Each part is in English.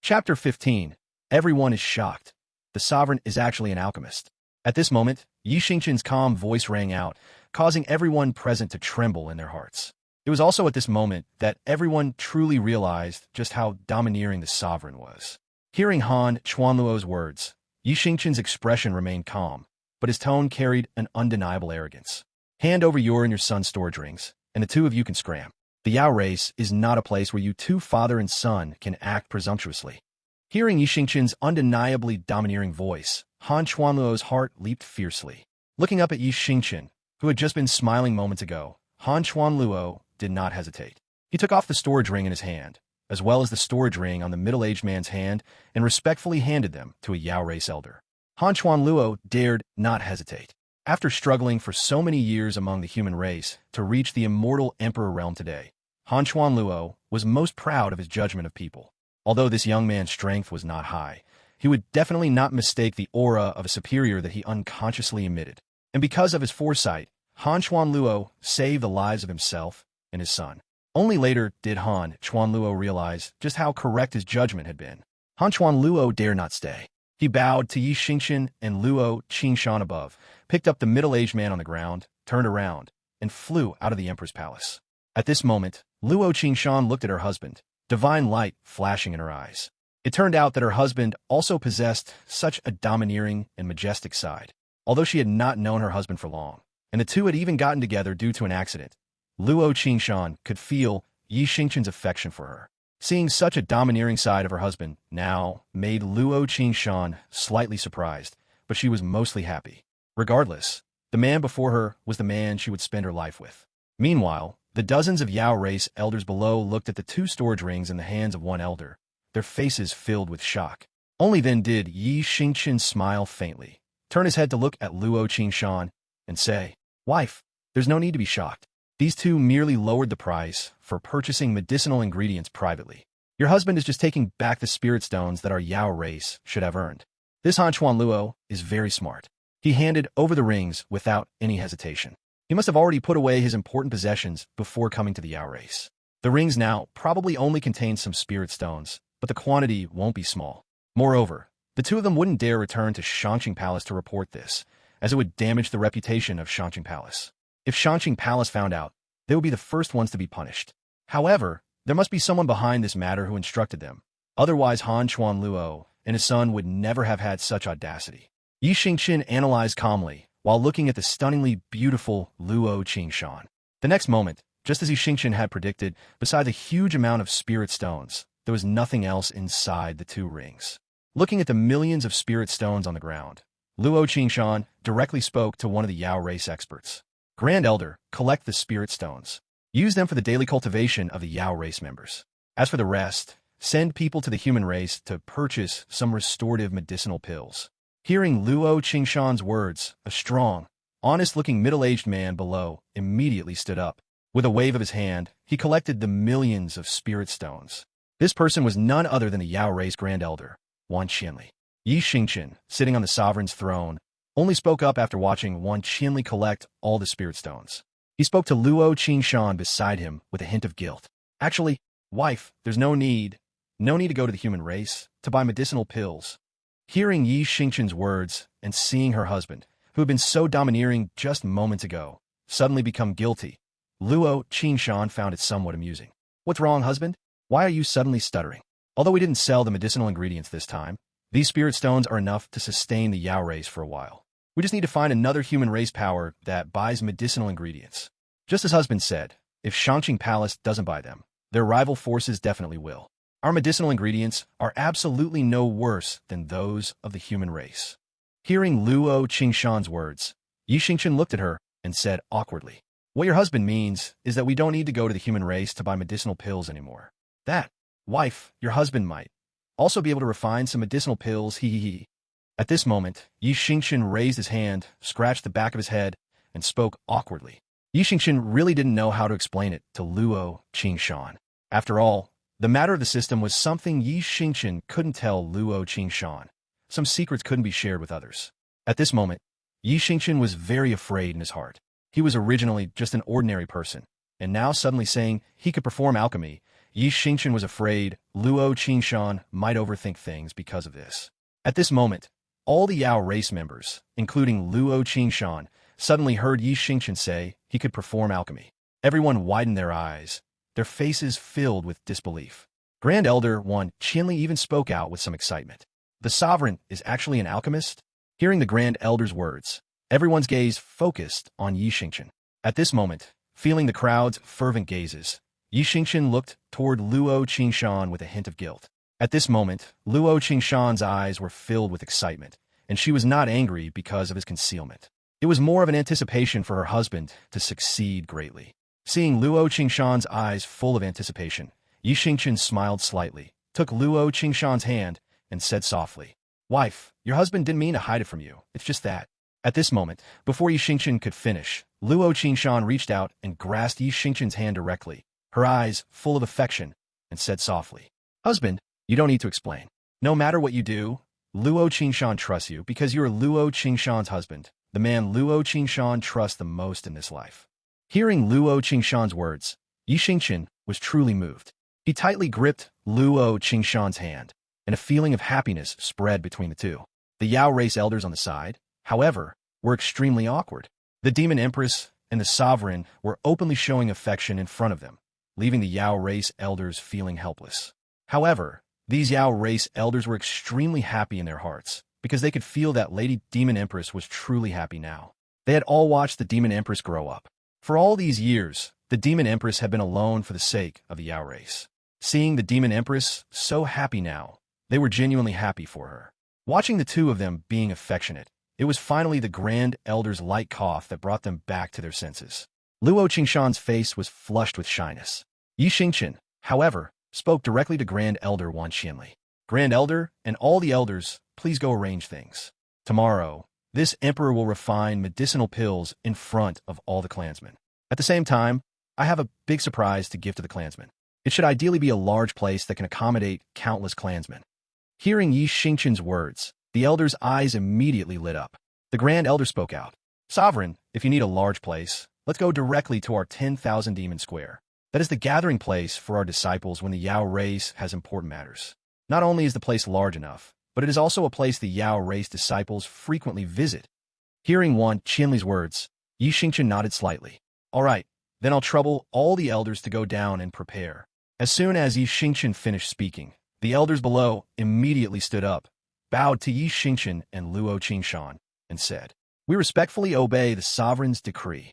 Chapter 15. Everyone is shocked. The sovereign is actually an alchemist. At this moment, Xingchen's calm voice rang out, causing everyone present to tremble in their hearts. It was also at this moment that everyone truly realized just how domineering the sovereign was. Hearing Han Chuanluo's words, Xingchen's expression remained calm, but his tone carried an undeniable arrogance. Hand over your and your son's storage rings, and the two of you can scram. The Yao race is not a place where you two father and son can act presumptuously. Hearing Xingchen's undeniably domineering voice, Han Chuanluo's heart leaped fiercely. Looking up at Xingchen, who had just been smiling moments ago, Han Chuanluo did not hesitate. He took off the storage ring in his hand, as well as the storage ring on the middle-aged man's hand, and respectfully handed them to a Yao race elder. Han Chuanluo dared not hesitate. After struggling for so many years among the human race to reach the immortal emperor realm today, Han Chuanluo was most proud of his judgment of people. Although this young man's strength was not high, he would definitely not mistake the aura of a superior that he unconsciously emitted. And because of his foresight, Han Chuanluo saved the lives of himself and his son. Only later did Han Chuanluo realize just how correct his judgment had been. Han Chuanluo dare not stay. He bowed to Xingchen and Luo Qingshan above, picked up the middle-aged man on the ground, turned around, and flew out of the emperor's palace. At this moment, Luo Qingshan looked at her husband, divine light flashing in her eyes. It turned out that her husband also possessed such a domineering and majestic side. Although she had not known her husband for long, and the two had even gotten together due to an accident, Luo Qingshan could feel Xingchen's affection for her. Seeing such a domineering side of her husband now made Luo Qingshan slightly surprised, but she was mostly happy. Regardless, the man before her was the man she would spend her life with. Meanwhile, the dozens of Yao race elders below looked at the two storage rings in the hands of one elder, their faces filled with shock. Only then did Xingchen smile faintly, turn his head to look at Luo Qingshan, and say, "Wife, there's no need to be shocked. These two merely lowered the price for purchasing medicinal ingredients privately. Your husband is just taking back the spirit stones that our Yao race should have earned." This Han Chuanluo is very smart. He handed over the rings without any hesitation. He must have already put away his important possessions before coming to the Yao race. The rings now probably only contain some spirit stones, but the quantity won't be small. Moreover, the two of them wouldn't dare return to Xingchen Palace to report this, as it would damage the reputation of Xingchen Palace. If Xingchen Palace found out, they would be the first ones to be punished. However, there must be someone behind this matter who instructed them. Otherwise, Han Chuanluo and his son would never have had such audacity. Xingchen analyzed calmly, while looking at the stunningly beautiful Luo Qingshan. The next moment, just as Xingchen had predicted, besides a huge amount of spirit stones, there was nothing else inside the two rings. Looking at the millions of spirit stones on the ground, Luo Qingshan directly spoke to one of the Yao race experts. "Grand Elder, collect the spirit stones. Use them for the daily cultivation of the Yao race members. As for the rest, send people to the human race to purchase some restorative medicinal pills." Hearing Luo Qingshan's words, a strong, honest-looking middle-aged man below immediately stood up. With a wave of his hand, he collected the millions of spirit stones. This person was none other than the Yao race Grand Elder, Wan Qianli. Xingchen, sitting on the sovereign's throne, only spoke up after watching Wan Qianli collect all the spirit stones. He spoke to Luo Qingshan beside him with a hint of guilt. "Actually, wife, there's no need to go to the human race to buy medicinal pills." Hearing Xingchen's words and seeing her husband, who had been so domineering just moments ago, suddenly become guilty, Luo Qingshan found it somewhat amusing. "What's wrong, husband? Why are you suddenly stuttering? Although we didn't sell the medicinal ingredients this time, these spirit stones are enough to sustain the Yao race for a while. We just need to find another human race power that buys medicinal ingredients." Just as husband said, if Xingchen Palace doesn't buy them, their rival forces definitely will. Our medicinal ingredients are absolutely no worse than those of the human race. Hearing Luo Qingshan's words, Xingchen looked at her and said awkwardly, "What your husband means is that we don't need to go to the human race to buy medicinal pills anymore. That, wife, your husband might also be able to refine some medicinal pills, he." At this moment, Xingchen raised his hand, scratched the back of his head, and spoke awkwardly. Xingchen really didn't know how to explain it to Luo Qingshan. After all, the matter of the system was something Xingchen couldn't tell Luo Qingshan. Some secrets couldn't be shared with others. At this moment, Xingchen was very afraid in his heart. He was originally just an ordinary person, and now suddenly saying he could perform alchemy Xingchen was afraid Luo Qingshan might overthink things because of this. At this moment, all the Yao race members, including Luo Qingshan, suddenly heard Xingchen say he could perform alchemy. Everyone widened their eyes, their faces filled with disbelief. Grand Elder Wan Qianli even spoke out with some excitement. The sovereign is actually an alchemist? Hearing the Grand Elder's words, everyone's gaze focused on Xingchen. At this moment, feeling the crowd's fervent gazes, Xingchen looked toward Luo Qingshan with a hint of guilt. At this moment, Luo Qingshan's eyes were filled with excitement, and she was not angry because of his concealment. It was more of an anticipation for her husband to succeed greatly. Seeing Luo Qingshan's eyes full of anticipation, Xingchen smiled slightly, took Luo Qingshan's hand, and said softly, "Wife, your husband didn't mean to hide it from you. It's just that." At this moment, before Xingchen could finish, Luo Qingshan reached out and grasped Xingchen's hand directly, her eyes full of affection, and said softly, "Husband, you don't need to explain. No matter what you do, Luo Qingshan trusts you because you're Luo Qingshan's husband, the man Luo Qingshan trusts the most in this life." Hearing Luo Qingshan's words, Xingchen was truly moved. He tightly gripped Luo Qingshan's hand, and a feeling of happiness spread between the two. The Yao race elders on the side, however, were extremely awkward. The Demon Empress and the Sovereign were openly showing affection in front of them, leaving the Yao race elders feeling helpless. However, these Yao race elders were extremely happy in their hearts, because they could feel that Lady Demon Empress was truly happy now. They had all watched the Demon Empress grow up. For all these years, the Demon Empress had been alone for the sake of the Yao race. Seeing the Demon Empress so happy now, they were genuinely happy for her. Watching the two of them being affectionate, it was finally the Grand Elder's light cough that brought them back to their senses. Luo Qingshan's face was flushed with shyness. Xingchen, however, spoke directly to Grand Elder Wan Qianli. "Grand Elder and all the elders, please go arrange things. Tomorrow, this emperor will refine medicinal pills in front of all the clansmen. At the same time, I have a big surprise to give to the clansmen. It should ideally be a large place that can accommodate countless clansmen." Hearing Xingchen's words, the elder's eyes immediately lit up. The Grand Elder spoke out, "Sovereign, if you need a large place, let's go directly to our 10,000 Demon Square. That is the gathering place for our disciples when the Yao race has important matters. Not only is the place large enough, but it is also a place the Yao race disciples frequently visit." Hearing Wan Qianli's words, Xingchen nodded slightly. "All right, then I'll trouble all the elders to go down and prepare." As soon as Xingchen finished speaking, the elders below immediately stood up, bowed to Xingchen and Luo Qingshan, and said, "We respectfully obey the sovereign's decree."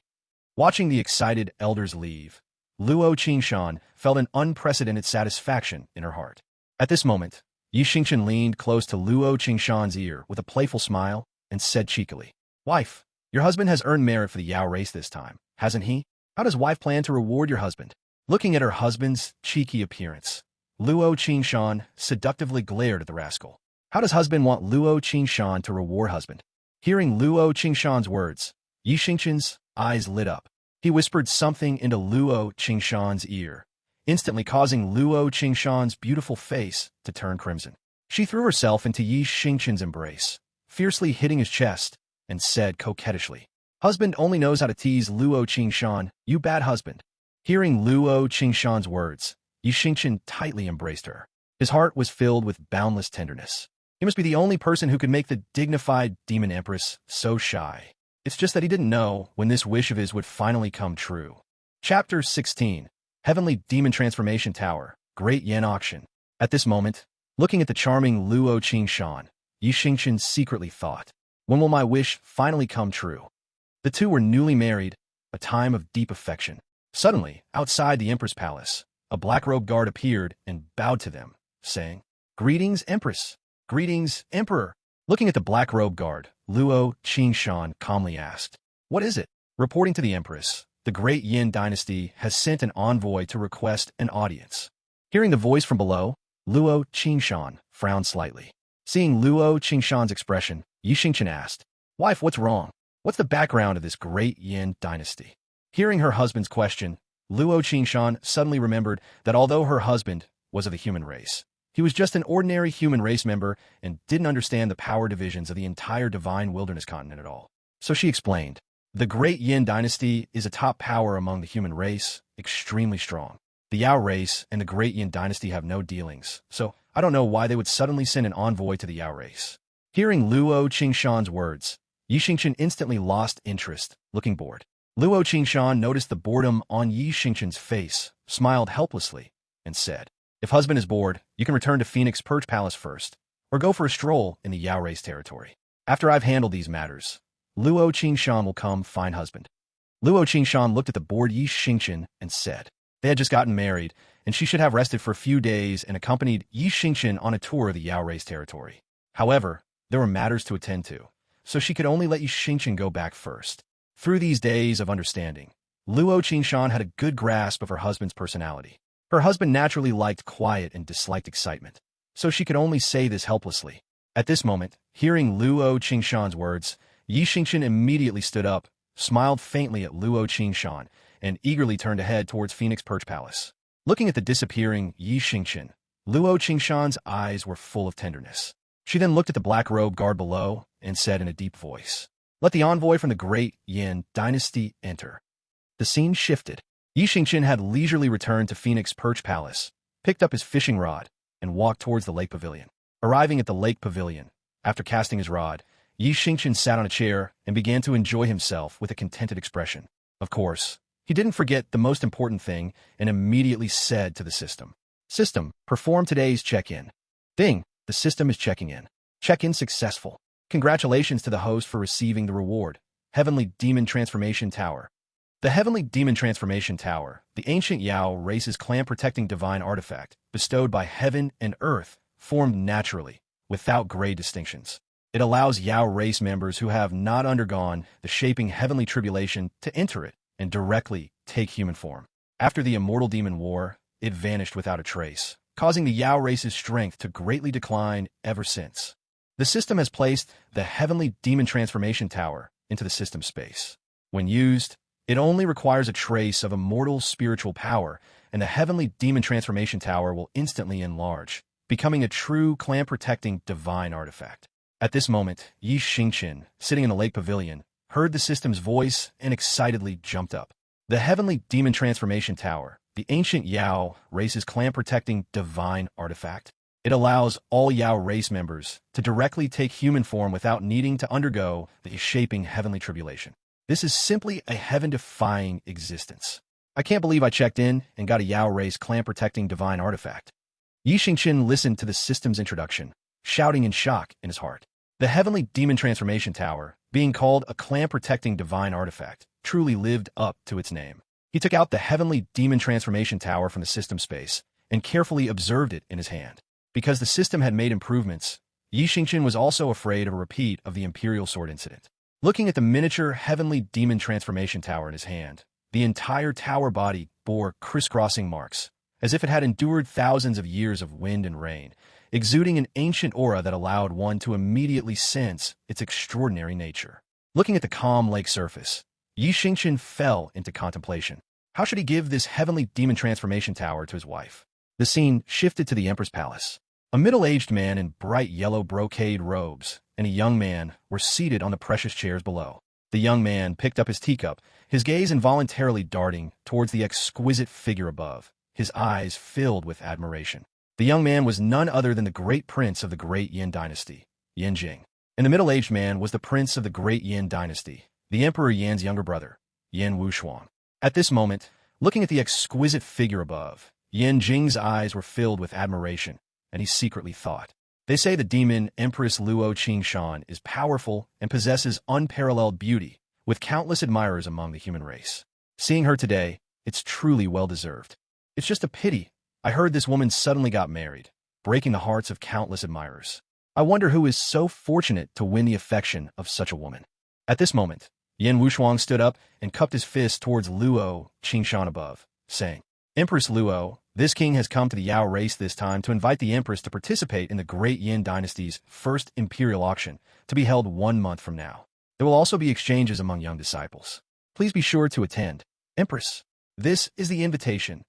Watching the excited elders leave, Luo Qingshan felt an unprecedented satisfaction in her heart. At this moment, Xingchen leaned close to Luo Qingshan's ear with a playful smile and said cheekily, "Wife, your husband has earned merit for the Yao race this time, hasn't he? How does wife plan to reward your husband?" Looking at her husband's cheeky appearance, Luo Qingshan seductively glared at the rascal. How does husband want Luo Qingshan to reward husband? Hearing Luo Qingshan's words, Xingchen's eyes lit up. He whispered something into Luo Qingshan's ear, instantly causing Luo Qingshan's beautiful face to turn crimson. She threw herself into Xingchen's embrace, fiercely hitting his chest, and said coquettishly, "Husband only knows how to tease Luo Qingshan, you bad husband." Hearing Luo Qingshan's words, Xingchen tightly embraced her. His heart was filled with boundless tenderness. He must be the only person who could make the dignified Demon Empress so shy. It's just that he didn't know when this wish of his would finally come true. Chapter 16. Heavenly Demon Transformation Tower, Great Yen Auction. At this moment, looking at the charming Luo Qingshan, Xingchen secretly thought, when will my wish finally come true? The two were newly married, a time of deep affection. Suddenly, outside the Empress Palace, a black-robed guard appeared and bowed to them, saying, "Greetings, Empress. Greetings, Emperor." Looking at the black-robed guard, Luo Qingshan calmly asked, "What is it?" Reporting to the Empress, the Great Yin Dynasty has sent an envoy to request an audience. Hearing the voice from below, Luo Qingshan frowned slightly. Seeing Luo Qingshan's expression, Xingchen asked, "Wife, what's wrong? What's the background of this Great Yin Dynasty?" Hearing her husband's question, Luo Qingshan suddenly remembered that although her husband was of the human race, he was just an ordinary human race member and didn't understand the power divisions of the entire divine wilderness continent at all. So she explained, "The Great Yin Dynasty is a top power among the human race, extremely strong. The Yao race and the Great Yin dynasty have no dealings, so I don't know why they would suddenly send an envoy to the Yao race. Hearing Luo Qingshan's words, Yi Xingchen instantly lost interest, looking bored. Luo Qingshan noticed the boredom on Yi Xingchen's face, smiled helplessly, and said, "If husband is bored, you can return to Phoenix Perch Palace first, or go for a stroll in the Yao race territory. After I've handled these matters, Luo Qingshan will come find husband." Luo Qingshan looked at the bored Yi Xingchen and said, they had just gotten married, and she should have rested for a few days and accompanied Yi Xingchen on a tour of the Yao race territory. However, there were matters to attend to, so she could only let Yi Xingchen go back first. Through these days of understanding, Luo Qingshan had a good grasp of her husband's personality. Her husband naturally liked quiet and disliked excitement, so she could only say this helplessly. At this moment, hearing Luo Qingshan's words, Yi Xingchen immediately stood up, smiled faintly at Luo Qingshan, and eagerly turned ahead towards Phoenix Perch Palace. Looking at the disappearing Yi Xingchen, Luo Qingshan's eyes were full of tenderness. She then looked at the black robe guard below and said in a deep voice, "Let the envoy from the Great Yin dynasty enter." The scene shifted. Yi Xingchen had leisurely returned to Phoenix Perch Palace, picked up his fishing rod, and walked towards the lake pavilion. Arriving at the lake pavilion, after casting his rod, Yi Xingchen sat on a chair and began to enjoy himself with a contented expression. Of course, he didn't forget the most important thing and immediately said to the system, "System, perform today's check-in." Ding, the system is checking in. Check-in successful. Congratulations to the host for receiving the reward, Heavenly Demon Transformation Tower. The Heavenly Demon Transformation Tower, the ancient Yao race's clan-protecting divine artifact, bestowed by heaven and earth, formed naturally, without grade distinctions. It allows Yao race members who have not undergone the shaping heavenly tribulation to enter it and directly take human form. After the Immortal Demon War, it vanished without a trace, causing the Yao race's strength to greatly decline ever since. The system has placed the Heavenly Demon Transformation Tower into the system space. When used, it only requires a trace of immortal spiritual power, and the Heavenly Demon Transformation Tower will instantly enlarge, becoming a true clan-protecting divine artifact. At this moment, Yi Xingchen, sitting in the lake pavilion, heard the system's voice and excitedly jumped up. The Heavenly Demon Transformation Tower, the ancient Yao race's clan-protecting divine artifact. It allows all Yao race members to directly take human form without needing to undergo the shaping heavenly tribulation. This is simply a heaven-defying existence. I can't believe I checked in and got a Yao race clan-protecting divine artifact. Yi Xingchen listened to the system's introduction, shouting in shock in his heart. The Heavenly Demon Transformation Tower, being called a clan-protecting divine artifact, truly lived up to its name. He took out the Heavenly Demon Transformation Tower from the system space and carefully observed it in his hand. Because the system had made improvements, Yi Xingchen was also afraid of a repeat of the Imperial Sword incident. Looking at the miniature Heavenly Demon Transformation Tower in his hand, the entire tower body bore crisscrossing marks, as if it had endured thousands of years of wind and rain, exuding an ancient aura that allowed one to immediately sense its extraordinary nature. Looking at the calm lake surface, Yi Xingchen fell into contemplation. How should he give this Heavenly Demon Transformation Tower to his wife? The scene shifted to the Empress Palace. A middle-aged man in bright yellow brocade robes and a young man were seated on the precious chairs below. The young man picked up his teacup, his gaze involuntarily darting towards the exquisite figure above, his eyes filled with admiration. The young man was none other than the great prince of the Great Yin dynasty, Yan Jing. And the middle-aged man was the prince of the Great Yin dynasty, the Emperor Yan's younger brother, Yan Wushuang. At this moment, looking at the exquisite figure above, Yan Jing's eyes were filled with admiration, and he secretly thought, "They say the Demon Empress Luo Qingshan is powerful and possesses unparalleled beauty, with countless admirers among the human race. Seeing her today, it's truly well-deserved. It's just a pity I heard this woman suddenly got married, breaking the hearts of countless admirers. I wonder who is so fortunate to win the affection of such a woman." At this moment, Yan Wushuang stood up and cupped his fist towards Luo Qingshan above, saying, "Empress Luo, this king has come to the Yao race this time to invite the Empress to participate in the Great Yin dynasty's first imperial auction, to be held 1 month from now. There will also be exchanges among young disciples. Please be sure to attend. Empress, this is the invitation."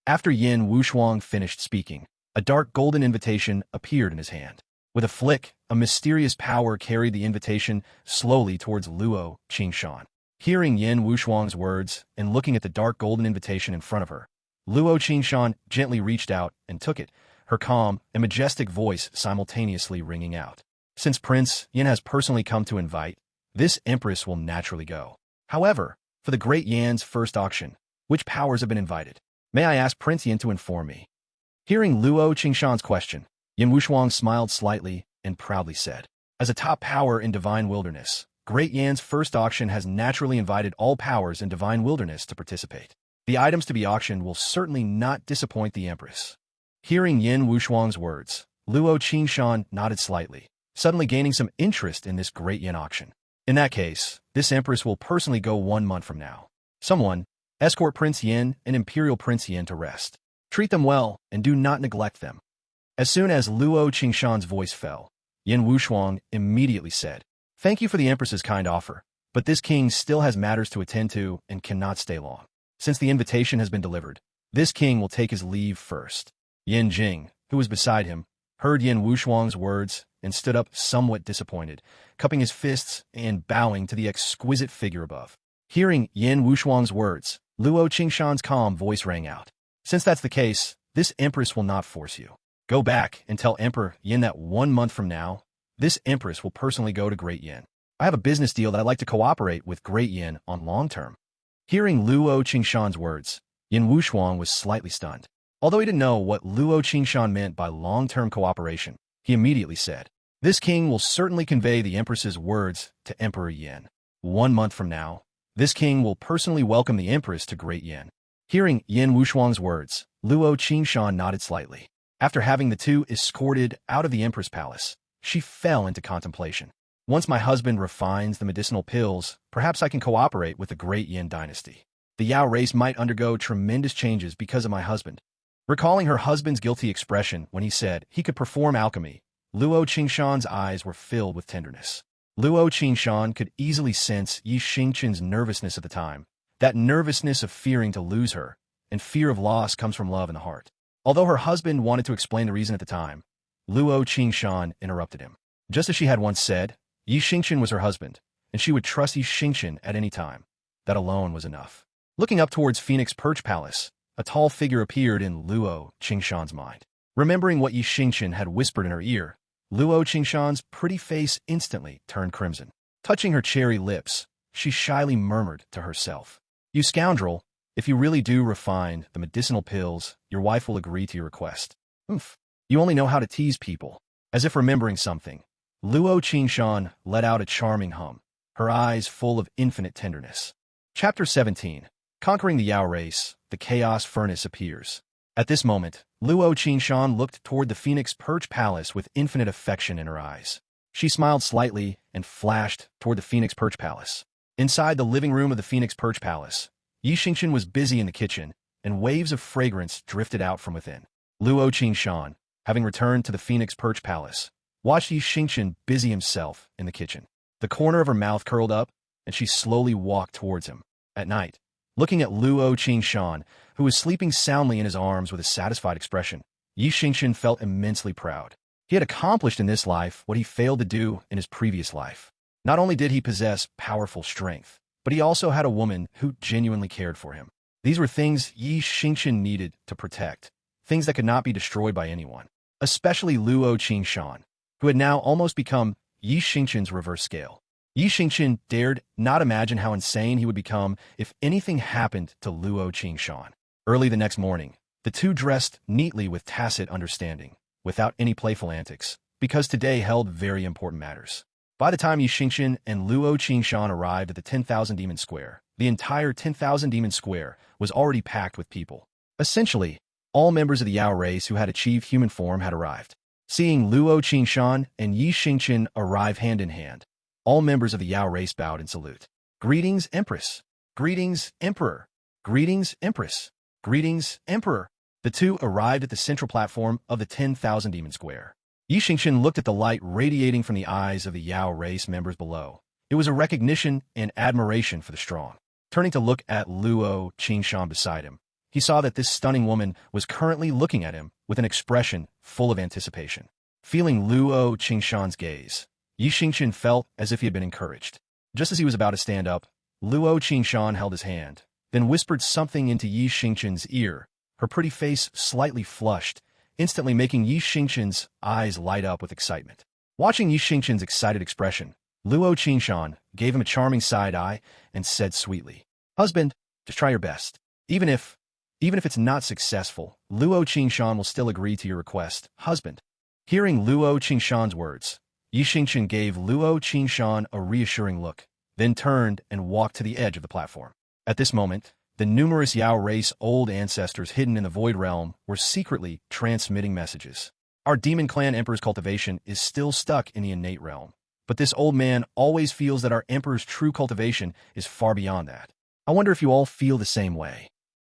After Yan Wushuang finished speaking, a dark golden invitation appeared in his hand. With a flick, a mysterious power carried the invitation slowly towards Luo Qingshan. Hearing Yan Wushuang's words and looking at the dark golden invitation in front of her, Luo Qingshan gently reached out and took it, her calm and majestic voice simultaneously ringing out. Since Prince Yin has personally come to invite, this empress will naturally go. However, for the Great Yan's first auction, which powers have been invited? May I ask Prince Yin to inform me? Hearing Luo Qingshan's question, Yin Wushuang smiled slightly and proudly said, as a top power in Divine Wilderness, Great Yan's first auction has naturally invited all powers in Divine Wilderness to participate. The items to be auctioned will certainly not disappoint the Empress. Hearing Yin Wushuang's words, Luo Qingshan nodded slightly, suddenly gaining some interest in this Great Yin auction. In that case, this Empress will personally go 1 month from now. Someone, escort Prince Yin and Imperial Prince Yin to rest. Treat them well and do not neglect them. As soon as Luo Qingshan's voice fell, Yin Wushuang immediately said, Thank you for the Empress's kind offer, but this king still has matters to attend to and cannot stay long. Since the invitation has been delivered, this king will take his leave first. Yin Jing, who was beside him, heard Yin Wushuang's words and stood up somewhat disappointed, cupping his fists and bowing to the exquisite figure above. Hearing Yin Wushuang's words, Luo Qingshan's calm voice rang out. Since that's the case, this Empress will not force you. Go back and tell Emperor Yin that 1 month from now, this Empress will personally go to Great Yin. I have a business deal that I'd like to cooperate with Great Yin on long term. Hearing Luo Qingshan's words, Yin Wushuang was slightly stunned. Although he didn't know what Luo Qingshan meant by long-term cooperation, he immediately said, This king will certainly convey the Empress's words to Emperor Yin. 1 month from now, this king will personally welcome the Empress to Great Yin. Hearing Yin Wushuang's words, Luo Qingshan nodded slightly. After having the two escorted out of the Empress Palace, she fell into contemplation. Once my husband refines the medicinal pills, perhaps I can cooperate with the Great Yin dynasty. The Yao race might undergo tremendous changes because of my husband. Recalling her husband's guilty expression when he said he could perform alchemy, Luo Qingshan's eyes were filled with tenderness. Luo Qingshan could easily sense Yi Xingchen's nervousness at the time. That nervousness of fearing to lose her, and fear of loss comes from love in the heart. Although her husband wanted to explain the reason at the time, Luo Qingshan interrupted him. Just as she had once said, Yi Xingchen was her husband, and she would trust Yi Xingchen at any time. That alone was enough. Looking up towards Phoenix Perch Palace, a tall figure appeared in Luo Qingshan's mind. Remembering what Yi Xingchen had whispered in her ear, Luo Qingshan's pretty face instantly turned crimson. Touching her cherry lips, she shyly murmured to herself, You scoundrel, if you really do refine the medicinal pills, your wife will agree to your request. You only know how to tease people. As if remembering something, Luo Qingshan let out a charming hum, her eyes full of infinite tenderness. Chapter 17. Conquering the Yao race, the chaos furnace appears. At this moment, Luo Qingshan looked toward the Phoenix Perch Palace with infinite affection in her eyes. She smiled slightly and flashed toward the Phoenix Perch Palace. Inside the living room of the Phoenix Perch Palace, Yi Xingchen was busy in the kitchen, and waves of fragrance drifted out from within. Luo Qingshan, having returned to the Phoenix Perch Palace, watched Yi Xingchen busy himself in the kitchen. The corner of her mouth curled up, and she slowly walked towards him. At night, looking at Luo Qingshan, who was sleeping soundly in his arms with a satisfied expression, Yi Xingchen felt immensely proud. He had accomplished in this life what he failed to do in his previous life. Not only did he possess powerful strength, but he also had a woman who genuinely cared for him. These were things Yi Xingchen needed to protect, things that could not be destroyed by anyone, especially Luo Qingshan, who had now almost become Yi Xingchen's reverse scale. Yi Xingchen dared not imagine how insane he would become if anything happened to Luo Qingshan. Early the next morning, the two dressed neatly with tacit understanding, without any playful antics, because today held very important matters. By the time Yi Xingchen and Luo Qingshan arrived at the 10,000 Demon Square, the entire 10,000 Demon Square was already packed with people. Essentially, all members of the Yao race who had achieved human form had arrived. Seeing Luo Qingshan and Yi Xingchen arrive hand in hand, all members of the Yao race bowed in salute. Greetings, Empress. Greetings, Emperor. Greetings, Empress. Greetings, Emperor. The two arrived at the central platform of the 10,000 Demon Square. Yi Xingchen looked at the light radiating from the eyes of the Yao race members below. It was a recognition and admiration for the strong. Turning to look at Luo Qingshan beside him, he saw that this stunning woman was currently looking at him with an expression full of anticipation. Feeling Luo Qingshan's gaze, Yi Xingchen felt as if he had been encouraged. Just as he was about to stand up, Luo Qingshan held his hand, then whispered something into Yi Xingchen's ear, her pretty face slightly flushed, instantly making Xingchen's eyes light up with excitement. Watching Xingchen's excited expression, Luo Qingshan gave him a charming side eye and said sweetly, "Husband, just try your best. Even if it's not successful, Luo Qingshan will still agree to your request, husband." Hearing Luo Qingshan's words, Xingchen gave Luo Qingshan a reassuring look, then turned and walked to the edge of the platform. At this moment, the numerous Yao race old ancestors hidden in the Void Realm were secretly transmitting messages. Our Demon Clan Emperor's cultivation is still stuck in the innate realm, but this old man always feels that our Emperor's true cultivation is far beyond that. I wonder if you all feel the same way.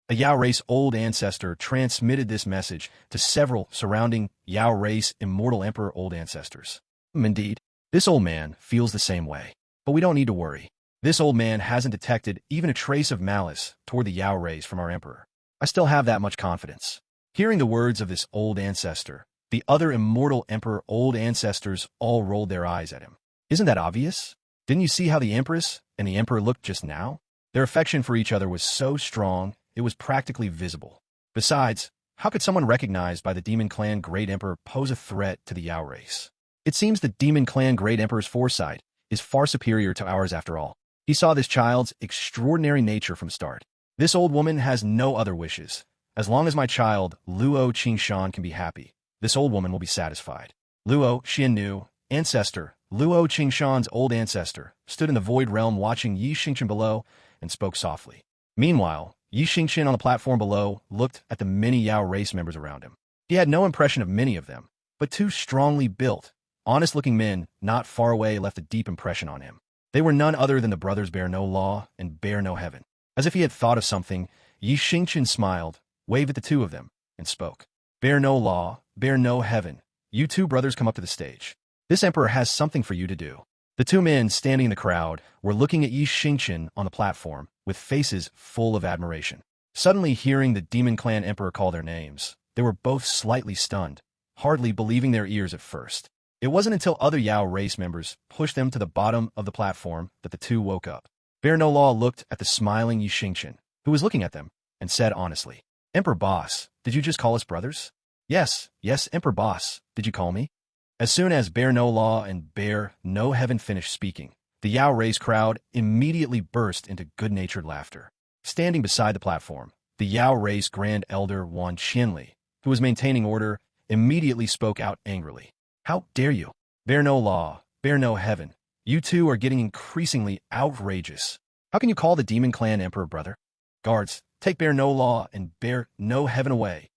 A Yao race old ancestor transmitted this message to several surrounding Yao race immortal Emperor old ancestors. Indeed, this old man feels the same way. But we don't need to worry. This old man hasn't detected even a trace of malice toward the Yao race from our Emperor. I still have that much confidence. Hearing the words of this old ancestor, the other immortal Emperor old ancestors all rolled their eyes at him. Isn't that obvious? Didn't you see how the Empress and the Emperor looked just now? Their affection for each other was so strong, it was practically visible. Besides, how could someone recognized by the Demon Clan Great Emperor pose a threat to the Yao race? It seems the Demon Clan Great Emperor's foresight is far superior to ours after all. He saw this child's extraordinary nature from start. This old woman has no other wishes. As long as my child, Luo Qingshan, can be happy, this old woman will be satisfied. Luo Xiannu, ancestor, Luo Qingshan's old ancestor, stood in the void realm watching Xingchen below and spoke softly. Meanwhile, Xingchen on the platform below looked at the many Yao race members around him. He had no impression of many of them, but two strongly built, honest-looking men not far away left a deep impression on him. They were none other than the brothers Bear No Law and Bear No Heaven. As if he had thought of something, Xingchen smiled, waved at the two of them, and spoke. "Bear No Law, Bear No Heaven, you two brothers come up to the stage. This emperor has something for you to do." The two men standing in the crowd were looking at Xingchen on the platform with faces full of admiration. Suddenly hearing the Demon Clan Emperor call their names, they were both slightly stunned, hardly believing their ears at first. It wasn't until other Yao race members pushed them to the bottom of the platform that the two woke up. Bear No Law looked at the smiling Xingchen, who was looking at them, and said honestly, "Emperor Boss, did you just call us brothers?" Yes, Emperor Boss, did you call me?" As soon as Bear No Law and Bear No Heaven finished speaking, the Yao race crowd immediately burst into good-natured laughter. Standing beside the platform, the Yao race Grand Elder Wan Qianli, who was maintaining order, immediately spoke out angrily. "How dare you? Bear No Law, Bear No Heaven, you two are getting increasingly outrageous. How can you call the Demon Clan Emperor brother? Guards, take Bear No Law and Bear No Heaven away."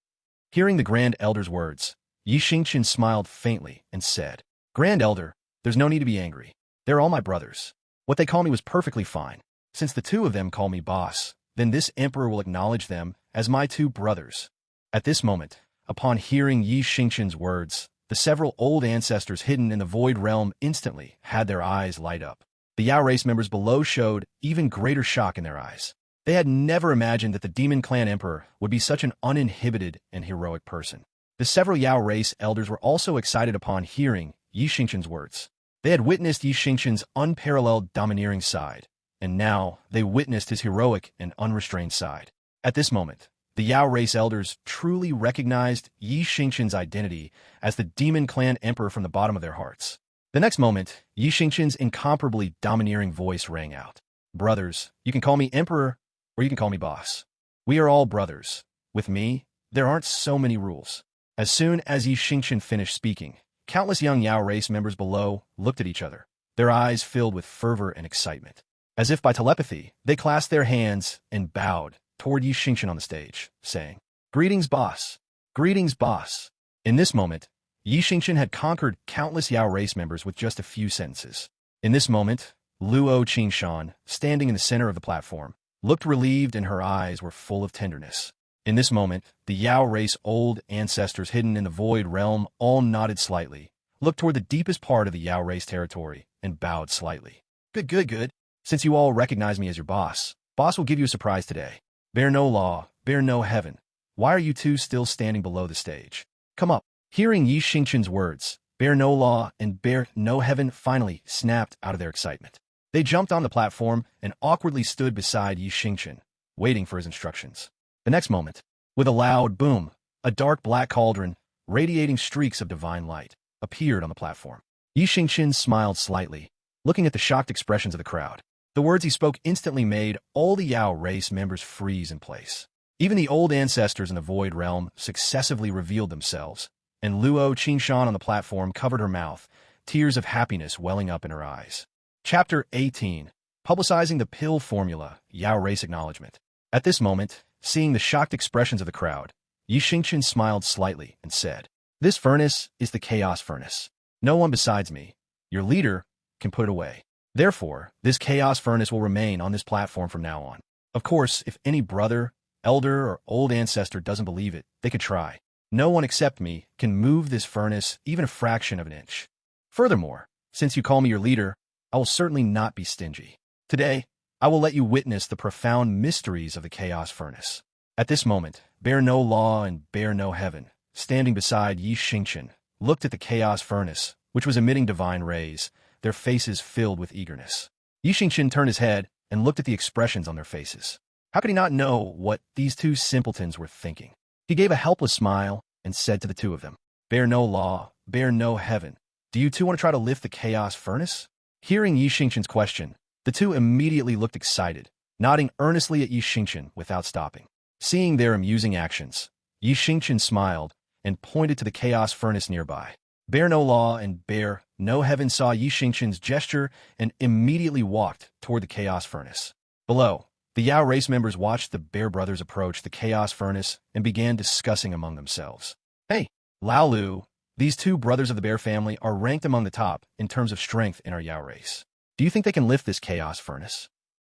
Hearing the Grand Elder's words, Xingchen smiled faintly and said, "Grand Elder, there's no need to be angry. They're all my brothers. What they call me was perfectly fine. Since the two of them call me boss, then this emperor will acknowledge them as my two brothers." At this moment, upon hearing Xingchen's words, the several old ancestors hidden in the Void Realm instantly had their eyes light up. The Yao race members below showed even greater shock in their eyes. They had never imagined that the Demon Clan Emperor would be such an uninhibited and heroic person. The several Yao race elders were also excited upon hearing Xingchen's words. They had witnessed Xingchen's unparalleled domineering side, and now they witnessed his heroic and unrestrained side. At this moment, the Yao race elders truly recognized Xingchen's identity as the Demon Clan Emperor from the bottom of their hearts. The next moment, Xingchen's incomparably domineering voice rang out. "Brothers, you can call me Emperor, or you can call me Boss. We are all brothers. With me, there aren't so many rules." As soon as Xingchen finished speaking, countless young Yao race members below looked at each other, their eyes filled with fervor and excitement. As if by telepathy, they clasped their hands and bowed toward Xingchen on the stage, saying, "Greetings, boss. Greetings, boss." In this moment, Xingchen had conquered countless Yao race members with just a few sentences. In this moment, Luo Qingshan, standing in the center of the platform, looked relieved and her eyes were full of tenderness. In this moment, the Yao race old ancestors hidden in the Void Realm all nodded slightly, looked toward the deepest part of the Yao race territory, and bowed slightly. Good. Since you all recognize me as your boss will give you a surprise today. Bear No Law, Bear No Heaven, why are you two still standing below the stage? Come up." Hearing Xingchen's words, Bear No Law and Bear No Heaven finally snapped out of their excitement. They jumped on the platform and awkwardly stood beside Xingchen, waiting for his instructions. The next moment, With a loud boom, a dark black cauldron, radiating streaks of divine light, appeared on the platform. Xingchen smiled slightly, looking at the shocked expressions of the crowd. The words he spoke instantly made all the Yao race members freeze in place. Even the old ancestors in the Void Realm successively revealed themselves, and Luo Qingshan on the platform covered her mouth, tears of happiness welling up in her eyes. Chapter 18. Publicizing the Pill Formula, Yao Race Acknowledgement. At this moment, seeing the shocked expressions of the crowd, Xingchen smiled slightly and said, "This furnace is the Chaos Furnace. No one besides me, your leader, can put it away. Therefore, this Chaos Furnace will remain on this platform from now on. Of course, if any brother, elder, or old ancestor doesn't believe it, they could try. No one except me can move this furnace even a fraction of an inch. Furthermore, since you call me your leader, I will certainly not be stingy. Today, I will let you witness the profound mysteries of the Chaos Furnace." At this moment, Bear No Law and Bear No Heaven, standing beside Xingchen, looked at the Chaos Furnace, which was emitting divine rays, their faces filled with eagerness. Xingchen turned his head and looked at the expressions on their faces. How could he not know what these two simpletons were thinking? He gave a helpless smile and said to the two of them, "Bear No Law, Bear No Heaven, do you two want to try to lift the Chaos Furnace?" Hearing Xingchen's question, the two immediately looked excited, nodding earnestly at Xingchen without stopping. Seeing their amusing actions, Xingchen smiled and pointed to the Chaos Furnace nearby. Bear No Law and Bear No Heaven saw Xingchen's gesture and immediately walked toward the Chaos Furnace. Below, the Yao race members watched the Bear brothers approach the Chaos Furnace and began discussing among themselves. "Hey, Lao Lu, these two brothers of the Bear family are ranked among the top in terms of strength in our Yao race. Do you think they can lift this Chaos Furnace?"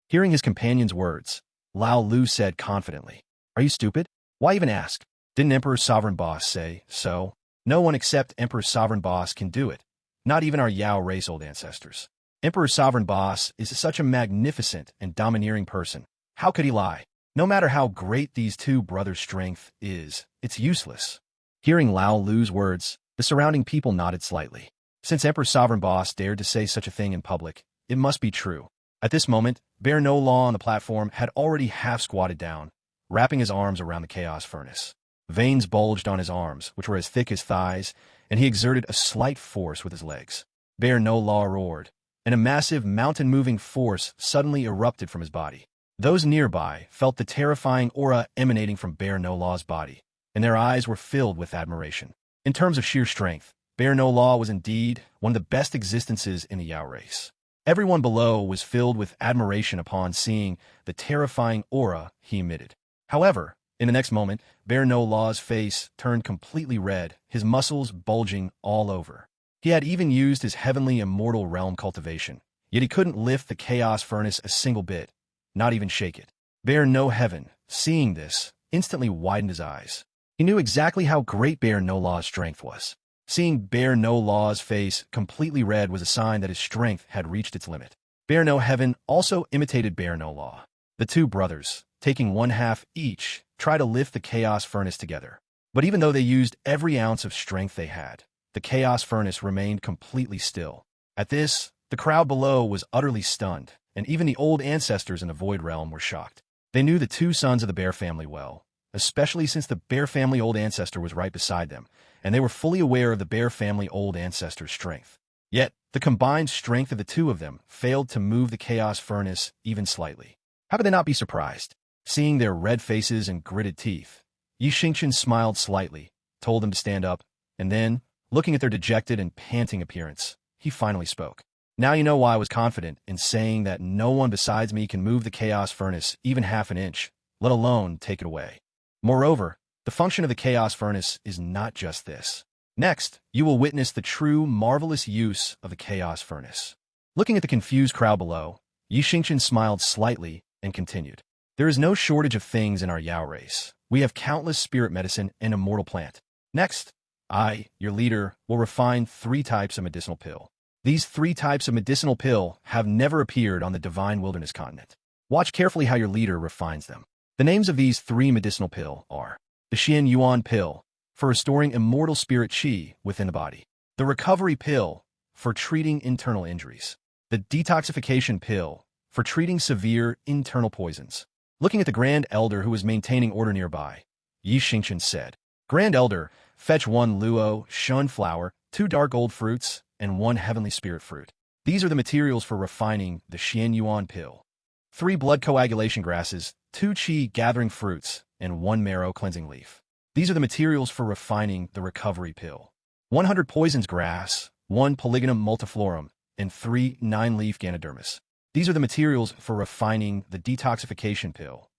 Hearing his companion's words, Lao Lu said confidently, "Are you stupid? Why even ask? Didn't Emperor's Sovereign Boss say so? No one except Emperor's Sovereign Boss can do it, not even our Yao race old ancestors. Emperor's Sovereign Boss is such a magnificent and domineering person. How could he lie? No matter how great these two brothers' strength is, it's useless." Hearing Lao Lu's words, the surrounding people nodded slightly. Since Emperor's Sovereign Boss dared to say such a thing in public, it must be true. At this moment, Bear No Law on the platform had already half squatted down, wrapping his arms around the Chaos Furnace. Veins bulged on his arms, which were as thick as thighs, and he exerted a slight force with his legs. Bear No Law roared, and a massive mountain-moving force suddenly erupted from his body. Those nearby felt the terrifying aura emanating from Bear No Law's body, and their eyes were filled with admiration. In terms of sheer strength, Bear No Law was indeed one of the best existences in the Yao race. Everyone below was filled with admiration upon seeing the terrifying aura he emitted. However, in the next moment, Bear No Law's face turned completely red, his muscles bulging all over. He had even used his heavenly immortal realm cultivation, yet he couldn't lift the Chaos Furnace a single bit, not even shake it. Bear No Heaven, seeing this, instantly widened his eyes. He knew exactly how great Bear No Law's strength was. Seeing Bear No Law's face completely red was a sign that his strength had reached its limit. Bear No Heaven also imitated Bear No Law. The two brothers, taking one half each, tried to lift the Chaos Furnace together. But even though they used every ounce of strength they had, the Chaos Furnace remained completely still. At this, the crowd below was utterly stunned, and even the old ancestors in the Void Realm were shocked. They knew the two sons of the Bear family well, especially since the Bear family old ancestor was right beside them, and they were fully aware of the Bear family old ancestor's strength. Yet, the combined strength of the two of them failed to move the Chaos Furnace even slightly. How could they not be surprised? Seeing their red faces and gritted teeth, Xingchen smiled slightly, told them to stand up, and then, looking at their dejected and panting appearance, he finally spoke. "Now you know why I was confident in saying that no one besides me can move the Chaos Furnace even half an inch, let alone take it away. Moreover, the function of the Chaos Furnace is not just this. Next, you will witness the true, marvelous use of the Chaos Furnace." Looking at the confused crowd below, Xingchen smiled slightly and continued. "There is no shortage of things in our Yao race. We have countless spirit medicine and immortal plant. Next, I, your leader, will refine 3 types of medicinal pill. These 3 types of medicinal pill have never appeared on the Divine Wilderness continent. Watch carefully how your leader refines them. The names of these 3 medicinal pill are the Xian Yuan pill, for restoring immortal spirit qi within the body; the recovery pill, for treating internal injuries; the detoxification pill, for treating severe internal poisons." Looking at the Grand Elder who was maintaining order nearby, Yi Xingchen said. Grand Elder, fetch 1 luo shun flower, 2 dark gold fruits, and 1 heavenly spirit fruit. These are the materials for refining the Xian Yuan pill. 3 blood coagulation grasses, 2 qi gathering fruits, and 1 marrow cleansing leaf. These are the materials for refining the recovery pill. 100 poisons grass, 1 polygonum multiflorum, and 3 9-leaf ganodermis. These are the materials for refining the detoxification pill.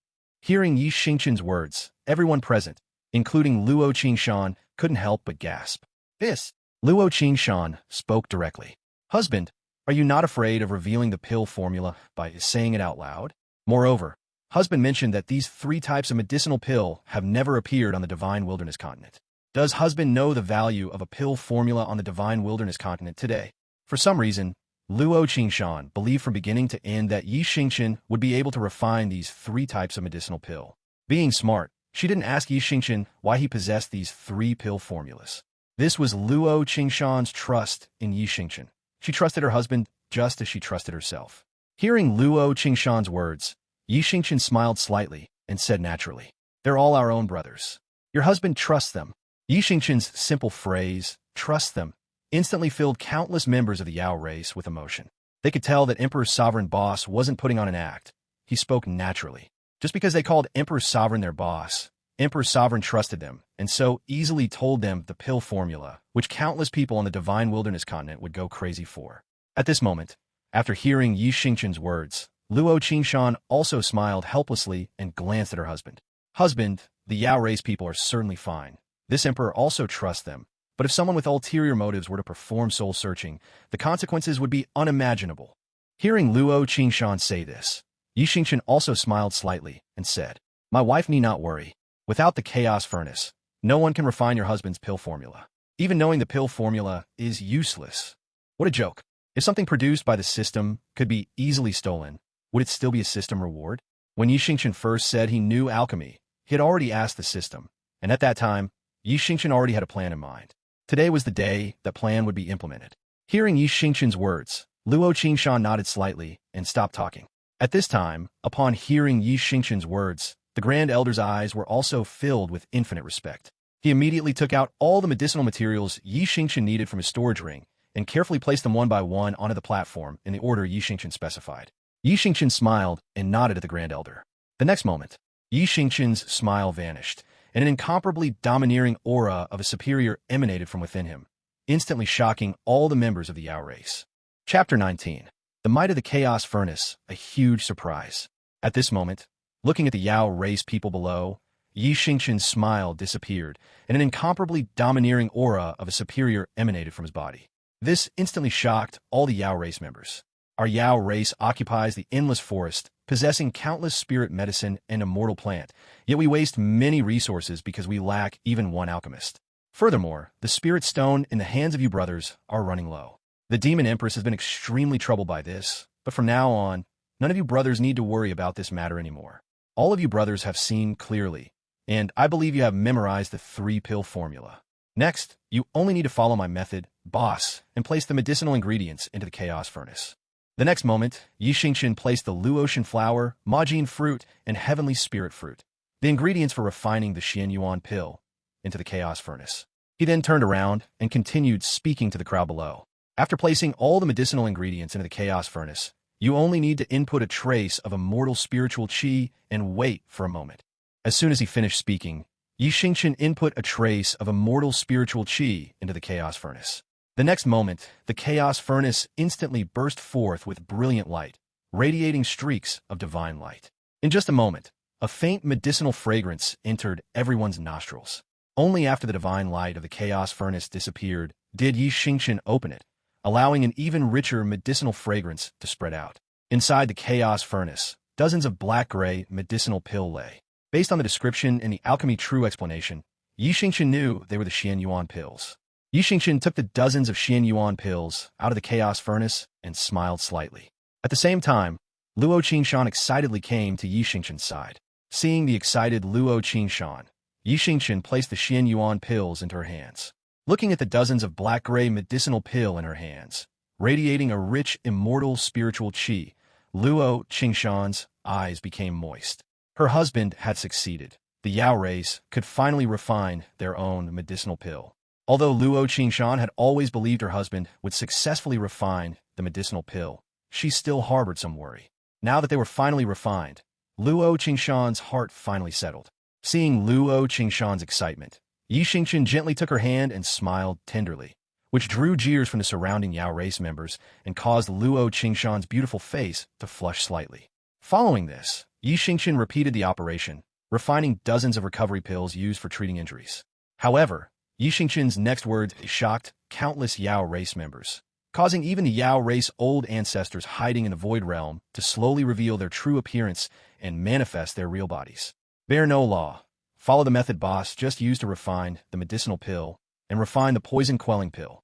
Hearing Yi Xingchen's words, everyone present, including Luo Qingshan, couldn't help but gasp. This. Luo Qingshan spoke directly. Husband, are you not afraid of revealing the pill formula by saying it out loud? Moreover, husband mentioned that these 3 types of medicinal pill have never appeared on the Divine Wilderness continent. Does husband know the value of a pill formula on the Divine Wilderness continent today? For some reason, Luo Qingshan believed from beginning to end that Yi Xingchen would be able to refine these 3 types of medicinal pill. Being smart, she didn't ask Yi Xingchen why he possessed these 3 pill formulas. This was Luo Qingshan's trust in Yi Xingchen. She trusted her husband just as she trusted herself. Hearing Luo Qingshan's words, Yi Xingchen smiled slightly and said naturally, they're all our own brothers. Your husband trusts them. Yi Xingchen's simple phrase, trust them, instantly filled countless members of the Yao race with emotion. They could tell that Emperor's sovereign boss wasn't putting on an act. He spoke naturally. Just because they called Emperor's sovereign their boss, Emperor's sovereign trusted them, and so easily told them the pill formula, which countless people on the Divine Wilderness continent would go crazy for. At this moment, after hearing Yi Xingchen's words, Luo Qingshan also smiled helplessly and glanced at her husband. Husband, the Yao race people are certainly fine. This emperor also trusts them, but if someone with ulterior motives were to perform soul-searching, the consequences would be unimaginable. Hearing Luo Qingshan say this, Yi Xingchen also smiled slightly and said, my wife need not worry. Without the chaos furnace, no one can refine your husband's pill formula. Even knowing the pill formula is useless. What a joke. If something produced by the system could be easily stolen, would it still be a system reward? When Yi Xingchen first said he knew alchemy, he had already asked the system, and at that time, Yi Xingchen already had a plan in mind. Today was the day that plan would be implemented. Hearing Yi Xingchen's words, Luo Qingshan nodded slightly and stopped talking. At this time, upon hearing Yi Xingchen's words, the Grand Elder's eyes were also filled with infinite respect. He immediately took out all the medicinal materials Yi Xingchen needed from his storage ring and carefully placed them one by one onto the platform in the order Yi Xingchen specified. Yi Xingchen smiled and nodded at the Grand Elder. The next moment, Yi Xingchen's smile vanished, and an incomparably domineering aura of a superior emanated from within him, instantly shocking all the members of the Yao race. Chapter 19. The Might of the Chaos Furnace, a huge surprise. At this moment, looking at the Yao race people below, Yi Xingchen's smile disappeared, and an incomparably domineering aura of a superior emanated from his body. This instantly shocked all the Yao race members. Our Yao race occupies the endless forest, possessing countless spirit medicine and immortal plant, yet we waste many resources because we lack even one alchemist. Furthermore, the spirit stone in the hands of you brothers are running low. The Demon Empress has been extremely troubled by this, but from now on, none of you brothers need to worry about this matter anymore. All of you brothers have seen clearly, and I believe you have memorized the 3-pill formula. Next, you only need to follow my method, boss, and place the medicinal ingredients into the chaos furnace. The next moment, Yi Xingchen placed the Luotian flower, Majin fruit, and heavenly spirit fruit, the ingredients for refining the Xian Yuan pill, into the chaos furnace. He then turned around and continued speaking to the crowd below. After placing all the medicinal ingredients into the chaos furnace, you only need to input a trace of immortal spiritual qi and wait for a moment. As soon as he finished speaking, Yi Xingchen input a trace of immortal spiritual qi into the chaos furnace. The next moment, the chaos furnace instantly burst forth with brilliant light, radiating streaks of divine light. In just a moment, a faint medicinal fragrance entered everyone's nostrils. Only after the divine light of the chaos furnace disappeared did Yi Xingchen open it, allowing an even richer medicinal fragrance to spread out. Inside the chaos furnace, dozens of black-gray medicinal pill lay. Based on the description and the alchemy true explanation, Yi Xingchen knew they were the Xian Yuan pills. Yi Xingchen took the dozens of Xian Yuan pills out of the chaos furnace and smiled slightly. At the same time, Luo Qingshan excitedly came to Yi Xingchen's side. Seeing the excited Luo Qingshan, Yi Xingchen placed the Xian Yuan pills into her hands. Looking at the dozens of black-gray medicinal pill in her hands, radiating a rich, immortal spiritual qi, Luo Qingshan's eyes became moist. Her husband had succeeded. the Yao race could finally refine their own medicinal pill. Although Luo Xingchen had always believed her husband would successfully refine the medicinal pill, she still harbored some worry. Now that they were finally refined, Luo Xingchen's heart finally settled. Seeing Luo Xingchen's excitement, Xingchen gently took her hand and smiled tenderly, which drew jeers from the surrounding Yao race members and caused Luo Xingchen's beautiful face to flush slightly. Following this, Xingchen repeated the operation, refining dozens of recovery pills used for treating injuries. However, Xingchen's next words shocked countless Yao race members, causing even the Yao race old ancestors hiding in the Void Realm to slowly reveal their true appearance and manifest their real bodies. Bear no law. Follow the method boss just used to refine the medicinal pill and refine the poison-quelling pill.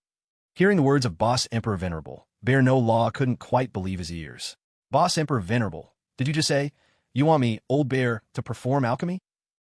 Hearing the words of Boss Emperor Venerable, Bear no law couldn't quite believe his ears. Boss Emperor Venerable, did you just say, you want me, Old Bear, to perform alchemy?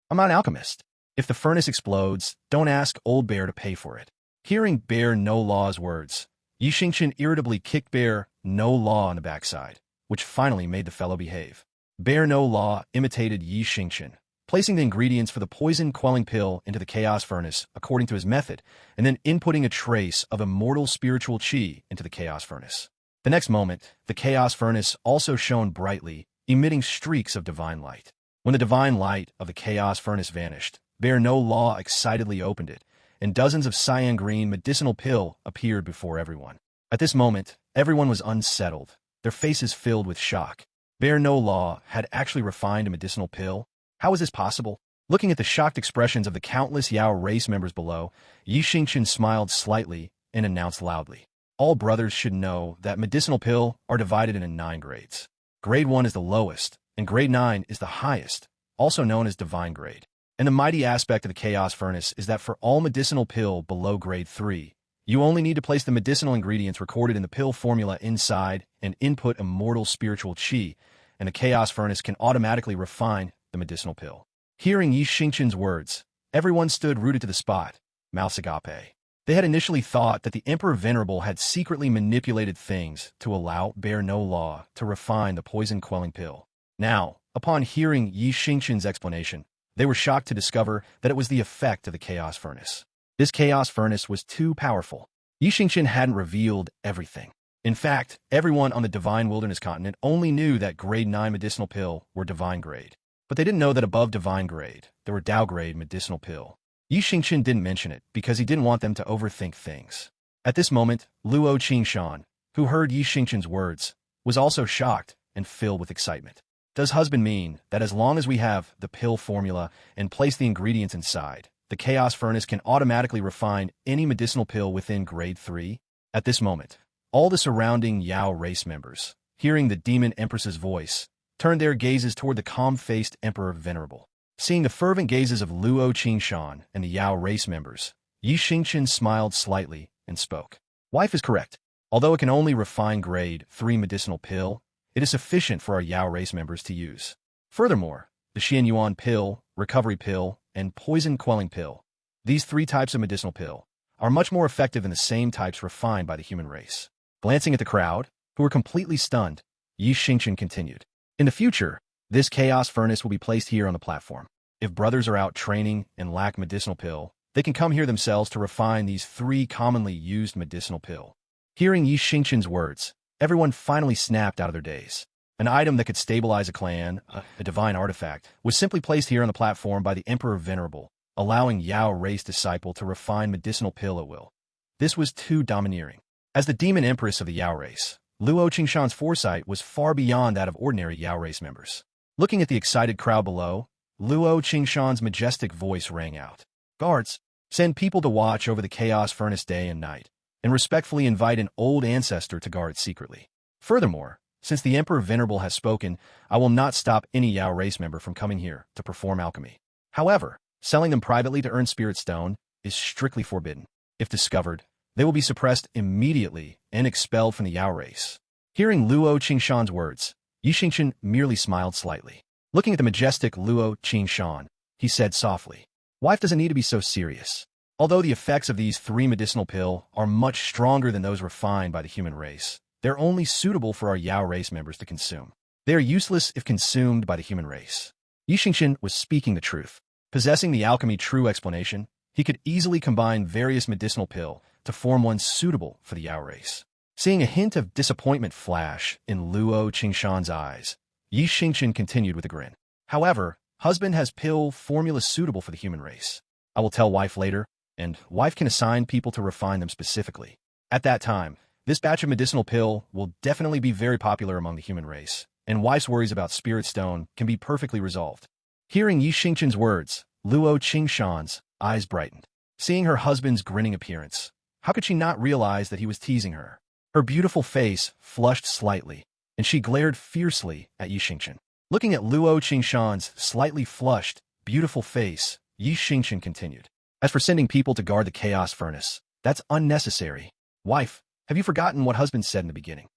I'm not an alchemist. If the furnace explodes, don't ask Old Bear to pay for it. Hearing Bear no law's words, Xingchen irritably kicked Bear no law on the backside, which finally made the fellow behave. Bear no law imitated Xingchen, placing the ingredients for the poison-quelling pill into the chaos furnace according to his method, and then inputting a trace of immortal spiritual qi into the chaos furnace. The next moment, the chaos furnace also shone brightly, emitting streaks of divine light. When the divine light of the chaos furnace vanished, Bear no law excitedly opened it, and dozens of cyan green medicinal pill appeared before everyone. At this moment, everyone was unsettled, their faces filled with shock. Bear no law had actually refined a medicinal pill? How was this possible? Looking at the shocked expressions of the countless Yao race members below, Xingchen smiled slightly and announced loudly, all brothers should know that medicinal pill are divided into 9 grades. Grade 1 is the lowest, and grade 9 is the highest, also known as divine grade. And the mighty aspect of the chaos furnace is that for all medicinal pill below grade 3, you only need to place the medicinal ingredients recorded in the pill formula inside and input immortal spiritual qi, and the chaos furnace can automatically refine the medicinal pill. Hearing Xingchen's words, everyone stood rooted to the spot, mouths agape. They had initially thought that the Emperor Venerable had secretly manipulated things to allow Bear no law to refine the poison-quelling pill. Now, upon hearing Xingchen's explanation, they were shocked to discover that it was the effect of the chaos furnace. This chaos furnace was too powerful. Xingchen hadn't revealed everything. In fact, everyone on the Divine Wilderness continent only knew that grade 9 medicinal pill were divine grade. But they didn't know that above divine grade, there were Dao grade medicinal pill. Xingchen didn't mention it because he didn't want them to overthink things. At this moment, Luo Xingchen, who heard Xingchen's words, was also shocked and filled with excitement. Does husband mean that as long as we have the pill formula and place the ingredients inside, the chaos furnace can automatically refine any medicinal pill within grade 3? At this moment, all the surrounding Yao race members, hearing the Demon Empress's voice, turned their gazes toward the calm-faced Emperor Venerable. Seeing the fervent gazes of Luo Xingchen and the Yao race members, Xingchen smiled slightly and spoke. Wife is correct. Although it can only refine grade 3 medicinal pill, it is sufficient for our Yao race members to use. Furthermore, the Xianyuan pill, recovery pill, and poison-quelling pill, these 3 types of medicinal pill, are much more effective than the same types refined by the human race. Glancing at the crowd, who were completely stunned, Xingchen continued. In the future, this chaos furnace will be placed here on the platform. If brothers are out training and lack medicinal pill, they can come here themselves to refine these 3 commonly used medicinal pill. Hearing Xingchen's words, everyone finally snapped out of their daze. An item that could stabilize a clan, a divine artifact, was simply placed here on the platform by the Emperor Venerable, allowing Yao race disciple to refine medicinal pill at will. This was too domineering. As the Demon Empress of the Yao race, Luo Xingchen's foresight was far beyond that of ordinary Yao race members. Looking at the excited crowd below, Luo Xingchen's majestic voice rang out. Guards, send people to watch over the chaos furnace day and night, and respectfully invite an old ancestor to guard it secretly. Furthermore, since the Emperor Venerable has spoken, I will not stop any Yao race member from coming here to perform alchemy. However, selling them privately to earn spirit stone is strictly forbidden. If discovered, they will be suppressed immediately and expelled from the Yao race. Hearing Luo Xingchen's words, Xingchen merely smiled slightly. Looking at the majestic Luo Xingchen, he said softly, Wife doesn't need to be so serious. Although the effects of these 3 medicinal pill are much stronger than those refined by the human race, they're only suitable for our Yao race members to consume. They are useless if consumed by the human race. Xingchen was speaking the truth. Possessing the alchemy true explanation, he could easily combine various medicinal pill to form one suitable for the Yao race. Seeing a hint of disappointment flash in Luo Qingshan's eyes, Xingchen continued with a grin. However, husband has pill formula suitable for the human race. I will tell wife later, and wife can assign people to refine them specifically. At that time, this batch of medicinal pill will definitely be very popular among the human race, and wife's worries about spirit stone can be perfectly resolved. Hearing Xingchen's words, Luo Qingshan's eyes brightened. Seeing her husband's grinning appearance, how could she not realize that he was teasing her? Her beautiful face flushed slightly, and she glared fiercely at Xingchen. Looking at Luo Qingshan's slightly flushed, beautiful face, Xingchen continued. As for sending people to guard the chaos furnace, that's unnecessary. Wife, have you forgotten what husband said in the beginning?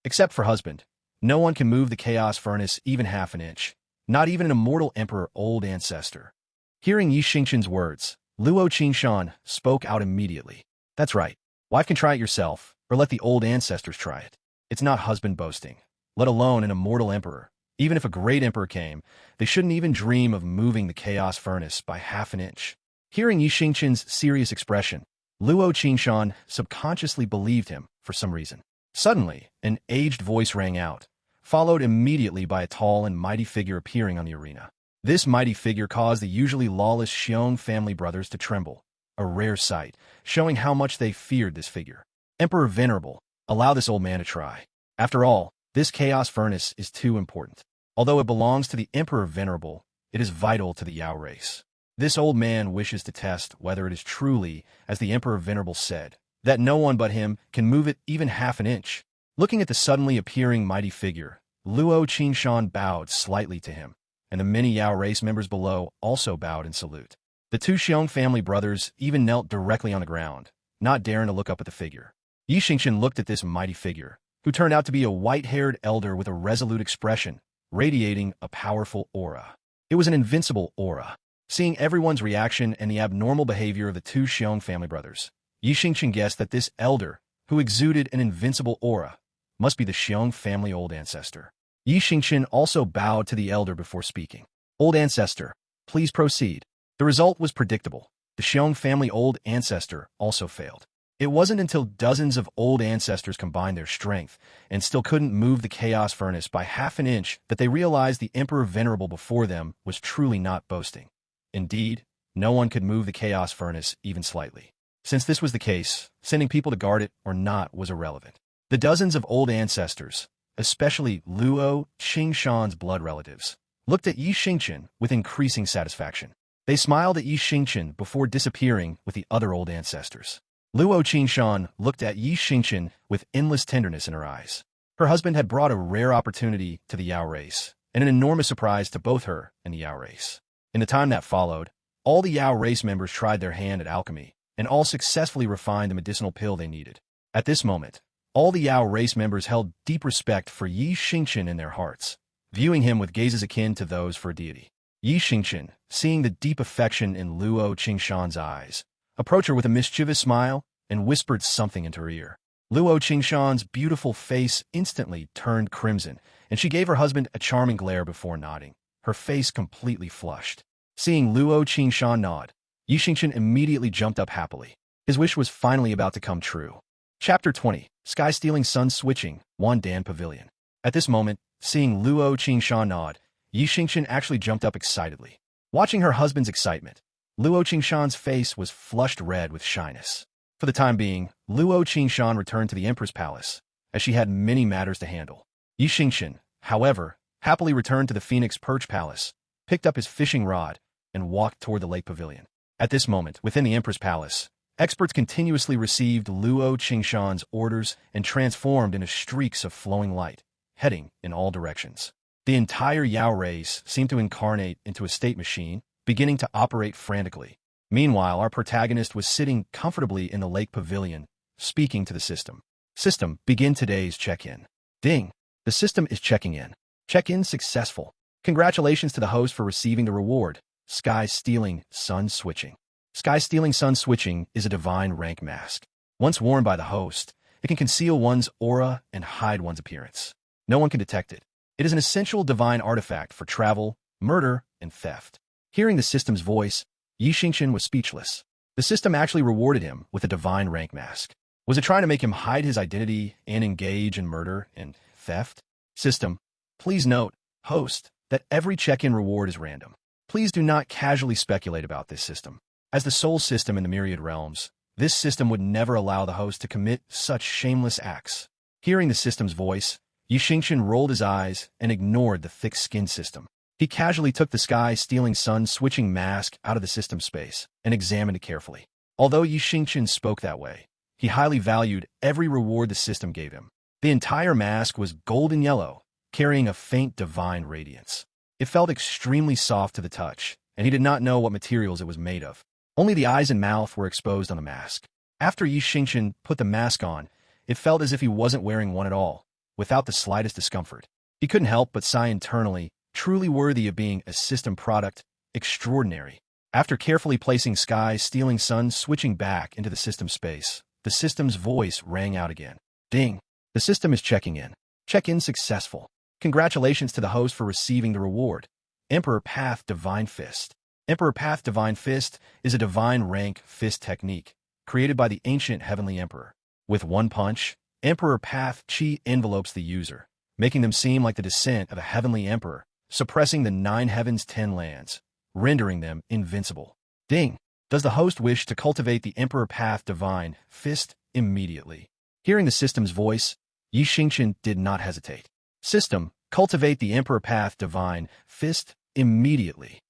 Except for husband, no one can move the chaos furnace even half an inch, not even an immortal emperor old ancestor. Hearing Xingchen's words, Luo Qingshan spoke out immediately. That's right. Wife can try it yourself, or let the old ancestors try it. It's not husband boasting, let alone an immortal emperor. Even if a great emperor came, they shouldn't even dream of moving the chaos furnace by half an inch. Hearing Xingchen's serious expression, Luo Qingshan subconsciously believed him for some reason. Suddenly, an aged voice rang out, followed immediately by a tall and mighty figure appearing on the arena. This mighty figure caused the usually lawless Xiong family brothers to tremble, a rare sight, showing how much they feared this figure. Emperor Venerable, allow this old man to try. After all, this chaos furnace is too important. Although it belongs to the Emperor Venerable, it is vital to the Yao race. This old man wishes to test whether it is truly, as the Emperor Venerable said, that no one but him can move it even half an inch. Looking at the suddenly appearing mighty figure, Luo Qingshan bowed slightly to him, and the many Yao race members below also bowed in salute. The two Xiong family brothers even knelt directly on the ground, not daring to look up at the figure. Xingchen looked at this mighty figure, who turned out to be a white-haired elder with a resolute expression, radiating a powerful aura. It was an invincible aura. Seeing everyone's reaction and the abnormal behavior of the two Xiong family brothers, Xingchen guessed that this elder, who exuded an invincible aura, must be the Xiong family old ancestor. Xingchen also bowed to the elder before speaking. Old ancestor, please proceed. The result was predictable. The Xiong family old ancestor also failed. It wasn't until dozens of old ancestors combined their strength and still couldn't move the chaos furnace by half an inch that they realized the Emperor Venerable before them was truly not boasting. Indeed, no one could move the chaos furnace even slightly. Since this was the case, sending people to guard it or not was irrelevant. The dozens of old ancestors, especially Luo Qingshan's blood relatives, looked at Xingchen with increasing satisfaction. They smiled at Xingchen before disappearing with the other old ancestors. Luo Qingshan looked at Xingchen with endless tenderness in her eyes. Her husband had brought a rare opportunity to the Yao race, and an enormous surprise to both her and the Yao race. In the time that followed, all the Yao race members tried their hand at alchemy, and all successfully refined the medicinal pill they needed. At this moment, all the Yao race members held deep respect for Xingchen in their hearts, viewing him with gazes akin to those for a deity. Xingchen, seeing the deep affection in Luo Qingshan's eyes, approached her with a mischievous smile and whispered something into her ear. Luo Qingshan's beautiful face instantly turned crimson, and she gave her husband a charming glare before nodding, her face completely flushed. Seeing Luo Qingshan nod, Xingchen immediately jumped up happily. His wish was finally about to come true. Chapter 20, Sky-Stealing Sun Switching, Wandan Pavilion. At this moment, seeing Luo Qingshan nod, Xingchen actually jumped up excitedly. Watching her husband's excitement, Luo Qingshan's face was flushed red with shyness. For the time being, Luo Qingshan returned to the Empress Palace, as she had many matters to handle. Xingchen, however, happily returned to the Phoenix Perch Palace, picked up his fishing rod, and walked toward the lake pavilion. At this moment, within the Empress Palace, experts continuously received Luo Qingshan's orders and transformed into streaks of flowing light, heading in all directions. The entire Yao race seemed to incarnate into a state machine, beginning to operate frantically. Meanwhile, our protagonist was sitting comfortably in the lake pavilion, speaking to the system. System, begin today's check-in. Ding! The system is checking in. Check-in successful. Congratulations to the host for receiving the reward, Sky-Stealing Sun Switching. Sky-Stealing Sun Switching is a divine rank mask. Once worn by the host, it can conceal one's aura and hide one's appearance. No one can detect it. It is an essential divine artifact for travel, murder, and theft. Hearing the system's voice, Xingchen was speechless. The system actually rewarded him with a divine rank mask. Was it trying to make him hide his identity and engage in murder and theft? System, please note, host, that every check-in reward is random. Please do not casually speculate about this system. As the sole system in the myriad realms, this system would never allow the host to commit such shameless acts. Hearing the system's voice, Xingchen rolled his eyes and ignored the thick-skinned system. He casually took the sky-stealing sun-switching mask out of the system space and examined it carefully. Although Xingchen spoke that way, he highly valued every reward the system gave him. The entire mask was golden yellow, carrying a faint divine radiance. It felt extremely soft to the touch, and he did not know what materials it was made of. Only the eyes and mouth were exposed on the mask. After Xingchen put the mask on, it felt as if he wasn't wearing one at all, without the slightest discomfort. He couldn't help but sigh internally, truly worthy of being a system product, extraordinary. After carefully placing sky-stealing sun switching back into the system space, the system's voice rang out again. Ding! The system is checking in. Check-in successful. Congratulations to the host for receiving the reward. Emperor Path Divine Fist. Emperor Path Divine Fist is a divine rank fist technique created by the ancient heavenly emperor. With one punch, Emperor Path Chi envelopes the user, making them seem like the descent of a heavenly emperor, suppressing the 9 heavens 10 lands, rendering them invincible. Ding! Does the host wish to cultivate the Emperor Path Divine Fist immediately? Hearing the system's voice, Xingchen did not hesitate. System, cultivate the Emperor Path Divine Fist immediately.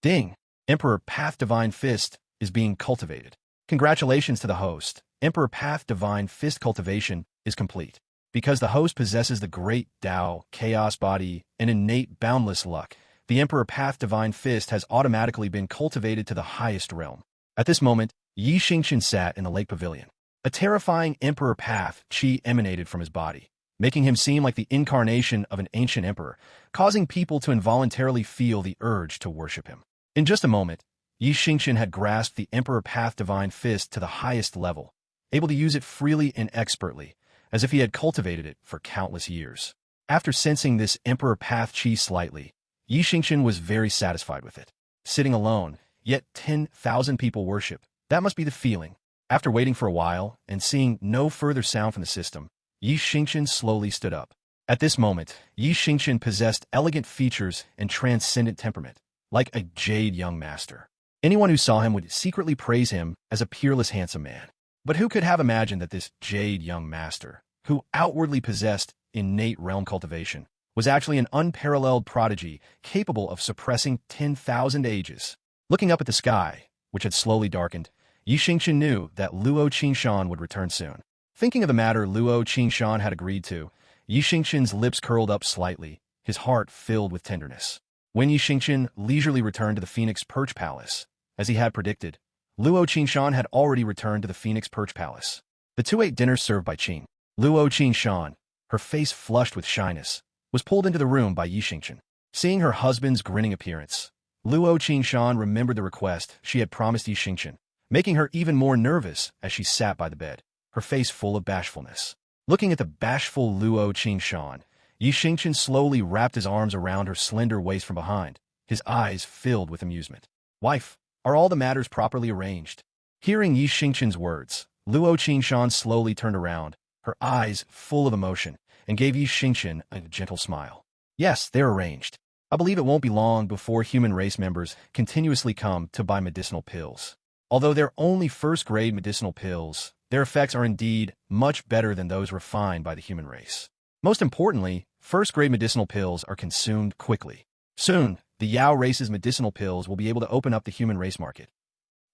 Ding! Emperor Path Divine Fist is being cultivated. Congratulations to the host. Emperor Path Divine Fist cultivation is complete. Because the host possesses the great Tao, chaos body, and innate boundless luck, the Emperor Path Divine Fist has automatically been cultivated to the highest realm. At this moment, Xingchen sat in the lake pavilion. A terrifying Emperor Path Chi emanated from his body, making him seem like the incarnation of an ancient emperor, causing people to involuntarily feel the urge to worship him. In just a moment, Xingchen had grasped the Emperor Path Divine Fist to the highest level, able to use it freely and expertly, as if he had cultivated it for countless years. After sensing this Emperor Path Chi slightly, Xingchen was very satisfied with it. Sitting alone, yet 10,000 people worship. That must be the feeling. After waiting for a while and seeing no further sound from the system, Xingchen slowly stood up. At this moment, Xingchen possessed elegant features and transcendent temperament, like a jade young master. Anyone who saw him would secretly praise him as a peerless handsome man. But who could have imagined that this jade young master, who outwardly possessed innate realm cultivation, was actually an unparalleled prodigy capable of suppressing 10,000 ages? Looking up at the sky, which had slowly darkened, Xingchen knew that Luo Qingshan would return soon. Thinking of the matter Luo Qingshan had agreed to, Xingchen's lips curled up slightly, his heart filled with tenderness. When Xingchen leisurely returned to the Phoenix Perch Palace, as he had predicted, Luo Qingshan had already returned to the Phoenix Perch Palace. The two ate dinner served by Qing. Luo Qingshan, her face flushed with shyness, was pulled into the room by Xingchen. Seeing her husband's grinning appearance, Luo Qingshan remembered the request she had promised Xingchen, making her even more nervous as she sat by the bed, her face full of bashfulness. Looking at the bashful Luo Qingshan, Xingchen slowly wrapped his arms around her slender waist from behind, his eyes filled with amusement. Wife, are all the matters properly arranged? Hearing Xingchen's words, Luo Qingshan slowly turned around, her eyes full of emotion, and gave Xingchen a gentle smile. Yes, they're arranged. I believe it won't be long before human race members continuously come to buy medicinal pills. Although they're only first-grade medicinal pills, their effects are indeed much better than those refined by the human race. Most importantly, first-grade medicinal pills are consumed quickly. Soon, the Yao race's medicinal pills will be able to open up the human race market.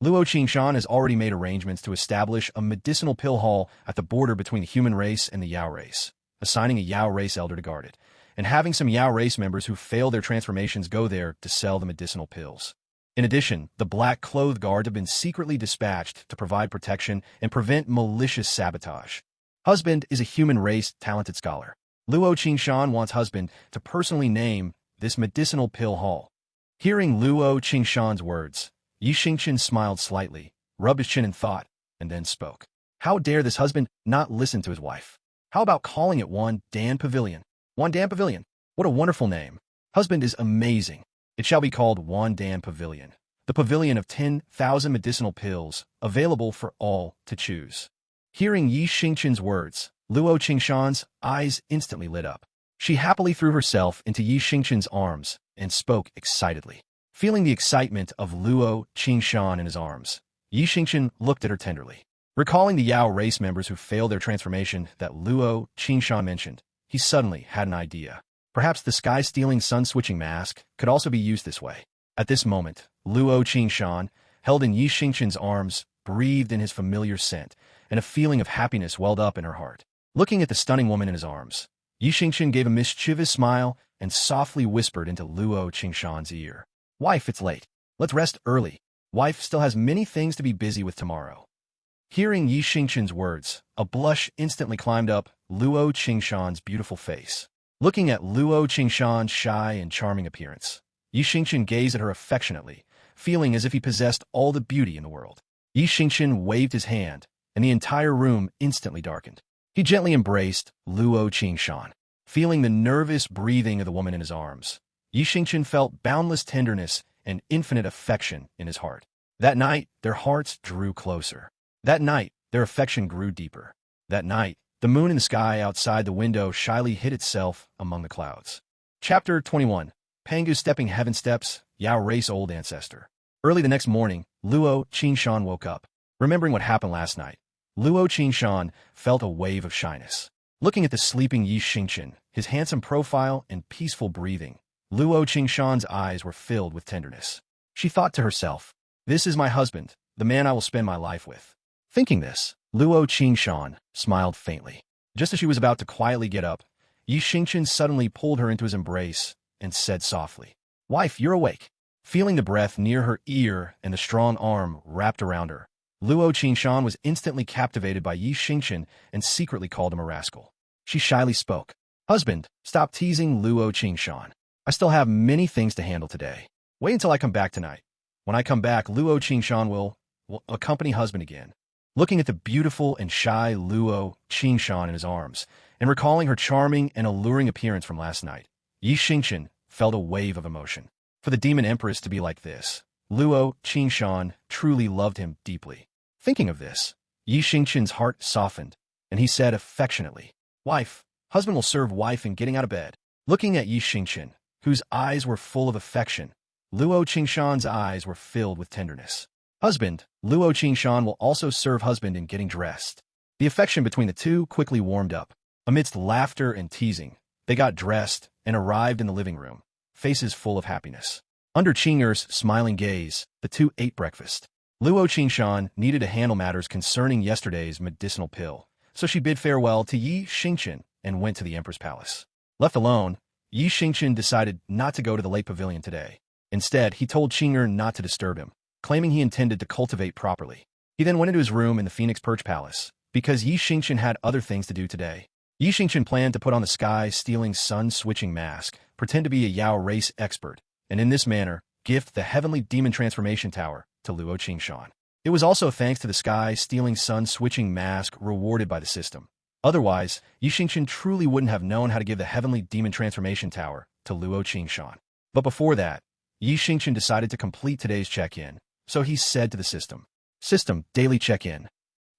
Luo Qingshan has already made arrangements to establish a medicinal pill hall at the border between the human race and the Yao race, assigning a Yao race elder to guard it, and having some Yao race members who fail their transformations go there to sell the medicinal pills. In addition, the Black Cloth Guard have been secretly dispatched to provide protection and prevent malicious sabotage. Husband is a human race talented scholar. Luo Qingshan wants husband to personally name this medicinal pill hall. Hearing Luo Qingshan's words, Xingchen smiled slightly, rubbed his chin in thought, and then spoke. How dare this husband not listen to his wife? How about calling it Wan Dan Pavilion? Wan Dan Pavilion. What a wonderful name. Husband is amazing. It shall be called Wandan Pavilion, the pavilion of 10,000 medicinal pills, available for all to choose. Hearing Yi Xingchen's words, Luo Qingshan's eyes instantly lit up. She happily threw herself into Yi Xingchen's arms and spoke excitedly. Feeling the excitement of Luo Qingshan in his arms, Yi Xingchen looked at her tenderly. Recalling the Yao race members who failed their transformation that Luo Qingshan mentioned, he suddenly had an idea. Perhaps the sky-stealing sun-switching mask could also be used this way. At this moment, Luo Qingshan, held in Yi Xingchen's arms, breathed in his familiar scent, and a feeling of happiness welled up in her heart. Looking at the stunning woman in his arms, Yi Xingchen gave a mischievous smile and softly whispered into Luo Qingshan's ear. "Wife, it's late. Let's rest early. Wife still has many things to be busy with tomorrow." Hearing Yi Xingchen's words, a blush instantly climbed up Luo Qingshan's beautiful face. Looking at Luo Qingshan's shy and charming appearance, Yi Xingchen gazed at her affectionately, feeling as if he possessed all the beauty in the world. Yi Xingchen waved his hand, and the entire room instantly darkened. He gently embraced Luo Qingshan. Feeling the nervous breathing of the woman in his arms, Yi Xingchen felt boundless tenderness and infinite affection in his heart. That night, their hearts drew closer. That night, their affection grew deeper. That night, the moon in the sky outside the window shyly hid itself among the clouds. Chapter 21. Pangu Stepping Heaven Steps, Yao Race Old Ancestor. Early the next morning, Luo Qingshan woke up. Remembering what happened last night, Luo Qingshan felt a wave of shyness. Looking at the sleeping Yi Xingchen, his handsome profile and peaceful breathing, Luo Qingshan's eyes were filled with tenderness. She thought to herself, "This is my husband, the man I will spend my life with." Thinking this, Luo Qingshan smiled faintly. Just as she was about to quietly get up, Yi Xingchen suddenly pulled her into his embrace and said softly, "Wife, you're awake." Feeling the breath near her ear and the strong arm wrapped around her, Luo Qingshan was instantly captivated by Yi Xingchen and secretly called him a rascal. She shyly spoke, "Husband, stop teasing Luo Qingshan. I still have many things to handle today. Wait until I come back tonight. When I come back, Luo Qingshan will accompany husband again." Looking at the beautiful and shy Luo Qingshan in his arms, and recalling her charming and alluring appearance from last night, Yi Xingchen felt a wave of emotion. For the Demon Empress to be like this, Luo Qingshan truly loved him deeply. Thinking of this, Yi Xingchen's heart softened, and he said affectionately, "Wife, husband will serve wife in getting out of bed." Looking at Yi Xingchen, whose eyes were full of affection, Luo Qingshan's eyes were filled with tenderness. "Husband, Luo Qingshan will also serve husband in getting dressed." The affection between the two quickly warmed up. Amidst laughter and teasing, they got dressed and arrived in the living room, faces full of happiness. Under Qing'er's smiling gaze, the two ate breakfast. Luo Qingshan needed to handle matters concerning yesterday's medicinal pill, so she bid farewell to Yi Xingchen and went to the Emperor's palace. Left alone, Yi Xingchen decided not to go to the lake pavilion today. Instead, he told Qing'er not to disturb him, claiming he intended to cultivate properly. He then went into his room in the Phoenix Perch Palace, because Yi Xingchen had other things to do today. Yi Xingchen planned to put on the sky-stealing sun-switching mask, pretend to be a Yao race expert, and in this manner, gift the heavenly demon transformation tower to Luo Qingshan. It was also thanks to the sky-stealing sun-switching mask rewarded by the system. Otherwise, Yi Xingchen truly wouldn't have known how to give the heavenly demon transformation tower to Luo Qingshan. But before that, Yi Xingchen decided to complete today's check-in, so he said to the system, "System, daily check-in."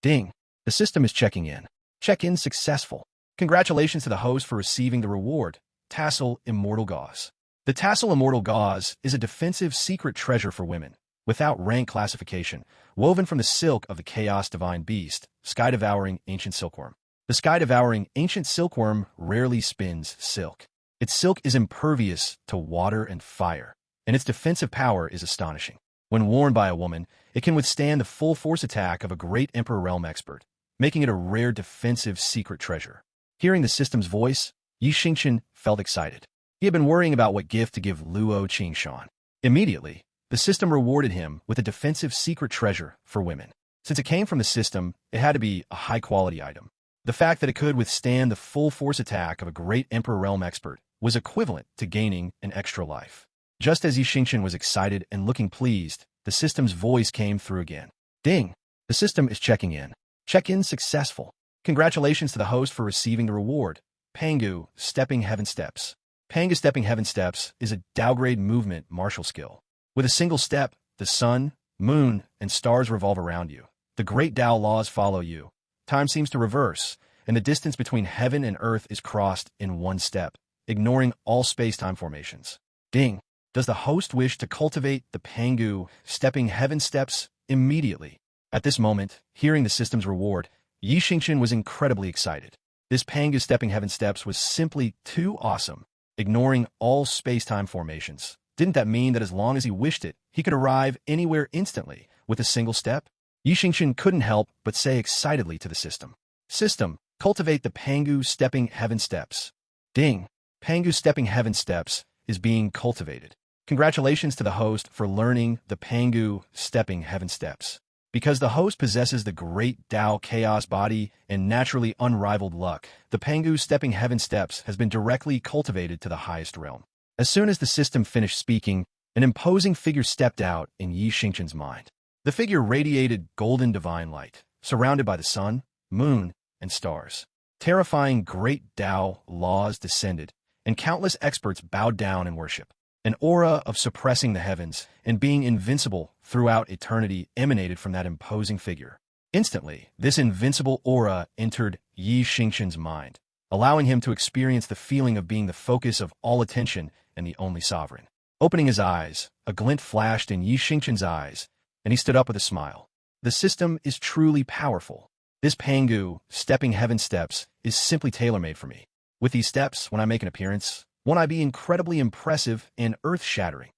Ding! The system is checking in. Check-in successful. Congratulations to the host for receiving the reward, Tassel Immortal Gauze. The Tassel Immortal Gauze is a defensive secret treasure for women, without rank classification, woven from the silk of the Chaos Divine Beast, Sky-Devouring Ancient Silkworm. The Sky-Devouring Ancient Silkworm rarely spins silk. Its silk is impervious to water and fire, and its defensive power is astonishing. When worn by a woman, it can withstand the full force attack of a great Emperor Realm expert, making it a rare defensive secret treasure. Hearing the system's voice, Yi Xingchen felt excited. He had been worrying about what gift to give Luo Qingshan. Immediately, the system rewarded him with a defensive secret treasure for women. Since it came from the system, it had to be a high-quality item. The fact that it could withstand the full force attack of a great Emperor Realm expert was equivalent to gaining an extra life. Just as Yi Xingchen was excited and looking pleased, the system's voice came through again. Ding! The system is checking in. Check-in successful. Congratulations to the host for receiving the reward, Pangu Stepping Heaven Steps. Panga stepping heaven steps is a downgrade movement martial skill. With a single step, the sun, moon, and stars revolve around you. The great Tao laws follow you. Time seems to reverse, and the distance between heaven and earth is crossed in one step, ignoring all space-time formations. Ding! Does the host wish to cultivate the Pangu stepping heaven steps immediately? At this moment, hearing the system's reward, Xingchen was incredibly excited. This Pangu stepping heaven steps was simply too awesome, ignoring all space-time formations. Didn't that mean that as long as he wished it, he could arrive anywhere instantly with a single step? Xingchen couldn't help but say excitedly to the system, "System, cultivate the Pangu stepping heaven steps." Ding! Pangu stepping heaven steps is being cultivated. Congratulations to the host for learning the Pangu stepping heaven steps. Because the host possesses the great Tao chaos body and naturally unrivaled luck, the Pangu stepping heaven steps has been directly cultivated to the highest realm. As soon as the system finished speaking, an imposing figure stepped out in Xingchen's mind. The figure radiated golden divine light, surrounded by the sun, moon, and stars. Terrifying great Tao laws descended, and countless experts bowed down in worship. An aura of suppressing the heavens and being invincible throughout eternity emanated from that imposing figure. Instantly, this invincible aura entered Xingchen's mind, allowing him to experience the feeling of being the focus of all attention and the only sovereign. Opening his eyes, a glint flashed in Xingchen's eyes, and he stood up with a smile. The system is truly powerful. This Pangu, stepping heaven steps, is simply tailor-made for me. With these steps, when I make an appearance, won't I be incredibly impressive and earth-shattering?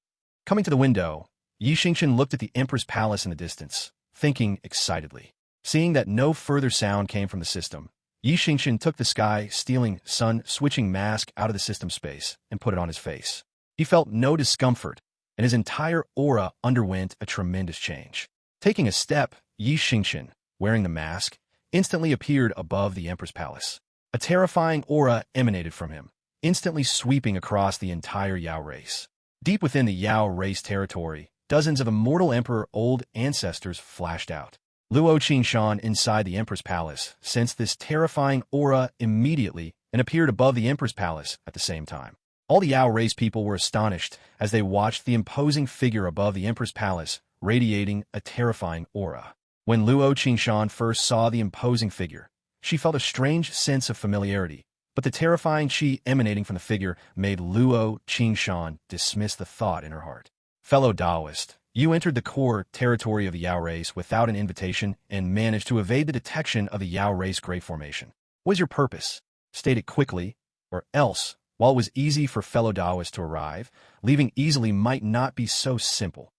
Coming to the window, Xingchen looked at the Empress Palace in the distance, thinking excitedly. Seeing that no further sound came from the system, Xingchen took the sky-stealing, sun-switching mask out of the system space and put it on his face. He felt no discomfort, and his entire aura underwent a tremendous change. Taking a step, Xingchen, wearing the mask, instantly appeared above the Empress Palace. A terrifying aura emanated from him, instantly sweeping across the entire Yao race. Deep within the Yao race territory, dozens of immortal emperor old ancestors flashed out. Luo Qingshan inside the Empress Palace sensed this terrifying aura immediately and appeared above the Empress Palace at the same time. All the Yao race people were astonished as they watched the imposing figure above the Empress Palace radiating a terrifying aura. When Luo Qingshan first saw the imposing figure, she felt a strange sense of familiarity, but the terrifying chi emanating from the figure made Luo Qingshan dismiss the thought in her heart. Fellow Taoist, you entered the core territory of the Yao race without an invitation and managed to evade the detection of the Yao race grave formation. What is your purpose? State it quickly, or else, while it was easy for fellow Taoists to arrive, leaving easily might not be so simple.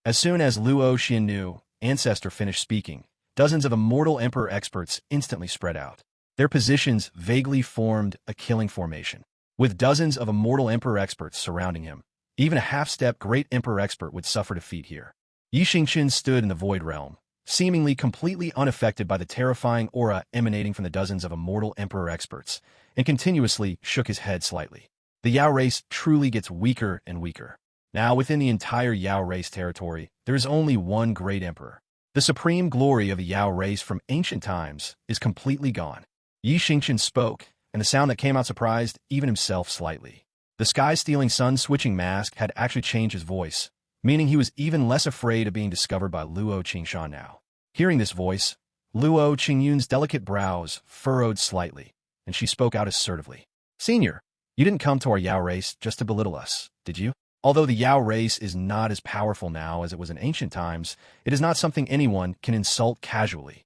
As soon as Luo Xiannu, ancestor, finished speaking, dozens of immortal emperor experts instantly spread out. Their positions vaguely formed a killing formation, with dozens of immortal emperor experts surrounding him. Even a half-step great emperor expert would suffer defeat here. Xingchen stood in the void realm, seemingly completely unaffected by the terrifying aura emanating from the dozens of immortal emperor experts, and continuously shook his head slightly. The Yao race truly gets weaker and weaker. Now, within the entire Yao race territory, there is only one great emperor. The supreme glory of the Yao race from ancient times is completely gone. Xingchen spoke, and the sound that came out surprised even himself slightly. The sky-stealing sun-switching mask had actually changed his voice, meaning he was even less afraid of being discovered by Luo Qingshan now. Hearing this voice, Luo Qingyun's delicate brows furrowed slightly, and she spoke out assertively. "Senior, you didn't come to our Yao race just to belittle us, did you? Although the Yao race is not as powerful now as it was in ancient times, it is not something anyone can insult casually."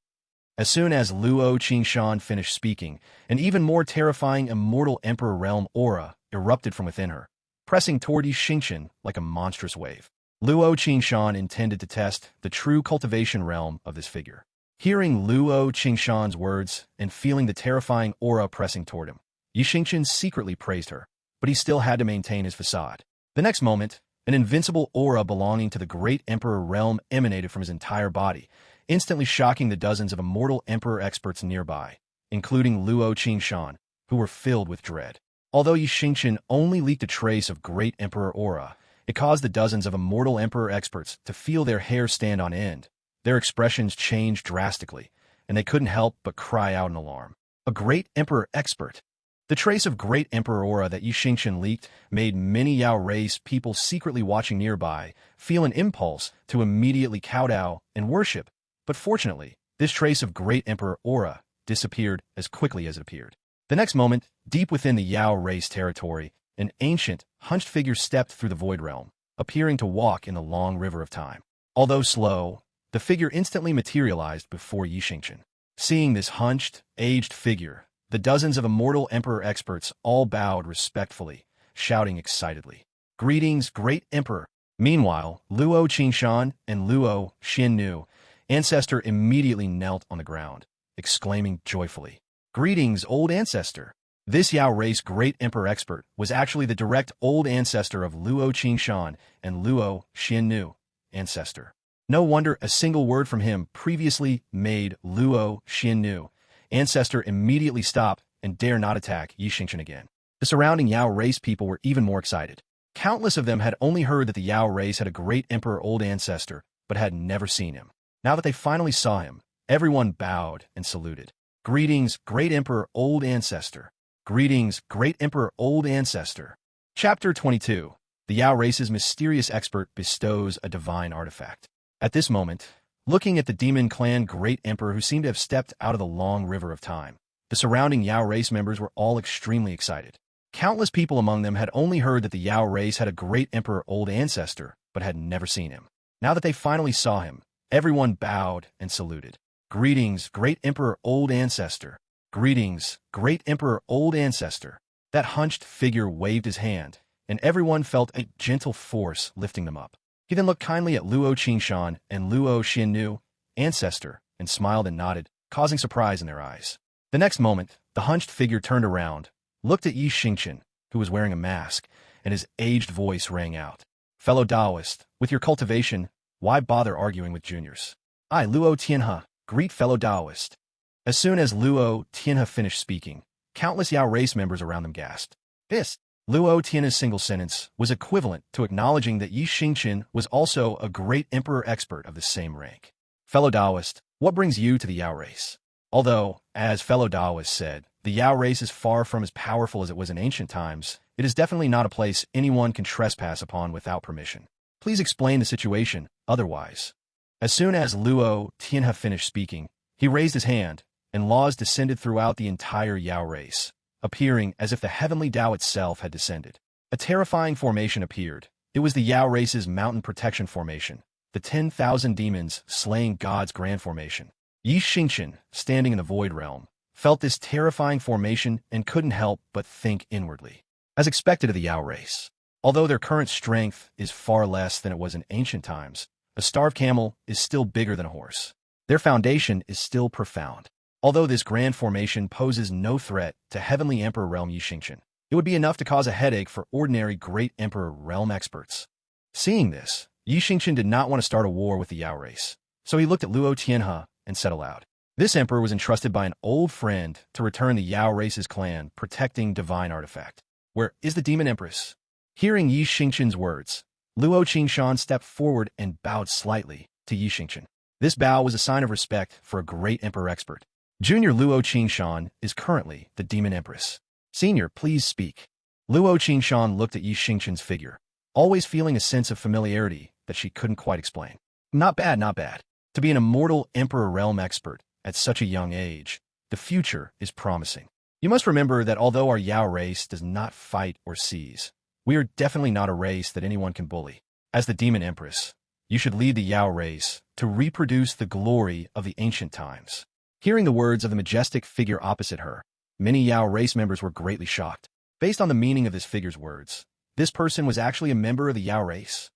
As soon as Luo Qingshan finished speaking, an even more terrifying immortal emperor realm aura erupted from within her, pressing toward Xingchen like a monstrous wave. Luo Qingshan intended to test the true cultivation realm of this figure. Hearing Luo Qingshan's words and feeling the terrifying aura pressing toward him, Xingchen secretly praised her, but he still had to maintain his facade. The next moment, an invincible aura belonging to the great emperor realm emanated from his entire body, instantly shocking the dozens of immortal emperor experts nearby, including Luo Qingshan, who were filled with dread. Although Xingchen only leaked a trace of great emperor aura, it caused the dozens of immortal emperor experts to feel their hair stand on end. Their expressions changed drastically, and they couldn't help but cry out in alarm. A great emperor expert? The trace of great emperor aura that Xingchen leaked made many Yao race people secretly watching nearby feel an impulse to immediately kowtow and worship, but fortunately, this trace of great emperor aura disappeared as quickly as it appeared. The next moment, deep within the Yao race territory, an ancient, hunched figure stepped through the void realm, appearing to walk in the long river of time. Although slow, the figure instantly materialized before Xingchen. Seeing this hunched, aged figure, the dozens of immortal emperor experts all bowed respectfully, shouting excitedly, "Greetings, great emperor!" Meanwhile, Luo Xingchen and Luo Xiannu, ancestor, immediately knelt on the ground, exclaiming joyfully, "Greetings, old ancestor!" This Yao race great emperor expert was actually the direct old ancestor of Luo Xingchen and Luo Xiannu, ancestor. No wonder a single word from him previously made Luo Xiannu, ancestor, immediately stop and dare not attack Xingchen again. The surrounding Yao race people were even more excited. Countless of them had only heard that the Yao race had a great emperor old ancestor, but had never seen him. Now that they finally saw him, everyone bowed and saluted. "Greetings, great emperor old ancestor. Greetings, great emperor old ancestor." Chapter 22. The Yao race's mysterious expert bestows a divine artifact. At this moment, looking at the demon clan great emperor who seemed to have stepped out of the long river of time, the surrounding Yao race members were all extremely excited. Countless people among them had only heard that the Yao race had a great emperor old ancestor, but had never seen him. Now that they finally saw him, everyone bowed and saluted. "Greetings, great emperor old ancestor. Greetings, great emperor old ancestor." That hunched figure waved his hand, and everyone felt a gentle force lifting them up. He then looked kindly at Luo Xingchen and Luo Xiannu, ancestor, and smiled and nodded, causing surprise in their eyes. The next moment, the hunched figure turned around, looked at Xingchen, who was wearing a mask, and his aged voice rang out. "Fellow Taoist, with your cultivation, why bother arguing with juniors? I, Luo Tianhe, greet fellow Taoist." As soon as Luo Tianhe finished speaking, countless Yao race members around them gasped. This Luo Tianhe's single sentence was equivalent to acknowledging that Xingchen was also a great emperor expert of the same rank. "Fellow Taoist, what brings you to the Yao race?" Although, as fellow Taoist said, the Yao race is far from as powerful as it was in ancient times, it is definitely not a place anyone can trespass upon without permission. Please explain the situation, otherwise. As soon as Luo Tianhe finished speaking, he raised his hand, and laws descended throughout the entire Yao race, appearing as if the heavenly Tao itself had descended. A terrifying formation appeared. It was the Yao race's mountain protection formation, the 10,000 demons slaying God's grand formation. Xingchen, standing in the void realm, felt this terrifying formation and couldn't help but think inwardly. As expected of the Yao race, although their current strength is far less than it was in ancient times, a starved camel is still bigger than a horse. Their foundation is still profound. Although this grand formation poses no threat to Heavenly Emperor Realm Xingchen, it would be enough to cause a headache for ordinary Great Emperor Realm experts. Seeing this, Xingchen did not want to start a war with the Yao race, so he looked at Luo Tianhe and said aloud. This emperor was entrusted by an old friend to return the Yao race's clan protecting divine artifact. Where is the Demon Empress? Hearing Xingchen's words, Luo Xingchen stepped forward and bowed slightly to Xingchen. This bow was a sign of respect for a great emperor expert. Junior Luo Xingchen is currently the Demon Empress. Senior, please speak. Luo Xingchen looked at Xingchen's figure, always feeling a sense of familiarity that she couldn't quite explain. Not bad, not bad. To be an immortal Emperor Realm expert at such a young age, the future is promising. You must remember that although our Yao race does not fight or seize, we are definitely not a race that anyone can bully. As the Demon Empress, you should lead the Yao race to reproduce the glory of the ancient times. Hearing the words of the majestic figure opposite her, many Yao race members were greatly shocked. Based on the meaning of this figure's words, this person was actually a member of the Yao race.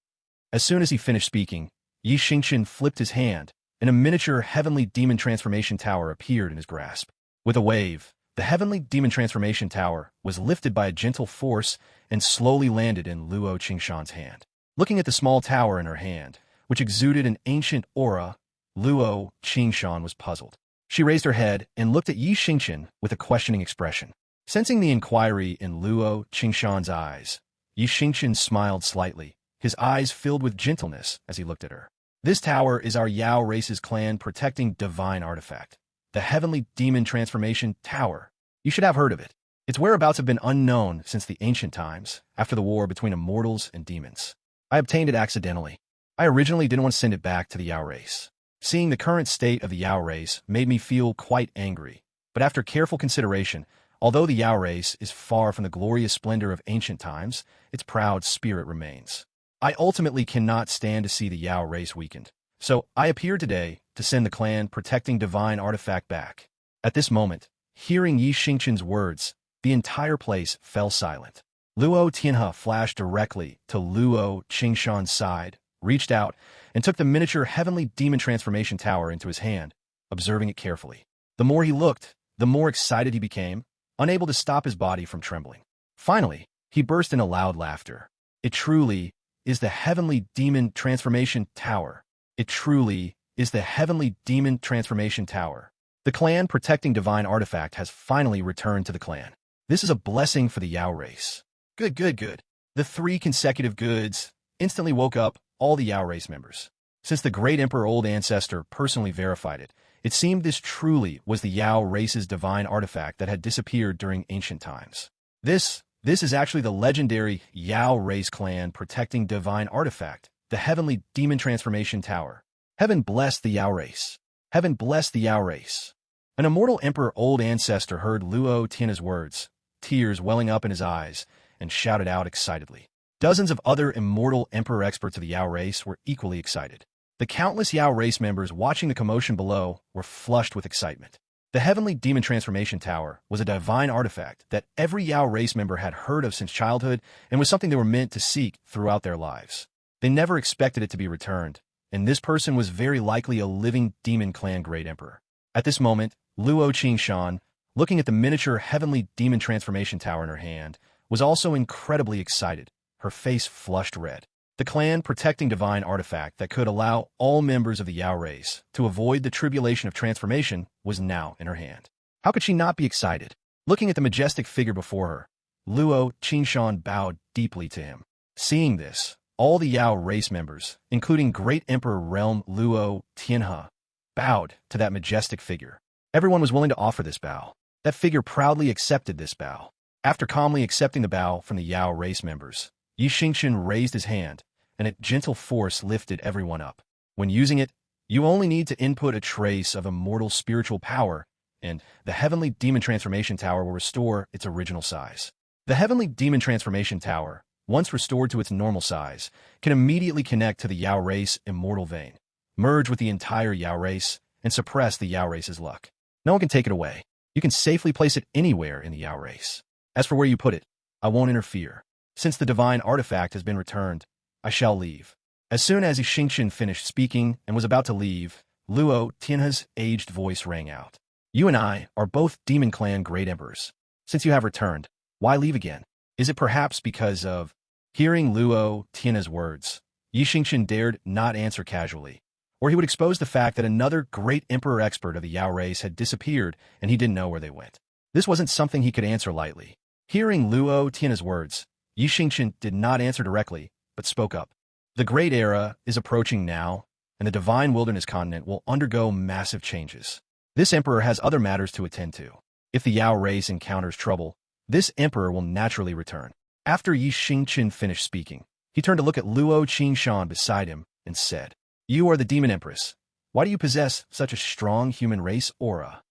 As soon as he finished speaking, Xingchen flipped his hand, and a miniature heavenly demon transformation tower appeared in his grasp. With a wave, the heavenly demon transformation tower was lifted by a gentle force and slowly landed in Luo Xingchen's hand. Looking at the small tower in her hand, which exuded an ancient aura, Luo Xingchen was puzzled. She raised her head and looked at Xingchen with a questioning expression. Sensing the inquiry in Luo Xingchen's eyes, Xingchen smiled slightly, his eyes filled with gentleness as he looked at her. This tower is our Yao race's clan protecting divine artifact, the Heavenly Demon Transformation Tower. You should have heard of it. Its whereabouts have been unknown since the ancient times, after the war between immortals and demons. I obtained it accidentally. I originally didn't want to send it back to the Yao race. Seeing the current state of the Yao race made me feel quite angry, but after careful consideration, although the Yao race is far from the glorious splendor of ancient times, its proud spirit remains. I ultimately cannot stand to see the Yao race weakened, so I appeared today to send the clan protecting divine artifact back. At this moment, hearing Xingchen's words, the entire place fell silent. Luo Tianhe flashed directly to Luo Qingshan's side, reached out, and took the miniature heavenly demon transformation tower into his hand, observing it carefully. The more he looked, the more excited he became, unable to stop his body from trembling. Finally, he burst into loud laughter. It truly is the heavenly demon transformation tower. It truly is the heavenly demon transformation tower. The clan protecting divine artifact has finally returned to the clan. This is a blessing for the Yao race. Good, good, good. The 3 consecutive goods instantly woke up all the Yao race members. Since the great emperor old ancestor personally verified it, it seemed this truly was the Yao race's divine artifact that had disappeared during ancient times. This is actually the legendary Yao race clan protecting divine artifact, the heavenly demon transformation tower. Heaven bless the Yao race. Heaven bless the Yao race. An immortal emperor old ancestor heard Luo Tianhe's words, tears welling up in his eyes, and shouted out excitedly. Dozens of other immortal emperor experts of the Yao race were equally excited. The countless Yao race members watching the commotion below were flushed with excitement. The heavenly demon transformation tower was a divine artifact that every Yao race member had heard of since childhood and was something they were meant to seek throughout their lives. They never expected it to be returned, and this person was very likely a living demon clan great emperor. At this moment, Luo Qingshan, looking at the miniature heavenly demon transformation tower in her hand, was also incredibly excited, her face flushed red. The clan protecting divine artifact that could allow all members of the Yao race to avoid the tribulation of transformation was now in her hand. How could she not be excited? Looking at the majestic figure before her, Luo Qingshan bowed deeply to him. Seeing this, all the Yao race members, including Great Emperor Realm Luo Tianhe, bowed to that majestic figure. Everyone was willing to offer this bow. That figure proudly accepted this bow. After calmly accepting the bow from the Yao race members, Xingchen raised his hand, and a gentle force lifted everyone up. When using it, you only need to input a trace of immortal spiritual power, and the heavenly demon transformation tower will restore its original size. The heavenly demon transformation tower, once restored to its normal size, can immediately connect to the Yao race immortal vein, merge with the entire Yao race, and suppress the Yao race's luck. No one can take it away. You can safely place it anywhere in the Yao race. As for where you put it, I won't interfere. Since the divine artifact has been returned, I shall leave. As soon as Xingchen finished speaking and was about to leave, Luo Tianhe's aged voice rang out. You and I are both Demon Clan Great Emperors. Since you have returned, why leave again? Is it perhaps because of... Hearing Luo Tianhe's words, Xingchen dared not answer casually, or he would expose the fact that another great emperor expert of the Yao race had disappeared and he didn't know where they went. This wasn't something he could answer lightly. Hearing Luo Tianhe's words, Xingchen did not answer directly, but spoke up. The Great Era is approaching now, and the Divine Wilderness continent will undergo massive changes. This emperor has other matters to attend to. If the Yao race encounters trouble, this emperor will naturally return. After Xingchen finished speaking, he turned to look at Luo Qingshan beside him and said, You are the Demon Empress. Why do you possess such a strong human race aura?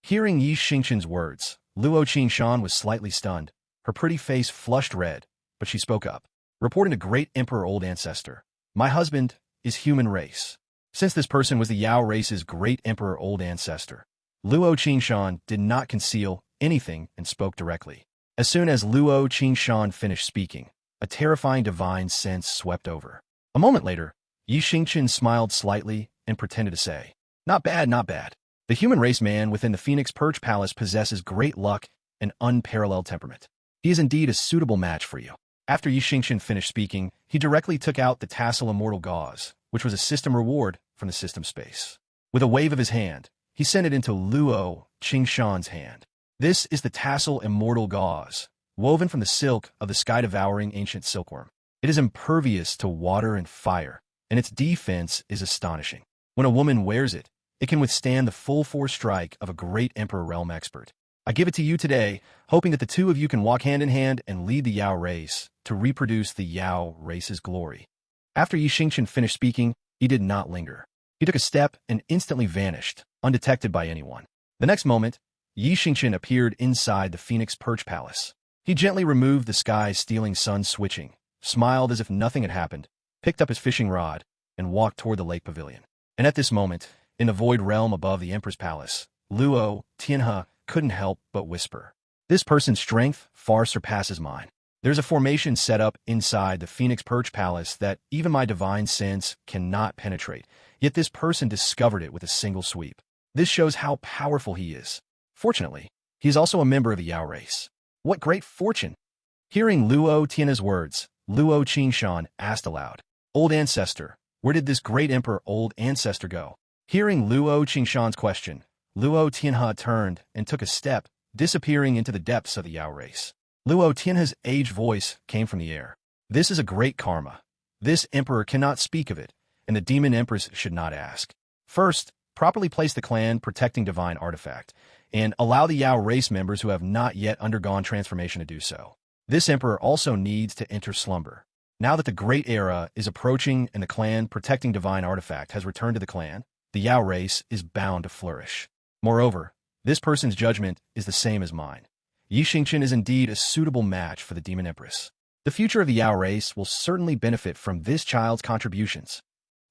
Hearing Xingchen's words, Luo Qingshan was slightly stunned. Her pretty face flushed red, but she spoke up. Reporting to Great Emperor Old Ancestor, my husband is human race. Since this person was the Yao race's Great Emperor Old Ancestor, Luo Qingshan did not conceal anything and spoke directly. As soon as Luo Qingshan finished speaking, a terrifying divine sense swept over. A moment later, Xingchen smiled slightly and pretended to say, Not bad, not bad. The human race man within the Phoenix Perch Palace possesses great luck and unparalleled temperament. He is indeed a suitable match for you. After Xingchen finished speaking, he directly took out the tassel immortal gauze, which was a system reward from the system space. With a wave of his hand, he sent it into Luo Qingshan's hand. This is the tassel immortal gauze, woven from the silk of the sky-devouring ancient silkworm. It is impervious to water and fire, and its defense is astonishing. When a woman wears it, it can withstand the full force strike of a great emperor realm expert. I give it to you today, hoping that the two of you can walk hand in hand and lead the Yao race to reproduce the Yao race's glory. After Xingchen finished speaking, he did not linger. He took a step and instantly vanished, undetected by anyone. The next moment, Xingchen appeared inside the Phoenix Perch Palace. He gently removed the sky's stealing sun switching, smiled as if nothing had happened, picked up his fishing rod, and walked toward the lake pavilion. And at this moment, in the void realm above the Emperor's palace, Luo Tianhe couldn't help but whisper, "This person's strength far surpasses mine." There's a formation set up inside the Phoenix Perch Palace that even my divine sense cannot penetrate, yet this person discovered it with a single sweep. This shows how powerful he is. Fortunately, he is also a member of the Yao race. What great fortune! Hearing Luo Tianhe's words, Luo Qingshan asked aloud, "Old ancestor, where did this great emperor old ancestor go?" Hearing Luo Qingshan's question, Luo Tianhe turned and took a step, disappearing into the depths of the Yao race. Luo Tianhe's aged voice came from the air. "This is a great karma. This emperor cannot speak of it, and the Demon Empress should not ask. First, properly place the clan protecting divine artifact, and allow the Yao race members who have not yet undergone transformation to do so. This emperor also needs to enter slumber. Now that the great era is approaching and the clan protecting divine artifact has returned to the clan, the Yao race is bound to flourish. Moreover, this person's judgment is the same as mine. Xingchen is indeed a suitable match for the Demon Empress. The future of the Yao race will certainly benefit from this child's contributions."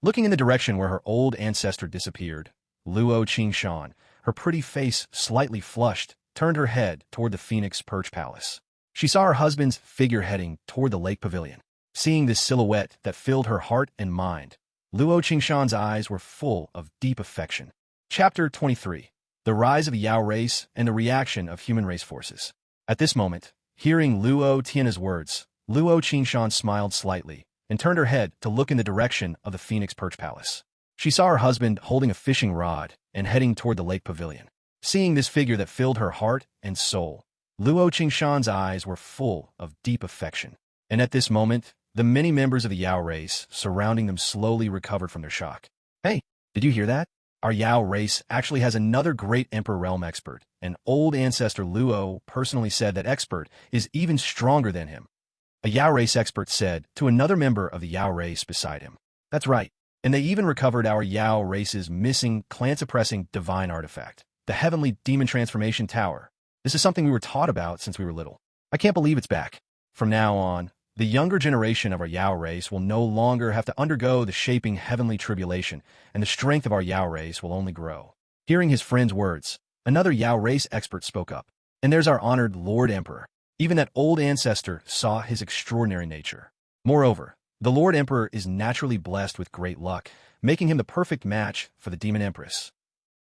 Looking in the direction where her old ancestor disappeared, Luo Qingshan, her pretty face slightly flushed, turned her head toward the Phoenix Perch Palace. She saw her husband's figure heading toward the lake pavilion. Seeing this silhouette that filled her heart and mind, Luo Qingshan's eyes were full of deep affection. Chapter 23. The Rise of the Yao Race and the Reaction of Human Race Forces. At this moment, hearing Luo Tianhe's words, Luo Qingshan smiled slightly and turned her head to look in the direction of the Phoenix Perch Palace. She saw her husband holding a fishing rod and heading toward the lake pavilion. Seeing this figure that filled her heart and soul, Luo Qingshan's eyes were full of deep affection. And at this moment, the many members of the Yao race surrounding them slowly recovered from their shock. "Hey, did you hear that? Our Yao race actually has another great Emperor Realm expert, and old ancestor Luo personally said that expert is even stronger than him," a Yao race expert said to another member of the Yao race beside him. "That's right, and they even recovered our Yao race's missing, clan-suppressing divine artifact, the heavenly demon transformation tower. This is something we were taught about since we were little. I can't believe it's back. From now on, the younger generation of our Yao race will no longer have to undergo the shaping heavenly tribulation, and the strength of our Yao race will only grow." Hearing his friend's words, another Yao race expert spoke up. "And there's our honored Lord Emperor. Even that old ancestor saw his extraordinary nature. Moreover, the Lord Emperor is naturally blessed with great luck, making him the perfect match for the Demon Empress."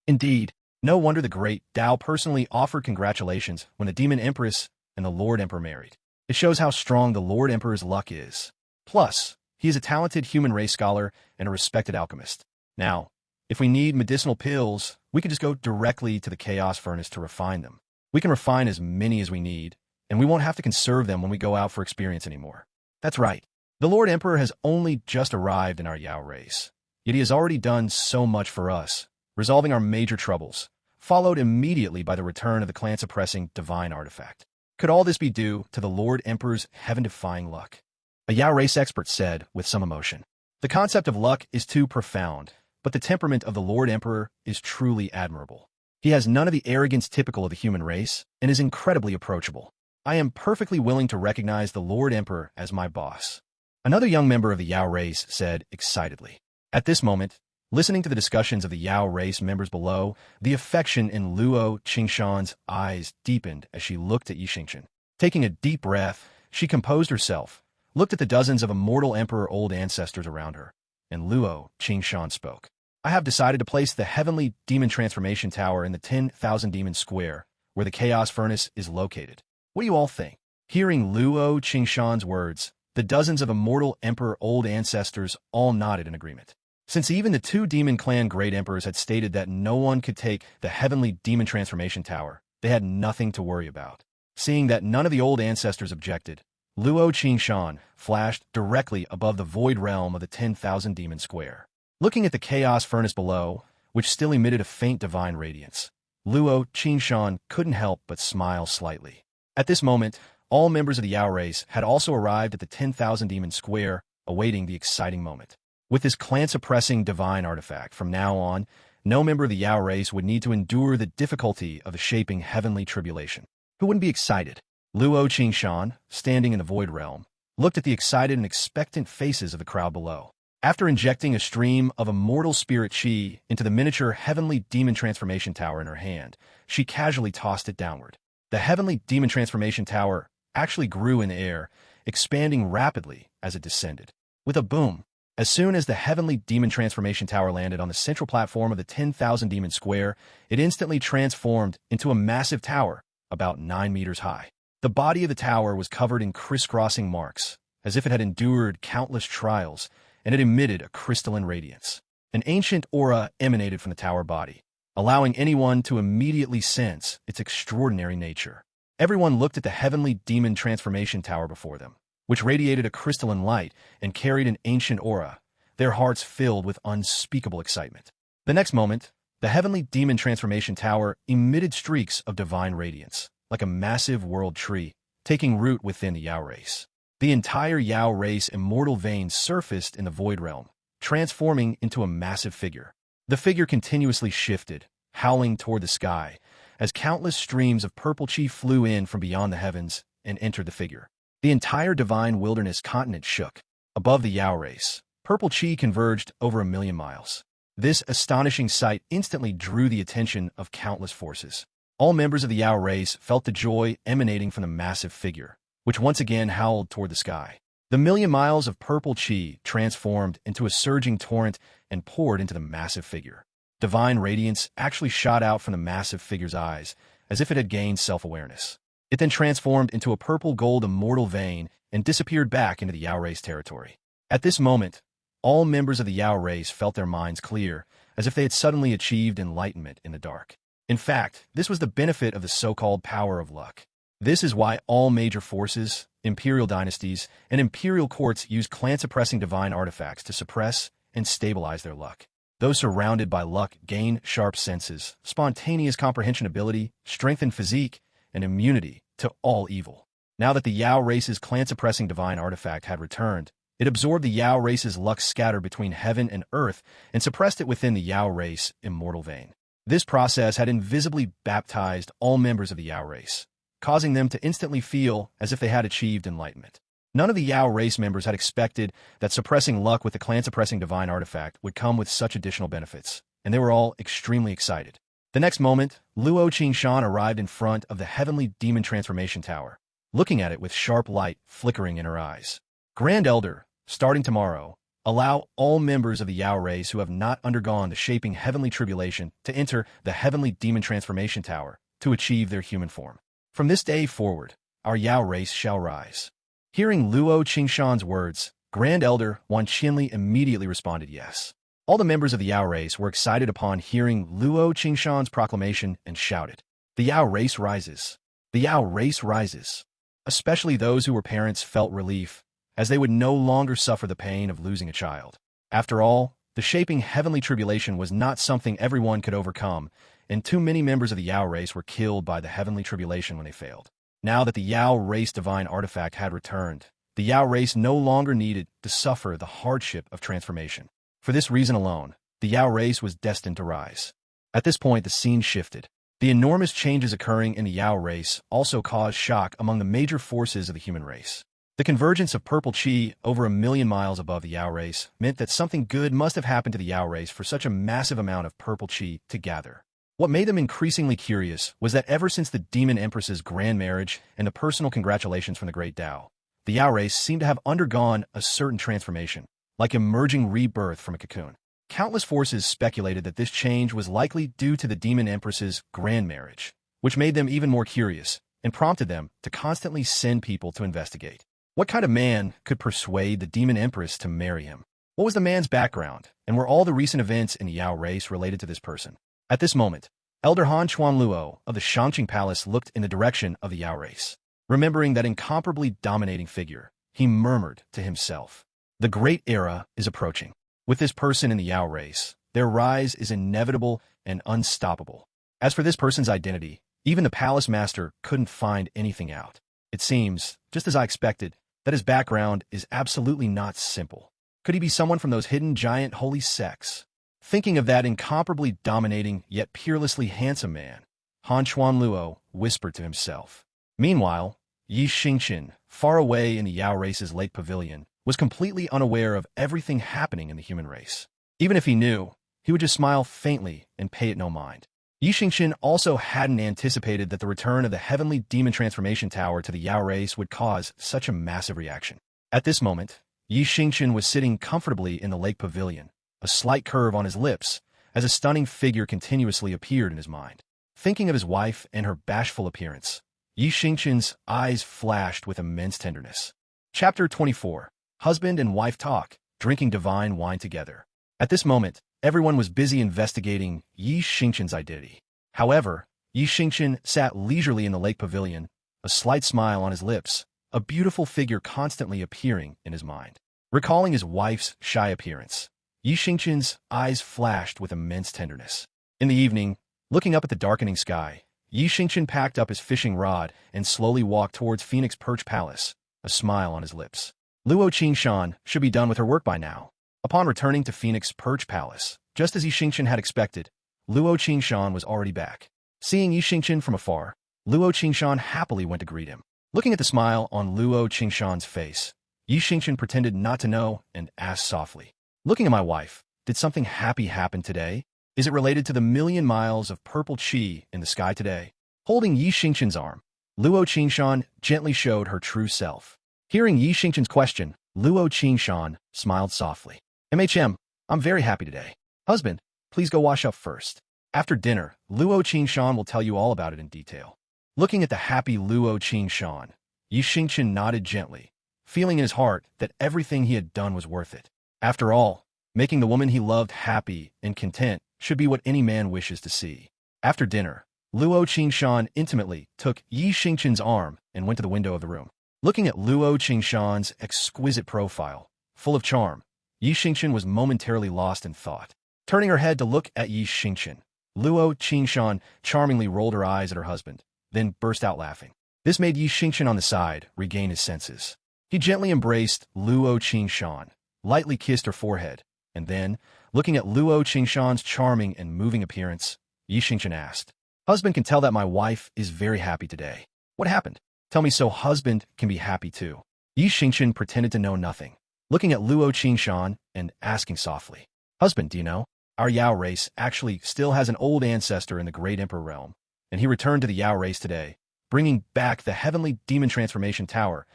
Indeed, no wonder the great Dao personally offered congratulations when the Demon Empress and the Lord Emperor married. It shows how strong the Lord Emperor's luck is. Plus, he is a talented human race scholar and a respected alchemist. Now, if we need medicinal pills, we can just go directly to the chaos furnace to refine them. We can refine as many as we need, and we won't have to conserve them when we go out for experience anymore. That's right. The Lord Emperor has only just arrived in our Yao race, yet he has already done so much for us, resolving our major troubles, followed immediately by the return of the clan-suppressing divine artifact. Could all this be due to the Lord Emperor's heaven-defying luck? A Yao race expert said with some emotion. The concept of luck is too profound, but the temperament of the Lord Emperor is truly admirable. He has none of the arrogance typical of the human race and is incredibly approachable. I am perfectly willing to recognize the Lord Emperor as my boss. Another young member of the Yao race said excitedly. At this moment, listening to the discussions of the Yao race members below, the affection in Luo Qingshan's eyes deepened as she looked at Xingchen. Taking a deep breath, she composed herself, looked at the dozens of immortal emperor old ancestors around her, and Luo Qingshan spoke. "I have decided to place the heavenly demon transformation tower in the 10,000 demon square, where the chaos furnace is located. What do you all think?" Hearing Luo Qingshan's words, the dozens of immortal emperor old ancestors all nodded in agreement. Since even the two demon clan great emperors had stated that no one could take the heavenly demon transformation tower, they had nothing to worry about. Seeing that none of the old ancestors objected, Luo Qingshan flashed directly above the void realm of the 10,000 demon square. Looking at the chaos furnace below, which still emitted a faint divine radiance, Luo Xingchen couldn't help but smile slightly. At this moment, all members of the Yao race had also arrived at the 10,000 Demon Square, awaiting the exciting moment. With this clan-suppressing divine artifact, from now on, no member of the Yao race would need to endure the difficulty of the shaping heavenly tribulation. Who wouldn't be excited? Luo Xingchen, standing in the Void Realm, looked at the excited and expectant faces of the crowd below. After injecting a stream of immortal spirit chi into the miniature heavenly demon transformation tower in her hand, she casually tossed it downward. The heavenly demon transformation tower actually grew in the air, expanding rapidly as it descended. With a boom, as soon as the heavenly demon transformation tower landed on the central platform of the 10,000 Demon Square, it instantly transformed into a massive tower, about 9 meters high. The body of the tower was covered in crisscrossing marks, as if it had endured countless trials, and it emitted a crystalline radiance. An ancient aura emanated from the tower body, allowing anyone to immediately sense its extraordinary nature. Everyone looked at the heavenly demon transformation tower before them, which radiated a crystalline light and carried an ancient aura, their hearts filled with unspeakable excitement. The next moment, the heavenly demon transformation tower emitted streaks of divine radiance, like a massive world tree, taking root within the Yao race. The entire Yao race immortal vein surfaced in the Void Realm, transforming into a massive figure. The figure continuously shifted, howling toward the sky, as countless streams of purple chi flew in from beyond the heavens and entered the figure. The entire divine wilderness continent shook. Above the Yao race, purple chi converged over 1,000,000 miles. This astonishing sight instantly drew the attention of countless forces. All members of the Yao race felt the joy emanating from the massive figure, which once again howled toward the sky. The 1,000,000 miles of purple chi transformed into a surging torrent and poured into the massive figure. Divine radiance actually shot out from the massive figure's eyes, as if it had gained self-awareness. It then transformed into a purple-gold immortal vein and disappeared back into the Yao race territory. At this moment, all members of the Yao race felt their minds clear, as if they had suddenly achieved enlightenment in the dark. In fact, this was the benefit of the so-called power of luck. This is why all major forces, imperial dynasties, and imperial courts use clan-suppressing divine artifacts to suppress and stabilize their luck. Those surrounded by luck gain sharp senses, spontaneous comprehension ability, strengthened physique, and immunity to all evil. Now that the Yao race's clan-suppressing divine artifact had returned, it absorbed the Yao race's luck scattered between heaven and earth and suppressed it within the Yao race immortal vein. This process had invisibly baptized all members of the Yao race, causing them to instantly feel as if they had achieved enlightenment. None of the Yao race members had expected that suppressing luck with the clan-suppressing divine artifact would come with such additional benefits, and they were all extremely excited. The next moment, Luo Xingchen arrived in front of the heavenly demon transformation tower, looking at it with sharp light flickering in her eyes. Grand Elder, starting tomorrow, allow all members of the Yao race who have not undergone the shaping heavenly tribulation to enter the heavenly demon transformation tower to achieve their human form. From this day forward, our Yao race shall rise. Hearing Luo Xingchen's words, Grand Elder Wan Qinli immediately responded yes. All the members of the Yao race were excited upon hearing Luo Xingchen's proclamation and shouted, "The Yao race rises! The Yao race rises!" Especially those who were parents felt relief, as they would no longer suffer the pain of losing a child. After all, the shaping heavenly tribulation was not something everyone could overcome, and too many members of the Yao race were killed by the heavenly tribulation when they failed. Now that the Yao race divine artifact had returned, the Yao race no longer needed to suffer the hardship of transformation. For this reason alone, the Yao race was destined to rise. At this point, the scene shifted. The enormous changes occurring in the Yao race also caused shock among the major forces of the human race. The convergence of purple chi over 1,000,000 miles above the Yao race meant that something good must have happened to the Yao race for such a massive amount of purple chi to gather. What made them increasingly curious was that ever since the Demon Empress's grand marriage and the personal congratulations from the Great Tao, the Yao race seemed to have undergone a certain transformation, like emerging rebirth from a cocoon. Countless forces speculated that this change was likely due to the Demon Empress's grand marriage, which made them even more curious and prompted them to constantly send people to investigate. What kind of man could persuade the Demon Empress to marry him? What was the man's background, and were all the recent events in the Yao race related to this person? At this moment, Elder Han Chuanluo of the Shangqing Palace looked in the direction of the Yao race. Remembering that incomparably dominating figure, he murmured to himself, "The great era is approaching. With this person in the Yao race, their rise is inevitable and unstoppable." As for this person's identity, even the palace master couldn't find anything out. It seems, just as I expected, that his background is absolutely not simple. Could he be someone from those hidden giant holy sects? Thinking of that incomparably dominating yet peerlessly handsome man, Han Chuanluo whispered to himself. Meanwhile, Xingchen, far away in the Yao race's lake pavilion, was completely unaware of everything happening in the human race. Even if he knew, he would just smile faintly and pay it no mind. Xingchen also hadn't anticipated that the return of the heavenly demon transformation tower to the Yao race would cause such a massive reaction. At this moment, Xingchen was sitting comfortably in the lake pavilion, a slight curve on his lips, as a stunning figure continuously appeared in his mind. Thinking of his wife and her bashful appearance, Xingchen's eyes flashed with immense tenderness. Chapter 24. Husband and wife talk, drinking divine wine together. At this moment, everyone was busy investigating Xingchen's identity. However, Xingchen sat leisurely in the lake pavilion, a slight smile on his lips, a beautiful figure constantly appearing in his mind. Recalling his wife's shy appearance, Xingchen's eyes flashed with immense tenderness. In the evening, looking up at the darkening sky, Xingchen packed up his fishing rod and slowly walked towards Phoenix Perch Palace, a smile on his lips. Luo Qingshan should be done with her work by now. Upon returning to Phoenix Perch Palace, just as Xingchen had expected, Luo Qingshan was already back. Seeing Xingchen from afar, Luo Qingshan happily went to greet him. Looking at the smile on Luo Qingshan's face, Xingchen pretended not to know and asked softly, "Looking at my wife, did something happy happen today? Is it related to the million miles of purple qi in the sky today?" Holding Xingchen's arm, Luo Qingshan gently showed her true self. Hearing Xingchen's question, Luo Qingshan smiled softly. "MHM, I'm very happy today. Husband, please go wash up first. After dinner, Luo Qingshan will tell you all about it in detail." Looking at the happy Luo Qingshan, Xingchen nodded gently, feeling in his heart that everything he had done was worth it. After all, making the woman he loved happy and content should be what any man wishes to see. After dinner, Luo Qingshan intimately took Xingchen's arm and went to the window of the room. Looking at Luo Qingshan's exquisite profile, full of charm, Xingchen was momentarily lost in thought. Turning her head to look at Xingchen, Luo Qingshan charmingly rolled her eyes at her husband, then burst out laughing. This made Xingchen on the side regain his senses. He gently embraced Luo Qingshan, lightly kissed her forehead, and then, looking at Luo Qingshan's charming and moving appearance, Xingchen asked, "Husband can tell that my wife is very happy today. What happened? Tell me so husband can be happy too." Xingchen pretended to know nothing, looking at Luo Qingshan and asking softly, "Husband, do you know? Our Yao race actually still has an old ancestor in the Great Emperor realm, and he returned to the Yao race today, bringing back the heavenly demon transformation tower,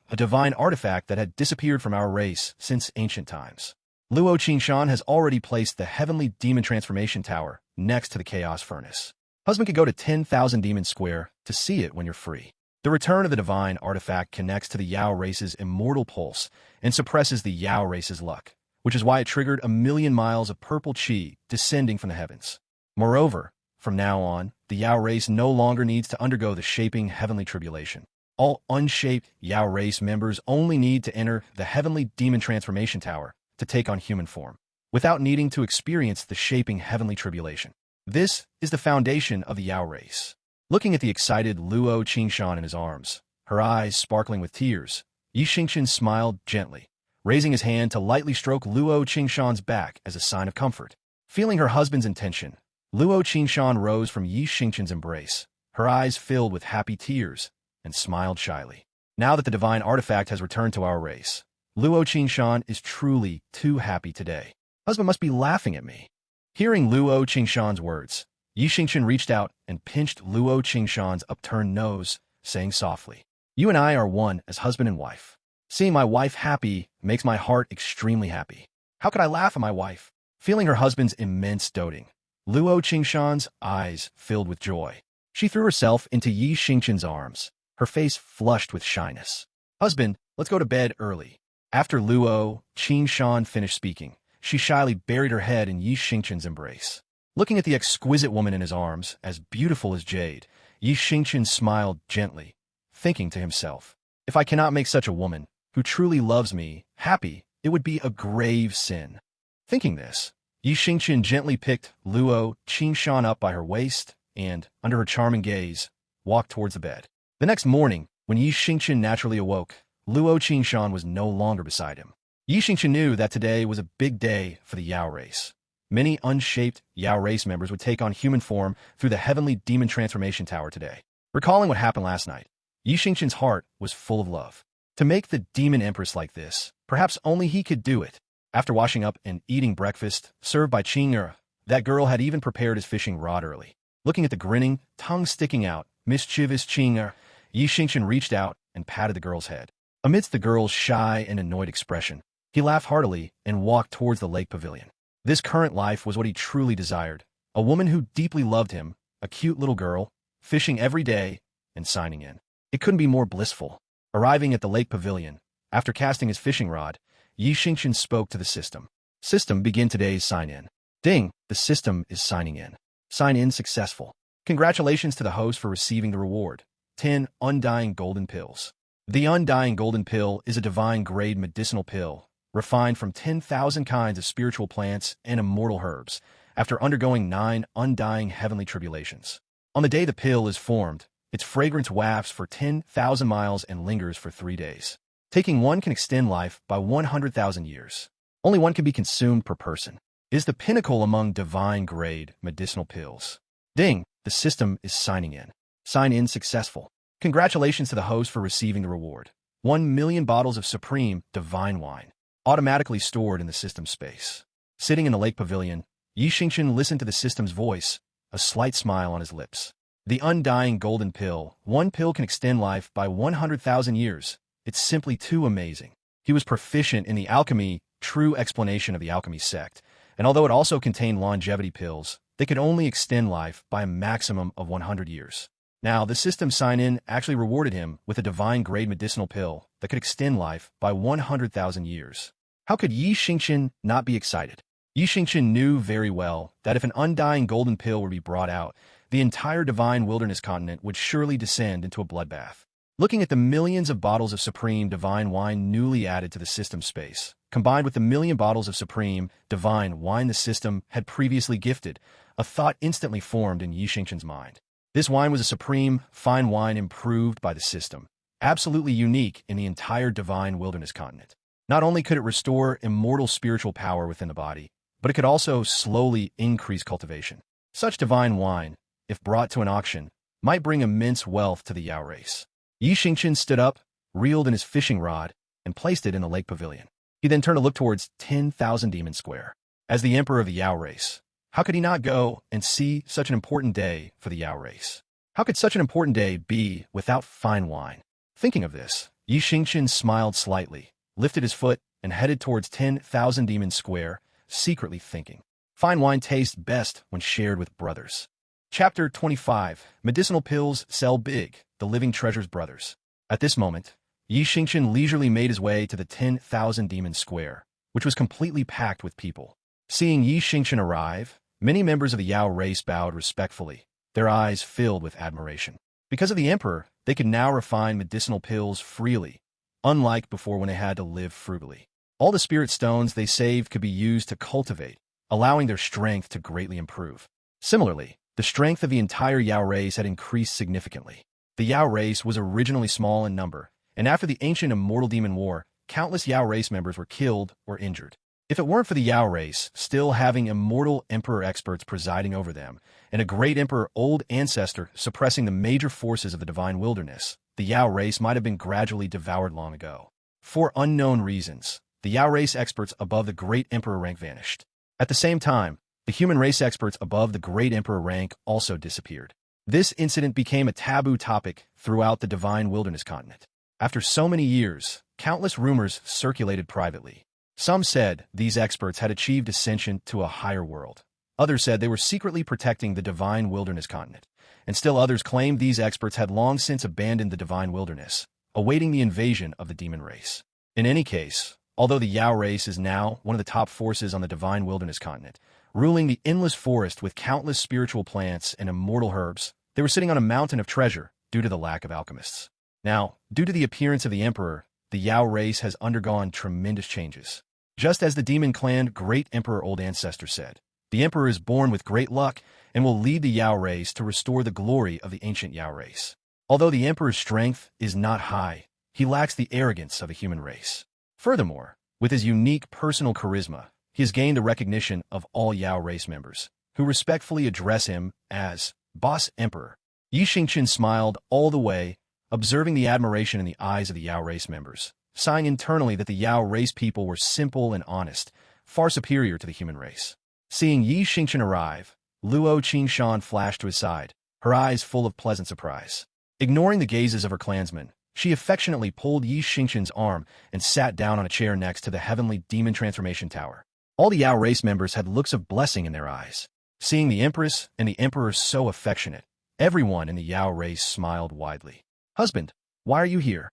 a divine artifact that had disappeared from our race since ancient times. Luo Qingshan has already placed the heavenly demon transformation tower next to the chaos furnace. Husband could go to 10,000 Demon Square to see it when you're free. The return of the divine artifact connects to the Yao race's immortal pulse and suppresses the Yao race's luck, which is why it triggered a million miles of purple qi descending from the heavens. Moreover, from now on, the Yao race no longer needs to undergo the shaping heavenly tribulation. All unshaped Yao race members only need to enter the heavenly demon transformation tower to take on human form, without needing to experience the shaping heavenly tribulation. This is the foundation of the Yao race." Looking at the excited Luo Qingshan in his arms, her eyes sparkling with tears, Xingchen smiled gently, raising his hand to lightly stroke Luo Qingshan's back as a sign of comfort. Feeling her husband's intention, Luo Qingshan rose from Xingchen's embrace, her eyes filled with happy tears, and smiled shyly. Now that the divine artifact has returned to our race, Luo Qingshan is truly too happy today. Husband must be laughing at me. Hearing Luo Qingshan's words, Xingchen reached out and pinched Luo Qingshan's upturned nose, saying softly, "You and I are one as husband and wife. Seeing my wife happy makes my heart extremely happy. How could I laugh at my wife?" Feeling her husband's immense doting, Luo Qingshan's eyes filled with joy. She threw herself into Xingchen's arms, her face flushed with shyness. "Husband, let's go to bed early." After Luo Qingshan finished speaking, she shyly buried her head in Xingchen's embrace. Looking at the exquisite woman in his arms, as beautiful as jade, Xingchen smiled gently, thinking to himself, "If I cannot make such a woman, who truly loves me, happy, it would be a grave sin." Thinking this, Xingchen gently picked Luo Qingshan up by her waist and, under her charming gaze, walked towards the bed. The next morning, when Xingchen naturally awoke, Luo Qingshan was no longer beside him. Xingchen knew that today was a big day for the Yao race. Many unshaped Yao race members would take on human form through the heavenly demon transformation tower today. Recalling what happened last night, Xingchen's heart was full of love. To make the Demon Empress like this, perhaps only he could do it. After washing up and eating breakfast, served by Qing'er, that girl had even prepared his fishing rod early. Looking at the grinning, tongue sticking out, mischievous Qing'er, Xingchen reached out and patted the girl's head. Amidst the girl's shy and annoyed expression, he laughed heartily and walked towards the lake pavilion. This current life was what he truly desired. A woman who deeply loved him, a cute little girl, fishing every day, and signing in. It couldn't be more blissful. Arriving at the lake pavilion, after casting his fishing rod, Xingchen spoke to the system. System, begin today's sign-in. Ding, the system is signing in. Sign-in successful. Congratulations to the host for receiving the reward. 10 Undying Golden Pills. The Undying Golden Pill is a divine-grade medicinal pill, refined from 10,000 kinds of spiritual plants and immortal herbs, after undergoing 9 undying heavenly tribulations. On the day the pill is formed, its fragrance wafts for 10,000 miles and lingers for 3 days. Taking one can extend life by 100,000 years. Only one can be consumed per person. It is the pinnacle among divine-grade medicinal pills. Ding, the system is signing in. Sign-in successful. Congratulations to the host for receiving the reward. 1 million bottles of supreme divine wine, automatically stored in the system space. Sitting in the lake pavilion, Xingchen listened to the system's voice, a slight smile on his lips. The Undying Golden Pill. One pill can extend life by 100,000 years. It's simply too amazing. He was proficient in the alchemy, true explanation of the alchemy sect, and although it also contained longevity pills, they could only extend life by a maximum of 100 years. Now, the system sign-in actually rewarded him with a divine-grade medicinal pill that could extend life by 100,000 years. How could Xingchen not be excited? Xingchen knew very well that if an undying golden pill were to be brought out, the entire divine wilderness continent would surely descend into a bloodbath. Looking at the millions of bottles of supreme divine wine newly added to the system space, combined with the million bottles of supreme divine wine the system had previously gifted, a thought instantly formed in Xingchen's mind. This wine was a supreme, fine wine improved by the system, absolutely unique in the entire divine wilderness continent. Not only could it restore immortal spiritual power within the body, but it could also slowly increase cultivation. Such divine wine, if brought to an auction, might bring immense wealth to the Yao race. Xingchen stood up, reeled in his fishing rod, and placed it in the lake pavilion. He then turned to look towards 10,000 Demon Square. As the emperor of the Yao race, how could he not go and see such an important day for the Yao race? How could such an important day be without fine wine? Thinking of this, Xingchen smiled slightly, lifted his foot, and headed towards 10,000 Demon Square, secretly thinking, fine wine tastes best when shared with brothers. Chapter 25. Medicinal Pills Sell Big, the Living Treasures Brothers. At this moment, Xingchen leisurely made his way to the 10,000 Demon Square, which was completely packed with people. Seeing Xingchen arrive, many members of the Yao race bowed respectfully, their eyes filled with admiration. Because of the emperor, they could now refine medicinal pills freely, unlike before when they had to live frugally. All the spirit stones they saved could be used to cultivate, allowing their strength to greatly improve. Similarly, the strength of the entire Yao race had increased significantly. The Yao race was originally small in number, and after the ancient immortal demon war, countless Yao race members were killed or injured. If it weren't for the Yao race still having immortal emperor experts presiding over them, and a great emperor old ancestor suppressing the major forces of the divine wilderness, the Yao race might have been gradually devoured long ago. For unknown reasons, the Yao race experts above the great emperor rank vanished. At the same time, the human race experts above the great emperor rank also disappeared. This incident became a taboo topic throughout the divine wilderness continent. After so many years, countless rumors circulated privately. Some said these experts had achieved ascension to a higher world. Others said they were secretly protecting the divine wilderness continent. And still others claimed these experts had long since abandoned the divine wilderness, awaiting the invasion of the demon race. In any case, although the Yao race is now one of the top forces on the divine wilderness continent, ruling the endless forest with countless spiritual plants and immortal herbs, they were sitting on a mountain of treasure due to the lack of alchemists. Now, due to the appearance of the emperor, the Yao race has undergone tremendous changes. Just as the demon clan great emperor old ancestor said, The emperor is born with great luck and will lead the Yao race to restore the glory of the ancient Yao race. Although the emperor's strength is not high, he lacks the arrogance of a human race. Furthermore, with his unique personal charisma, he has gained the recognition of all Yao race members, who respectfully address him as Boss Emperor. Xingchen smiled all the way, observing the admiration in the eyes of the Yao race members, sighing internally that the Yao race people were simple and honest, far superior to the human race. Seeing Xingchen arrive, Luo Qingshan flashed to his side, her eyes full of pleasant surprise. Ignoring the gazes of her clansmen, she affectionately pulled Xingchen's arm and sat down on a chair next to the heavenly demon transformation tower. All the Yao race members had looks of blessing in their eyes. Seeing the Empress and the Emperor so affectionate, everyone in the Yao race smiled widely. "Husband, why are you here?"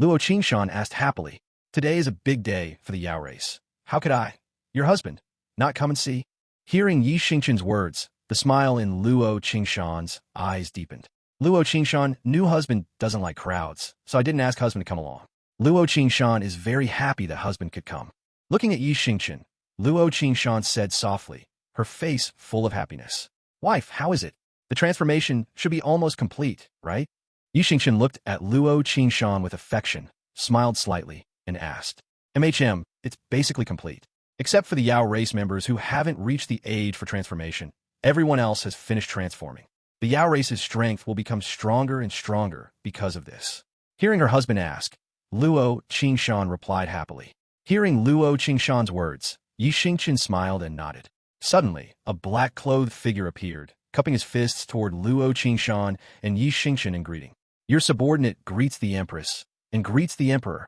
Luo Qingshan asked happily. "Today is a big day for the Yao race. How could I, your husband, not come and see?" Hearing Xingchen's words, the smile in Luo Qingshan's eyes deepened. Luo Qingshan knew husband doesn't like crowds, so I didn't ask husband to come along. Luo Qingshan is very happy that husband could come. Looking at Xingchen, Luo Qingshan said softly, her face full of happiness. "Wife, how is it? The transformation should be almost complete, right?" Xingchen looked at Luo Qingshan with affection, smiled slightly, and asked, "MHM, it's basically complete. Except for the Yao race members who haven't reached the age for transformation, everyone else has finished transforming. The Yao race's strength will become stronger and stronger because of this." Hearing her husband ask, Luo Qingshan replied happily. Hearing Luo Qingshan's words, Xingchen smiled and nodded. Suddenly, a black-clothed figure appeared, cupping his fists toward Luo Qingshan and Xingchen in greeting. "Your subordinate greets the Empress and greets the Emperor."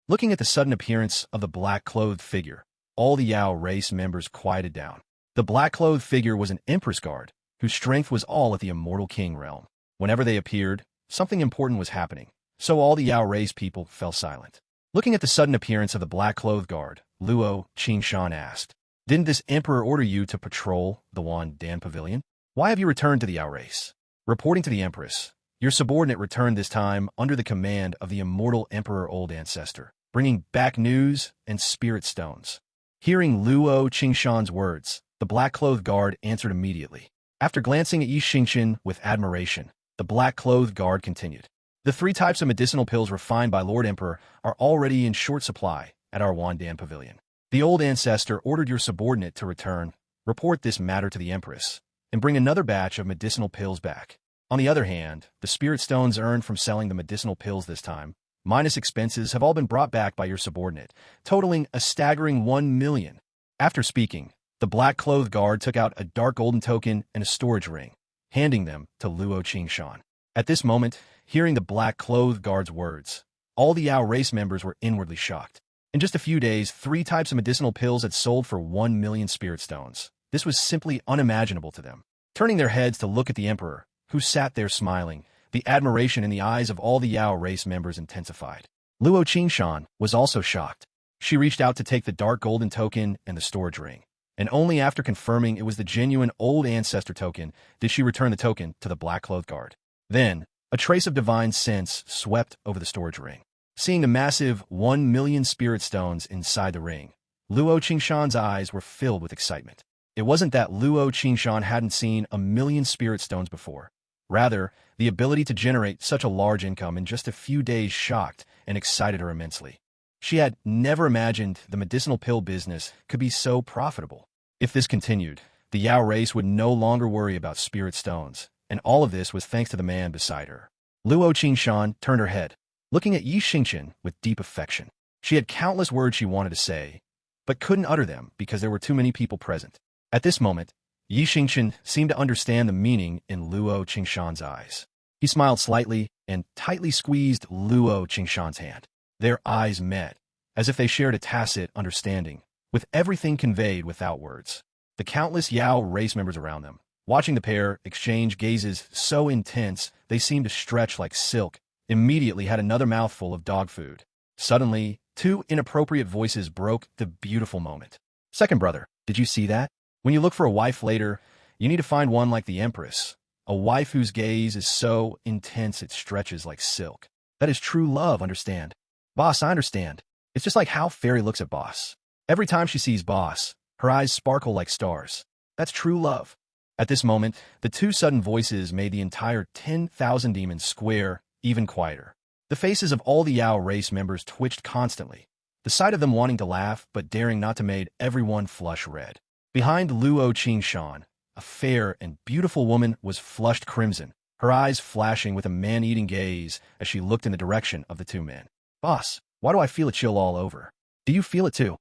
Looking at the sudden appearance of the black-clothed figure, all the Yao race members quieted down. The black-clothed figure was an Empress guard, whose strength was all at the Immortal King realm. Whenever they appeared, something important was happening, so all the Yao race people fell silent. Looking at the sudden appearance of the black-clothed guard, Luo Qingshan asked, "Didn't this emperor order you to patrol the Wan Dan Pavilion? Why have you returned to the Yao race?" Reporting to the Empress, "Your subordinate returned this time under the command of the immortal Emperor Old Ancestor, bringing back news and spirit stones." Hearing Luo Qingshan's words, the black-clothed guard answered immediately. After glancing at Xingchen with admiration, the black-clothed guard continued. "The 3 types of medicinal pills refined by Lord Emperor are already in short supply at our Wandan Pavilion. The old ancestor ordered your subordinate to return, report this matter to the Empress, and bring another batch of medicinal pills back. On the other hand, the spirit stones earned from selling the medicinal pills this time, minus expenses, have all been brought back by your subordinate, totaling a staggering 1 million. After speaking, the black-clothed guard took out a dark golden token and a storage ring, handing them to Luo Qingshan. At this moment, hearing the black-clothed guard's words, all the Yao race members were inwardly shocked. In just a few days, 3 types of medicinal pills had sold for 1 million spirit stones. This was simply unimaginable to them. Turning their heads to look at the emperor, who sat there smiling, the admiration in the eyes of all the Yao race members intensified. Luo Qingshan was also shocked. She reached out to take the dark golden token and the storage ring, and only after confirming it was the genuine old ancestor token did she return the token to the black-clothed guard. Then, a trace of divine sense swept over the storage ring. Seeing the massive 1 million spirit stones inside the ring, Luo Qingshan's eyes were filled with excitement. It wasn't that Luo Qingshan hadn't seen 1 million spirit stones before. Rather, the ability to generate such a large income in just a few days shocked and excited her immensely. She had never imagined the medicinal pill business could be so profitable. If this continued, the Yao race would no longer worry about spirit stones, and all of this was thanks to the man beside her. Luo Qingshan turned her head, looking at Xingchen with deep affection. She had countless words she wanted to say, but couldn't utter them because there were too many people present. At this moment, Xingchen seemed to understand the meaning in Luo Qingshan's eyes. He smiled slightly and tightly squeezed Luo Qingshan's hand. Their eyes met, as if they shared a tacit understanding, with everything conveyed without words. The countless Yao race members around them, watching the pair exchange gazes so intense they seemed to stretch like silk, immediately had another mouthful of dog food. Suddenly, 2 inappropriate voices broke the beautiful moment. "Second brother, did you see that? When you look for a wife later, you need to find one like the Empress, a wife whose gaze is so intense it stretches like silk. That is true love, understand?" "Boss, I understand. It's just like how Fairy looks at Boss. Every time she sees Boss, her eyes sparkle like stars. That's true love. At this moment, the two sudden voices made the entire 10,000 demons square even quieter. The faces of all the Yao race members twitched constantly. The sight of them wanting to laugh but daring not to made everyone flush red. Behind Luo Qingshan, a fair and beautiful woman was flushed crimson, her eyes flashing with a man-eating gaze as she looked in the direction of the two men. Boss, why do I feel a chill all over? Do you feel it too?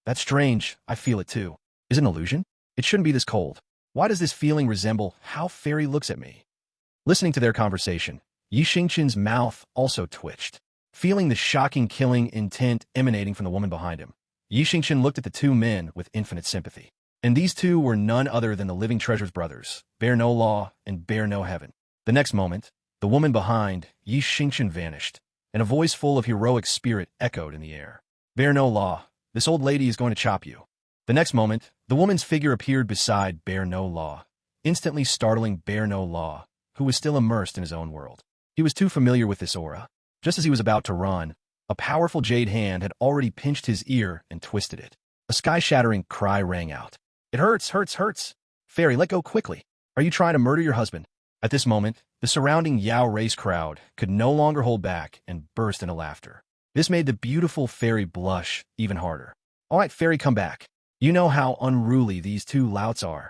That's strange. I feel it too. Is it an illusion? It shouldn't be this cold. Why does this feeling resemble how Fairy looks at me? Listening to their conversation, Xingchen's mouth also twitched. Feeling the shocking killing intent emanating from the woman behind him, Xingchen looked at the two men with infinite sympathy. And these two were none other than the Living Treasures brothers, Bear No Law and Bear No Heaven. The next moment, the woman behind Xingchen vanished, and a voice full of heroic spirit echoed in the air. Bear No Law, this old lady is going to chop you. The next moment, the woman's figure appeared beside Bear No Law, instantly startling Bear No Law, who was still immersed in his own world. He was too familiar with this aura. Just as he was about to run, a powerful jade hand had already pinched his ear and twisted it. A sky-shattering cry rang out. It hurts, hurts, hurts. Fairy, let go quickly. Are you trying to murder your husband? At this moment, the surrounding Yao race crowd could no longer hold back and burst into laughter. This made the beautiful Fairy blush even harder. All right, Fairy, come back. You know how unruly these two louts are.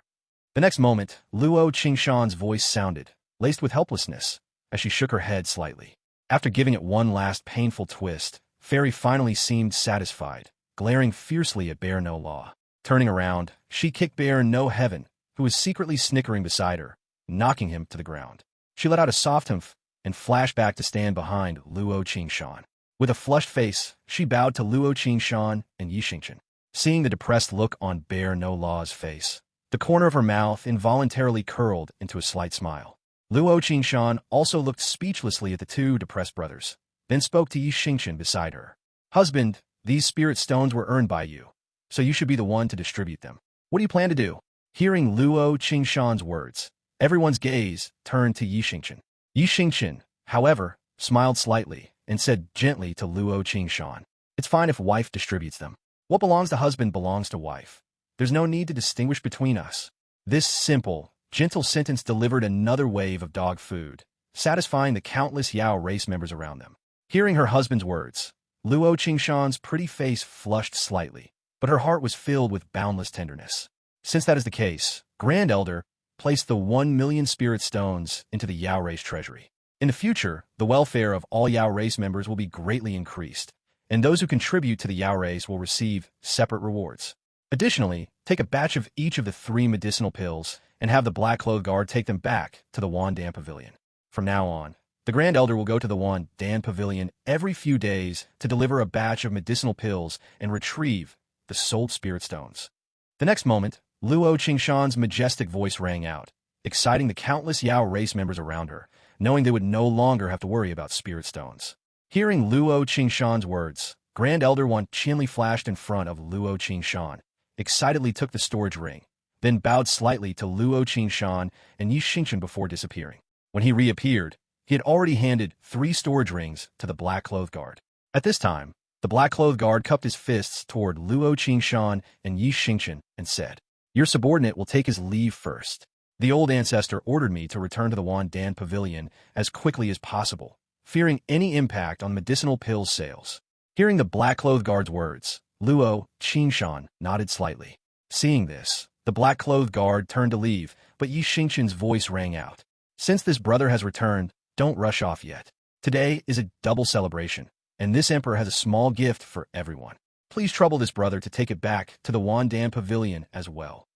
The next moment, Luo Qingshan's voice sounded, laced with helplessness, as she shook her head slightly. After giving it one last painful twist, Fairy finally seemed satisfied, glaring fiercely at Bear No Law. Turning around, she kicked Bear No Heaven, who was secretly snickering beside her, knocking him to the ground. She let out a soft humph and flashed back to stand behind Luo Qingshan. With a flushed face, she bowed to Luo Qingshan and Xingchen. Seeing the depressed look on Bear No Law's face, the corner of her mouth involuntarily curled into a slight smile. Luo Qingshan also looked speechlessly at the two depressed brothers, then spoke to Xingchen beside her. Husband, these spirit stones were earned by you, so you should be the one to distribute them. What do you plan to do? Hearing Luo Qingshan's words, everyone's gaze turned to Xingchen. Xingchen, however, smiled slightly and said gently to Luo Qingshan, "It's fine if wife distributes them. What belongs to husband belongs to wife. There's no need to distinguish between us." This simple, gentle sentence delivered another wave of dog food, satisfying the countless Yao race members around them. Hearing her husband's words, Luo Qingshan's pretty face flushed slightly, but her heart was filled with boundless tenderness. Since that is the case, Grand Elder placed the 1,000,000 spirit stones into the Yao race treasury. In the future, the welfare of all Yao race members will be greatly increased, and those who contribute to the Yao race will receive separate rewards. Additionally, take a batch of each of the 3 medicinal pills and have the Black Cloth Guard take them back to the Wandan Pavilion. From now on, the Grand Elder will go to the Wandan Pavilion every few days to deliver a batch of medicinal pills and retrieve the souled spirit stones. The next moment, Luo Qingshan's majestic voice rang out, exciting the countless Yao race members around her, knowing they would no longer have to worry about spirit stones. Hearing Luo Qingshan's words, Grand Elder Wan Qinli flashed in front of Luo Qingshan, excitedly took the storage ring, then bowed slightly to Luo Qingshan and Xingchen before disappearing. When he reappeared, he had already handed 3 storage rings to the Black Cloth Guard. At this time, the Black Cloth Guard cupped his fists toward Luo Qingshan and Xingchen and said, "Your subordinate will take his leave first. The old ancestor ordered me to return to the Wandan Pavilion as quickly as possible, fearing any impact on medicinal pills sales." Hearing the Black Cloth Guard's words, Luo Qingshan nodded slightly. Seeing this, the Black Cloth Guard turned to leave, but Xingchen's voice rang out. "Since this brother has returned, don't rush off yet. Today is a double celebration, and this emperor has a small gift for everyone. Please trouble this brother to take it back to the Wandan Pavilion as well."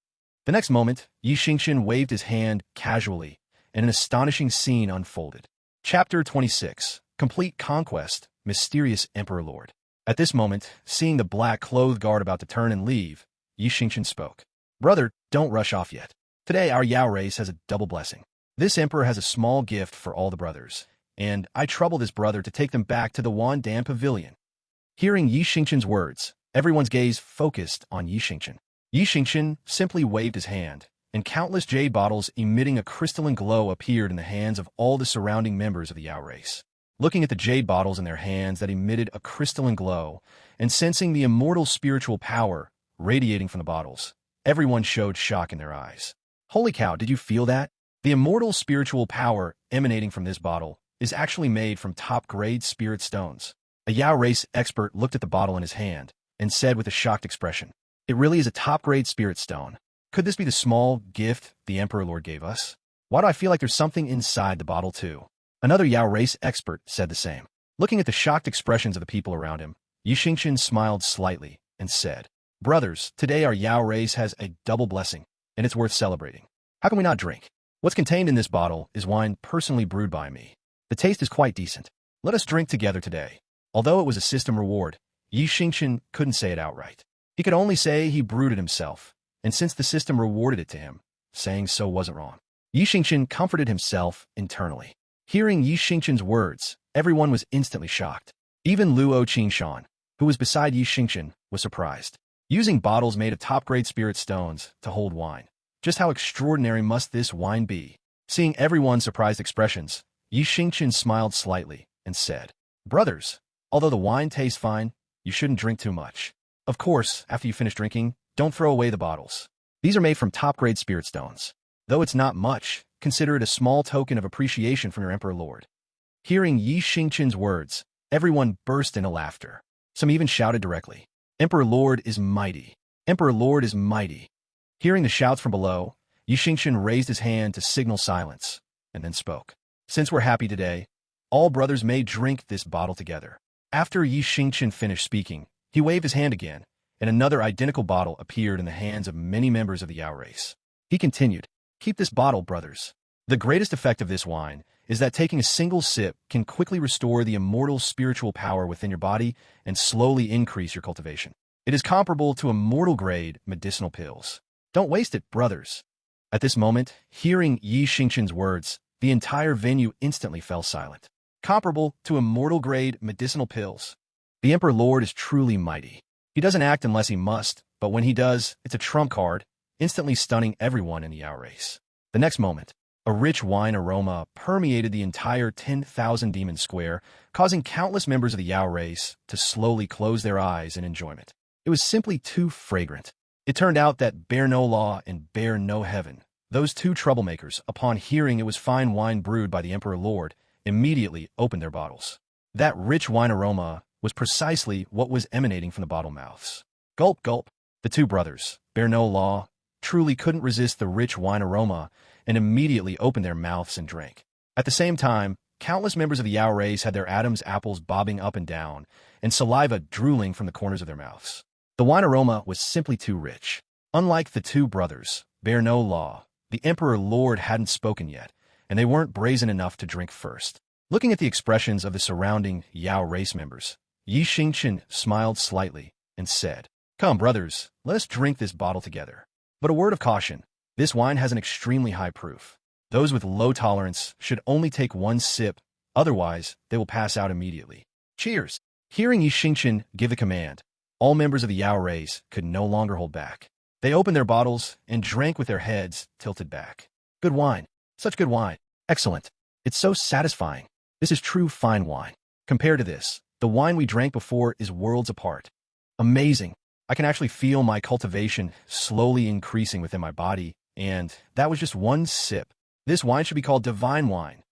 The next moment, Xingchen waved his hand casually, and an astonishing scene unfolded. Chapter 26, Complete Conquest, Mysterious Emperor Lord. At this moment, seeing the Black Cloth Guard about to turn and leave, Xingchen spoke. "Brother, don't rush off yet. Today our Yao race has a double blessing. This emperor has a small gift for all the brothers, and I trouble this brother to take them back to the Wandan Pavilion." Hearing Xingchen's words, everyone's gaze focused on Xingchen. Xingchen simply waved his hand, and countless jade bottles emitting a crystalline glow appeared in the hands of all the surrounding members of the Yao race. Looking at the jade bottles in their hands that emitted a crystalline glow, and sensing the immortal spiritual power radiating from the bottles, Everyone showed shock in their eyes. Holy cow, did you feel that? The immortal spiritual power emanating from this bottle is actually made from top-grade spirit stones. A Yao race expert looked at the bottle in his hand and said with a shocked expression, "It really is a top-grade spirit stone. Could this be the small gift the Emperor Lord gave us? Why do I feel like there's something inside the bottle too?" Another Yao race expert said the same. Looking at the shocked expressions of the people around him, Xingchen smiled slightly and said, "Brothers, today our Yao race has a double blessing, and it's worth celebrating. How can we not drink? What's contained in this bottle is wine personally brewed by me. The taste is quite decent. Let us drink together today." Although it was a system reward, Xingchen couldn't say it outright. He could only say he brewed it himself, and since the system rewarded it to him, saying so wasn't wrong. Xingchen comforted himself internally. Hearing Xingchen's words, everyone was instantly shocked. Even Luo Qingshan, who was beside Xingchen, was surprised. Using bottles made of top-grade spirit stones to hold wine. Just how extraordinary must this wine be? Seeing everyone's surprised expressions, Xingchen smiled slightly and said, "Brothers, although the wine tastes fine, you shouldn't drink too much. Of course, after you finish drinking, don't throw away the bottles. These are made from top-grade spirit stones. Though it's not much, consider it a small token of appreciation from your Emperor Lord." Hearing Xingchen's words, everyone burst into laughter. Some even shouted directly, "Emperor Lord is mighty! Emperor Lord is mighty!" Hearing the shouts from below, Xingchen raised his hand to signal silence, and then spoke. "Since we're happy today, all brothers may drink this bottle together." After Xingchen finished speaking, he waved his hand again, and another identical bottle appeared in the hands of many members of the Yao race. He continued, "Keep this bottle, brothers. The greatest effect of this wine is that taking a single sip can quickly restore the immortal spiritual power within your body and slowly increase your cultivation. It is comparable to immortal-grade medicinal pills. Don't waste it, brothers." At this moment, hearing Xingchen's words, the entire venue instantly fell silent. Comparable to immortal-grade medicinal pills. The Emperor Lord is truly mighty. He doesn't act unless he must, but when he does, it's a trump card, instantly stunning everyone in the Yao race. The next moment, a rich wine aroma permeated the entire 10,000 demon square, causing countless members of the Yao race to slowly close their eyes in enjoyment. It was simply too fragrant. It turned out that Bear No Law and Bear No Heaven, those two troublemakers, upon hearing it was fine wine brewed by the Emperor Lord, immediately opened their bottles. That rich wine aroma was precisely what was emanating from the bottle mouths. Gulp, gulp. The two brothers, Bear No Law, truly couldn't resist the rich wine aroma and immediately opened their mouths and drank. At the same time, countless members of the Yao race had their Adam's apples bobbing up and down and saliva drooling from the corners of their mouths. The wine aroma was simply too rich. Unlike the two brothers, Bear No Law, the Emperor Lord hadn't spoken yet, and they weren't brazen enough to drink first. Looking at the expressions of the surrounding Yao race members, Xingchen smiled slightly and said, "Come, brothers, let us drink this bottle together. But a word of caution, this wine has an extremely high proof. Those with low tolerance should only take one sip, otherwise they will pass out immediately. Cheers!" Hearing Xingchen give the command, all members of the Yao race could no longer hold back. They opened their bottles and drank with their heads tilted back. Good wine. Such good wine. Excellent. It's so satisfying. This is true fine wine. Compared to this, the wine we drank before is worlds apart. Amazing. I can actually feel my cultivation slowly increasing within my body, and that was just one sip. This wine should be called divine wine.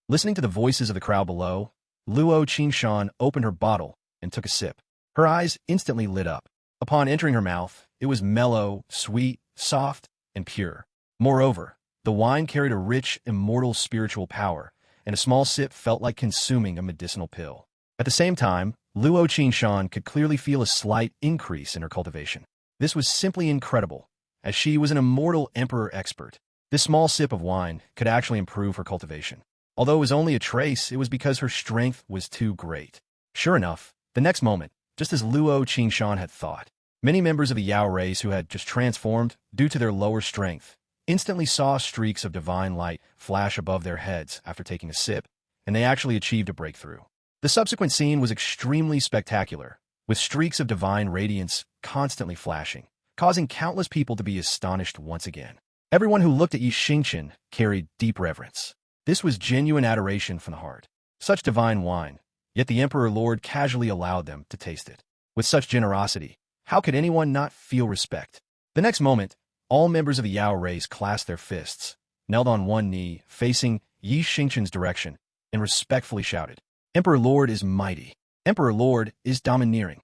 Listening to the voices of the crowd below, Luo Qingshan opened her bottle and took a sip. Her eyes instantly lit up. Upon entering her mouth, it was mellow, sweet, soft, and pure. Moreover, the wine carried a rich, immortal spiritual power, and a small sip felt like consuming a medicinal pill. At the same time, Luo Qingshan could clearly feel a slight increase in her cultivation. This was simply incredible, as she was an immortal emperor expert. This small sip of wine could actually improve her cultivation. Although it was only a trace, it was because her strength was too great. Sure enough, the next moment, just as Luo Qingshan had thought, many members of the Yao race who had just transformed due to their lower strength instantly saw streaks of divine light flash above their heads after taking a sip, and they actually achieved a breakthrough. The subsequent scene was extremely spectacular, with streaks of divine radiance constantly flashing, causing countless people to be astonished once again. Everyone who looked at Xingchen carried deep reverence. This was genuine adoration from the heart. Such divine wine, yet the Emperor Lord casually allowed them to taste it. With such generosity, how could anyone not feel respect? The next moment, all members of the Yao race clasped their fists, knelt on one knee, facing Yi Xingchen's direction, and respectfully shouted, "Emperor Lord is mighty. Emperor Lord is domineering.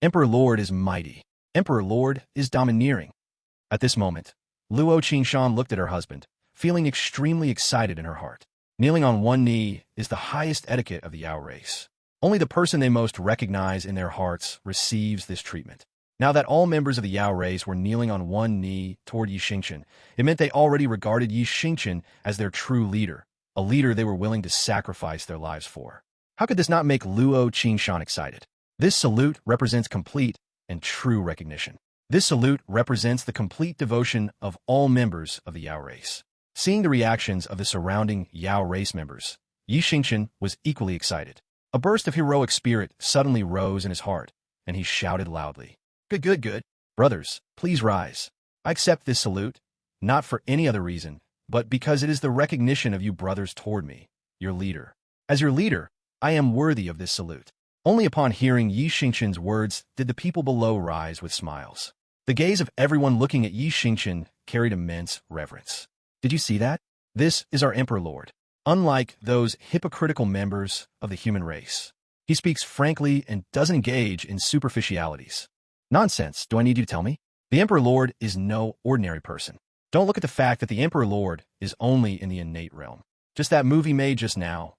Emperor Lord is mighty. Emperor Lord is domineering." At this moment, Luo Qingshan looked at her husband, feeling extremely excited in her heart. Kneeling on one knee is the highest etiquette of the Yao race. Only the person they most recognize in their hearts receives this treatment. Now that all members of the Yao race were kneeling on one knee toward Yi Xingchen, it meant they already regarded Yi Xingchen as their true leader, a leader they were willing to sacrifice their lives for. How could this not make Luo Qingshan excited? This salute represents complete and true recognition. This salute represents the complete devotion of all members of the Yao race. Seeing the reactions of the surrounding Yao race members, Yi Xingchen was equally excited. A burst of heroic spirit suddenly rose in his heart, and he shouted loudly, "Good, good, good. Brothers, please rise. I accept this salute, not for any other reason, but because it is the recognition of you brothers toward me, your leader. As your leader, I am worthy of this salute." Only upon hearing Yi Xingchen's words did the people below rise with smiles. The gaze of everyone looking at Yi Xingchen carried immense reverence. Did you see that? This is our Emperor Lord. Unlike those hypocritical members of the human race, he speaks frankly and doesn't engage in superficialities. Nonsense, do I need you to tell me? The Emperor Lord is no ordinary person. Don't look at the fact that the Emperor Lord is only in the innate realm. Just that movie made just now,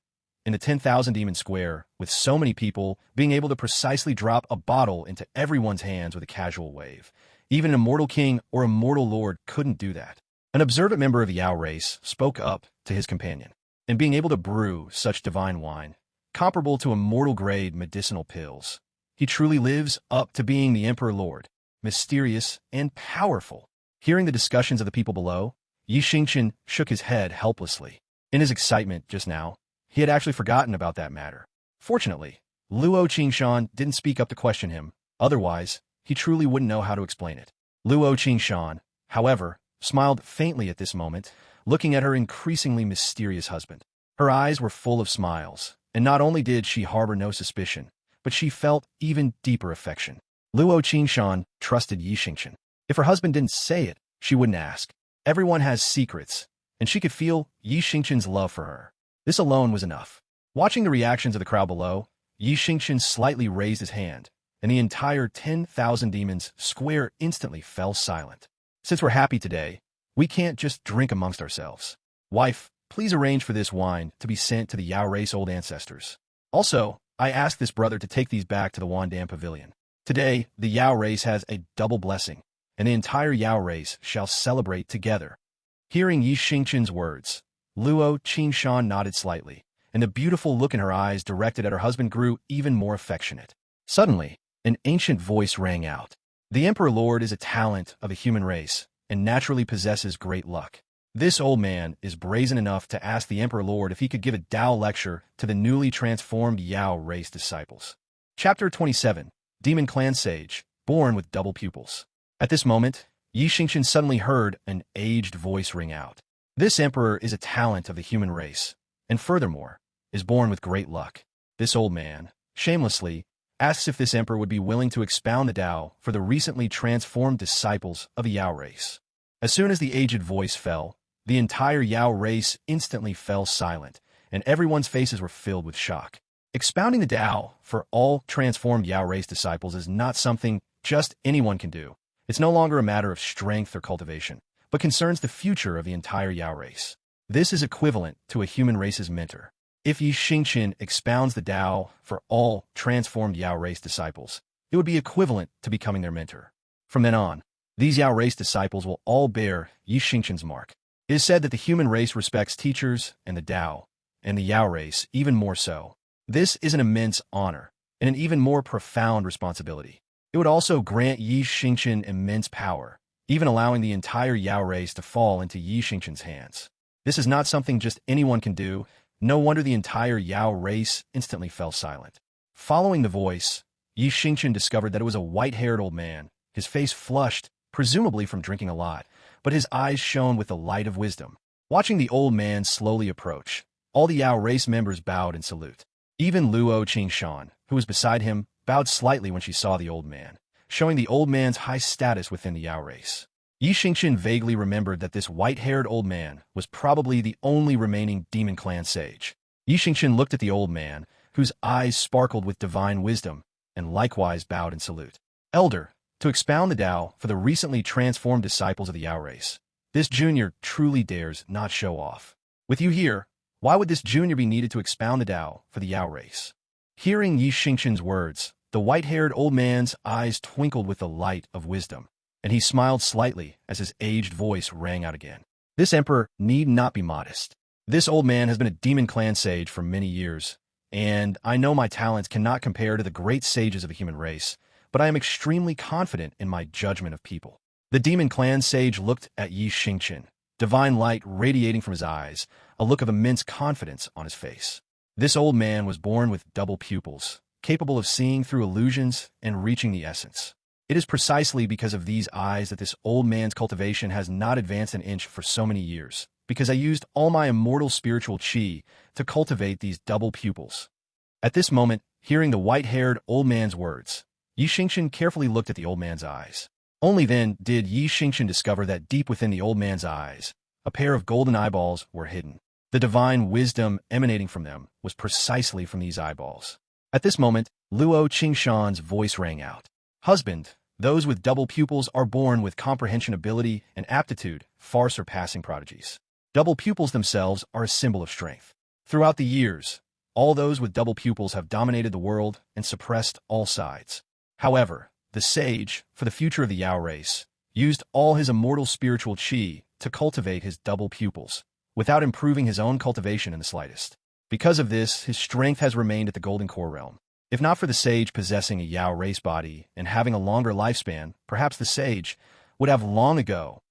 in the 10,000 Demon Square, with so many people being able to precisely drop a bottle into everyone's hands with a casual wave. Even an immortal king or a mortal lord couldn't do that. An observant member of the Yao race spoke up to his companion, and being able to brew such divine wine, comparable to immortal-grade medicinal pills, he truly lives up to being the Emperor Lord, mysterious and powerful. Hearing the discussions of the people below, Yi Xingchen shook his head helplessly. In his excitement just now, he had actually forgotten about that matter. Fortunately, Luo Qingshan didn't speak up to question him, otherwise, he truly wouldn't know how to explain it. Luo Qingshan, however, smiled faintly at this moment, looking at her increasingly mysterious husband. Her eyes were full of smiles, and not only did she harbor no suspicion, but she felt even deeper affection. Luo Qingshan trusted Yi Xingchen. If her husband didn't say it, she wouldn't ask. Everyone has secrets, and she could feel Yi Xingchen's love for her. This alone was enough. Watching the reactions of the crowd below, Yi Xingchen slightly raised his hand, and the entire 10,000 demons square instantly fell silent. "Since we're happy today, we can't just drink amongst ourselves. Wife, please arrange for this wine to be sent to the Yao race old ancestors. Also, I ask this brother to take these back to the Wandan Pavilion. Today, the Yao race has a double blessing, and the entire Yao race shall celebrate together." Hearing Yi Xingchen's words, Luo Qingshan nodded slightly, and the beautiful look in her eyes directed at her husband grew even more affectionate. Suddenly, an ancient voice rang out. "The Emperor Lord is a talent of the human race, and naturally possesses great luck. This old man is brazen enough to ask the Emperor Lord if he could give a Dao lecture to the newly transformed Yao race disciples." Chapter 27, Demon Clan Sage, born with double pupils. At this moment, Yi Xingchen suddenly heard an aged voice ring out. "This emperor is a talent of the human race, and furthermore, is born with great luck." This old man, shamelessly, asks if this emperor would be willing to expound the Tao for the recently transformed disciples of the Yao race. As soon as the aged voice fell, the entire Yao race instantly fell silent, and everyone's faces were filled with shock. Expounding the Tao for all transformed Yao race disciples is not something just anyone can do. It's no longer a matter of strength or cultivation, but concerns the future of the entire Yao race. This is equivalent to a human race's mentor. If Yi Xingchen expounds the Tao for all transformed Yao race disciples, it would be equivalent to becoming their mentor. From then on, these Yao race disciples will all bear Yi Xingchen's mark. It is said that the human race respects teachers and the Tao, and the Yao race even more so. This is an immense honor, and an even more profound responsibility. It would also grant Yi Xingchen immense power, even allowing the entire Yao race to fall into Yi Xingchen's hands. This is not something just anyone can do. No wonder the entire Yao race instantly fell silent. Following the voice, Yi Xingchen discovered that it was a white-haired old man, his face flushed, presumably from drinking a lot, but his eyes shone with the light of wisdom. Watching the old man slowly approach, all the Yao race members bowed in salute. Even Luo Qingshan, who was beside him, bowed slightly when she saw the old man, showing the old man's high status within the Yao race. Xingchen vaguely remembered that this white-haired old man was probably the only remaining demon clan sage. Xingchen looked at the old man, whose eyes sparkled with divine wisdom, and likewise bowed in salute. Elder, to expound the Tao for the recently transformed disciples of the Yao race. This junior truly dares not show off. With you here, why would this junior be needed to expound the Tao for the Yao race? Hearing Xingchen's words, the white-haired old man's eyes twinkled with the light of wisdom, and he smiled slightly as his aged voice rang out again. This emperor need not be modest. This old man has been a demon clan sage for many years, and I know my talents cannot compare to the great sages of the human race, but I am extremely confident in my judgment of people. The demon clan sage looked at Xingchen, divine light radiating from his eyes, a look of immense confidence on his face. This old man was born with double pupils, capable of seeing through illusions and reaching the essence. It is precisely because of these eyes that this old man's cultivation has not advanced an inch for so many years, because I used all my immortal spiritual qi to cultivate these double pupils. At this moment, hearing the white-haired old man's words, Xingchen carefully looked at the old man's eyes. Only then did Xingchen discover that deep within the old man's eyes, a pair of golden eyeballs were hidden. The divine wisdom emanating from them was precisely from these eyeballs. At this moment, Luo Qingshan's voice rang out. Husband, those with double pupils are born with comprehension ability and aptitude, far surpassing prodigies. Double pupils themselves are a symbol of strength. Throughout the years, all those with double pupils have dominated the world and suppressed all sides. However, the sage, for the future of the Yao race, used all his immortal spiritual qi to cultivate his double pupils, without improving his own cultivation in the slightest. Because of this, his strength has remained at the Golden Core realm. If not for the sage possessing a Yao race body and having a longer lifespan, perhaps the sage would have long ago.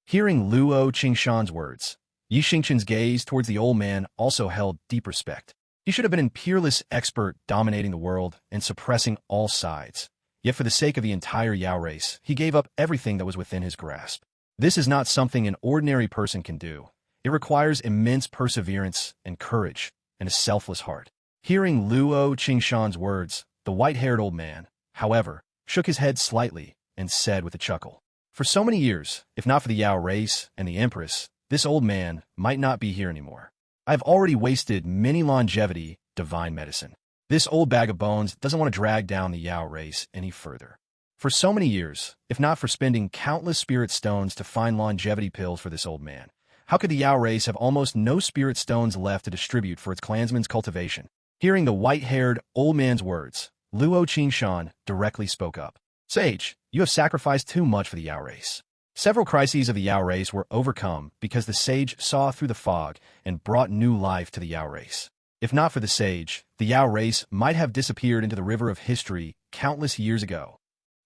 Hearing Luo Qingshan's words, Xingchen's gaze towards the old man also held deep respect. He should have been a peerless expert dominating the world and suppressing all sides. Yet for the sake of the entire Yao race, he gave up everything that was within his grasp. This is not something an ordinary person can do. It requires immense perseverance and courage and a selfless heart. Hearing Luo Qingshan's words, the white-haired old man, however, shook his head slightly and said with a chuckle, for so many years, if not for the Yao race and the Empress, this old man might not be here anymore. I have already wasted many longevity, divine medicine. This old bag of bones doesn't want to drag down the Yao race any further. For so many years, if not for spending countless spirit stones to find longevity pills for this old man, how could the Yao race have almost no spirit stones left to distribute for its clansmen's cultivation? Hearing the white-haired old man's words, Luo Qingshan directly spoke up. Sage, you have sacrificed too much for the Yao race. Several crises of the Yao race were overcome because the sage saw through the fog and brought new life to the Yao race. If not for the sage, the Yao race might have disappeared into the river of history countless years ago.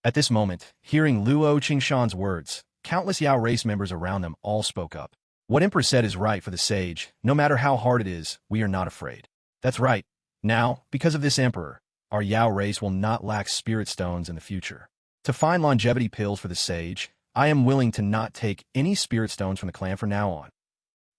At this moment, hearing Luo Qingshan's words, countless Yao race members around them all spoke up. What Emperor said is right for the sage. No matter how hard it is, we are not afraid. That's right. Now, because of this emperor, our Yao race will not lack spirit stones in the future. To find longevity pills for the sage, I am willing to not take any spirit stones from the clan from now on.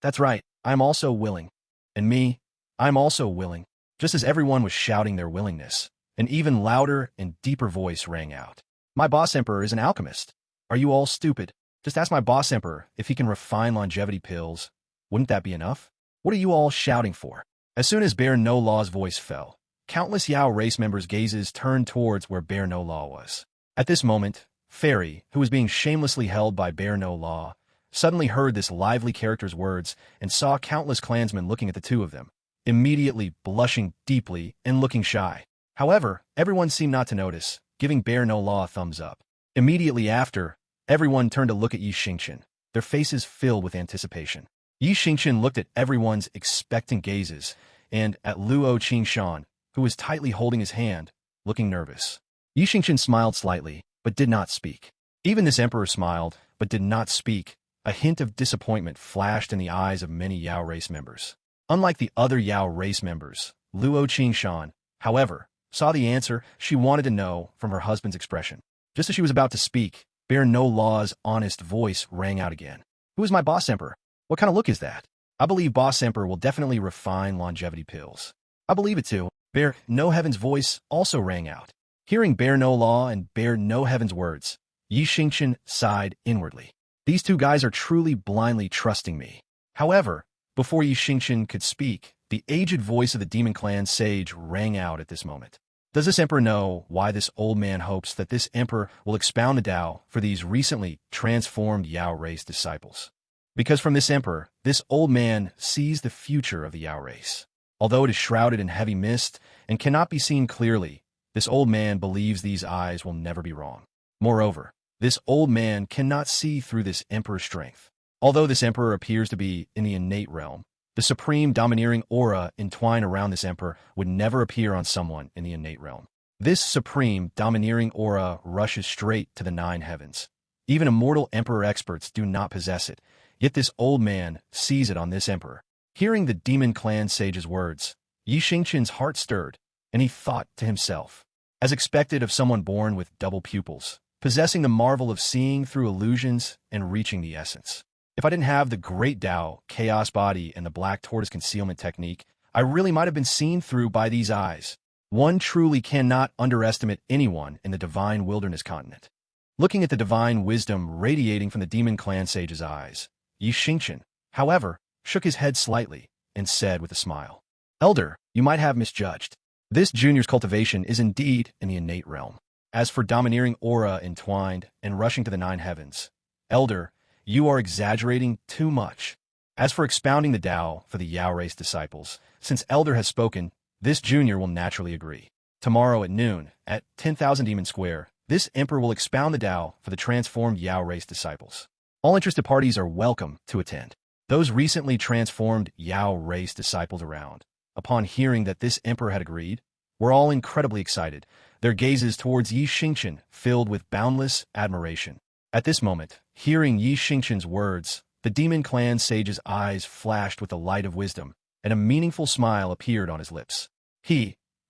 That's right, I am also willing. And me, I'm also willing. Just as everyone was shouting their willingness, an even louder and deeper voice rang out. My boss emperor is an alchemist. Are you all stupid? Just ask my boss emperor if he can refine longevity pills. Wouldn't that be enough? What are you all shouting for? As soon as Bear No Law's voice fell, countless Yao race members' gazes turned towards where Bear No Law was. At this moment, Fairy, who was being shamelessly held by Bear No Law, suddenly heard this lively character's words and saw countless clansmen looking at the two of them, immediately blushing deeply and looking shy. However, everyone seemed not to notice, giving Bear No Law a thumbs up. Immediately after, everyone turned to look at Xingchen, their faces filled with anticipation. Xingchen looked at everyone's expectant gazes and at Luo Qingshan, who was tightly holding his hand, looking nervous. Xingchen smiled slightly, but did not speak. Even this emperor smiled, but did not speak. A hint of disappointment flashed in the eyes of many Yao race members. Unlike the other Yao race members, Luo Qingshan, however, saw the answer she wanted to know from her husband's expression. Just as she was about to speak, Bear No Law's honest voice rang out again. Who is my boss emperor? What kind of look is that? I believe Boss Emperor will definitely refine longevity pills. I believe it too. Bear No Heaven's voice also rang out. Hearing Bear No Law and Bear No Heaven's words, Xingchen sighed inwardly. These two guys are truly blindly trusting me. However, before Xingchen could speak, the aged voice of the Demon Clan sage rang out at this moment. Does this emperor know why this old man hopes that this emperor will expound the Tao for these recently transformed Yao race disciples? Because from this emperor, this old man sees the future of the Yao race. Although it is shrouded in heavy mist and cannot be seen clearly, this old man believes these eyes will never be wrong. Moreover, this old man cannot see through this emperor's strength. Although this emperor appears to be in the innate realm, the supreme domineering aura entwined around this emperor would never appear on someone in the innate realm. This supreme domineering aura rushes straight to the 9 heavens. Even immortal emperor experts do not possess it, yet this old man sees it on this emperor. Hearing the Demon Clan sage's words, Xingchen's heart stirred, and he thought to himself, as expected of someone born with double pupils, possessing the marvel of seeing through illusions and reaching the essence. If I didn't have the Great Tao, Chaos Body, and the Black Tortoise Concealment Technique, I really might have been seen through by these eyes. One truly cannot underestimate anyone in the Divine Wilderness continent. Looking at the divine wisdom radiating from the Demon Clan sage's eyes, Xingchen, however, shook his head slightly and said with a smile, "Elder, you might have misjudged. This junior's cultivation is indeed in the innate realm. As for domineering aura entwined and rushing to the 9 heavens, Elder, you are exaggerating too much. As for expounding the Tao for the Yao race disciples, since Elder has spoken, this junior will naturally agree. Tomorrow at noon, at 10,000 Demon Square, this emperor will expound the Tao for the transformed Yao race disciples. All interested parties are welcome to attend." Those recently transformed Yao race disciples around, upon hearing that this emperor had agreed, were all incredibly excited, their gazes towards Xingchen filled with boundless admiration. At this moment, hearing Xingchen's words, the Demon Clan sage's eyes flashed with the light of wisdom, and a meaningful smile appeared on his lips.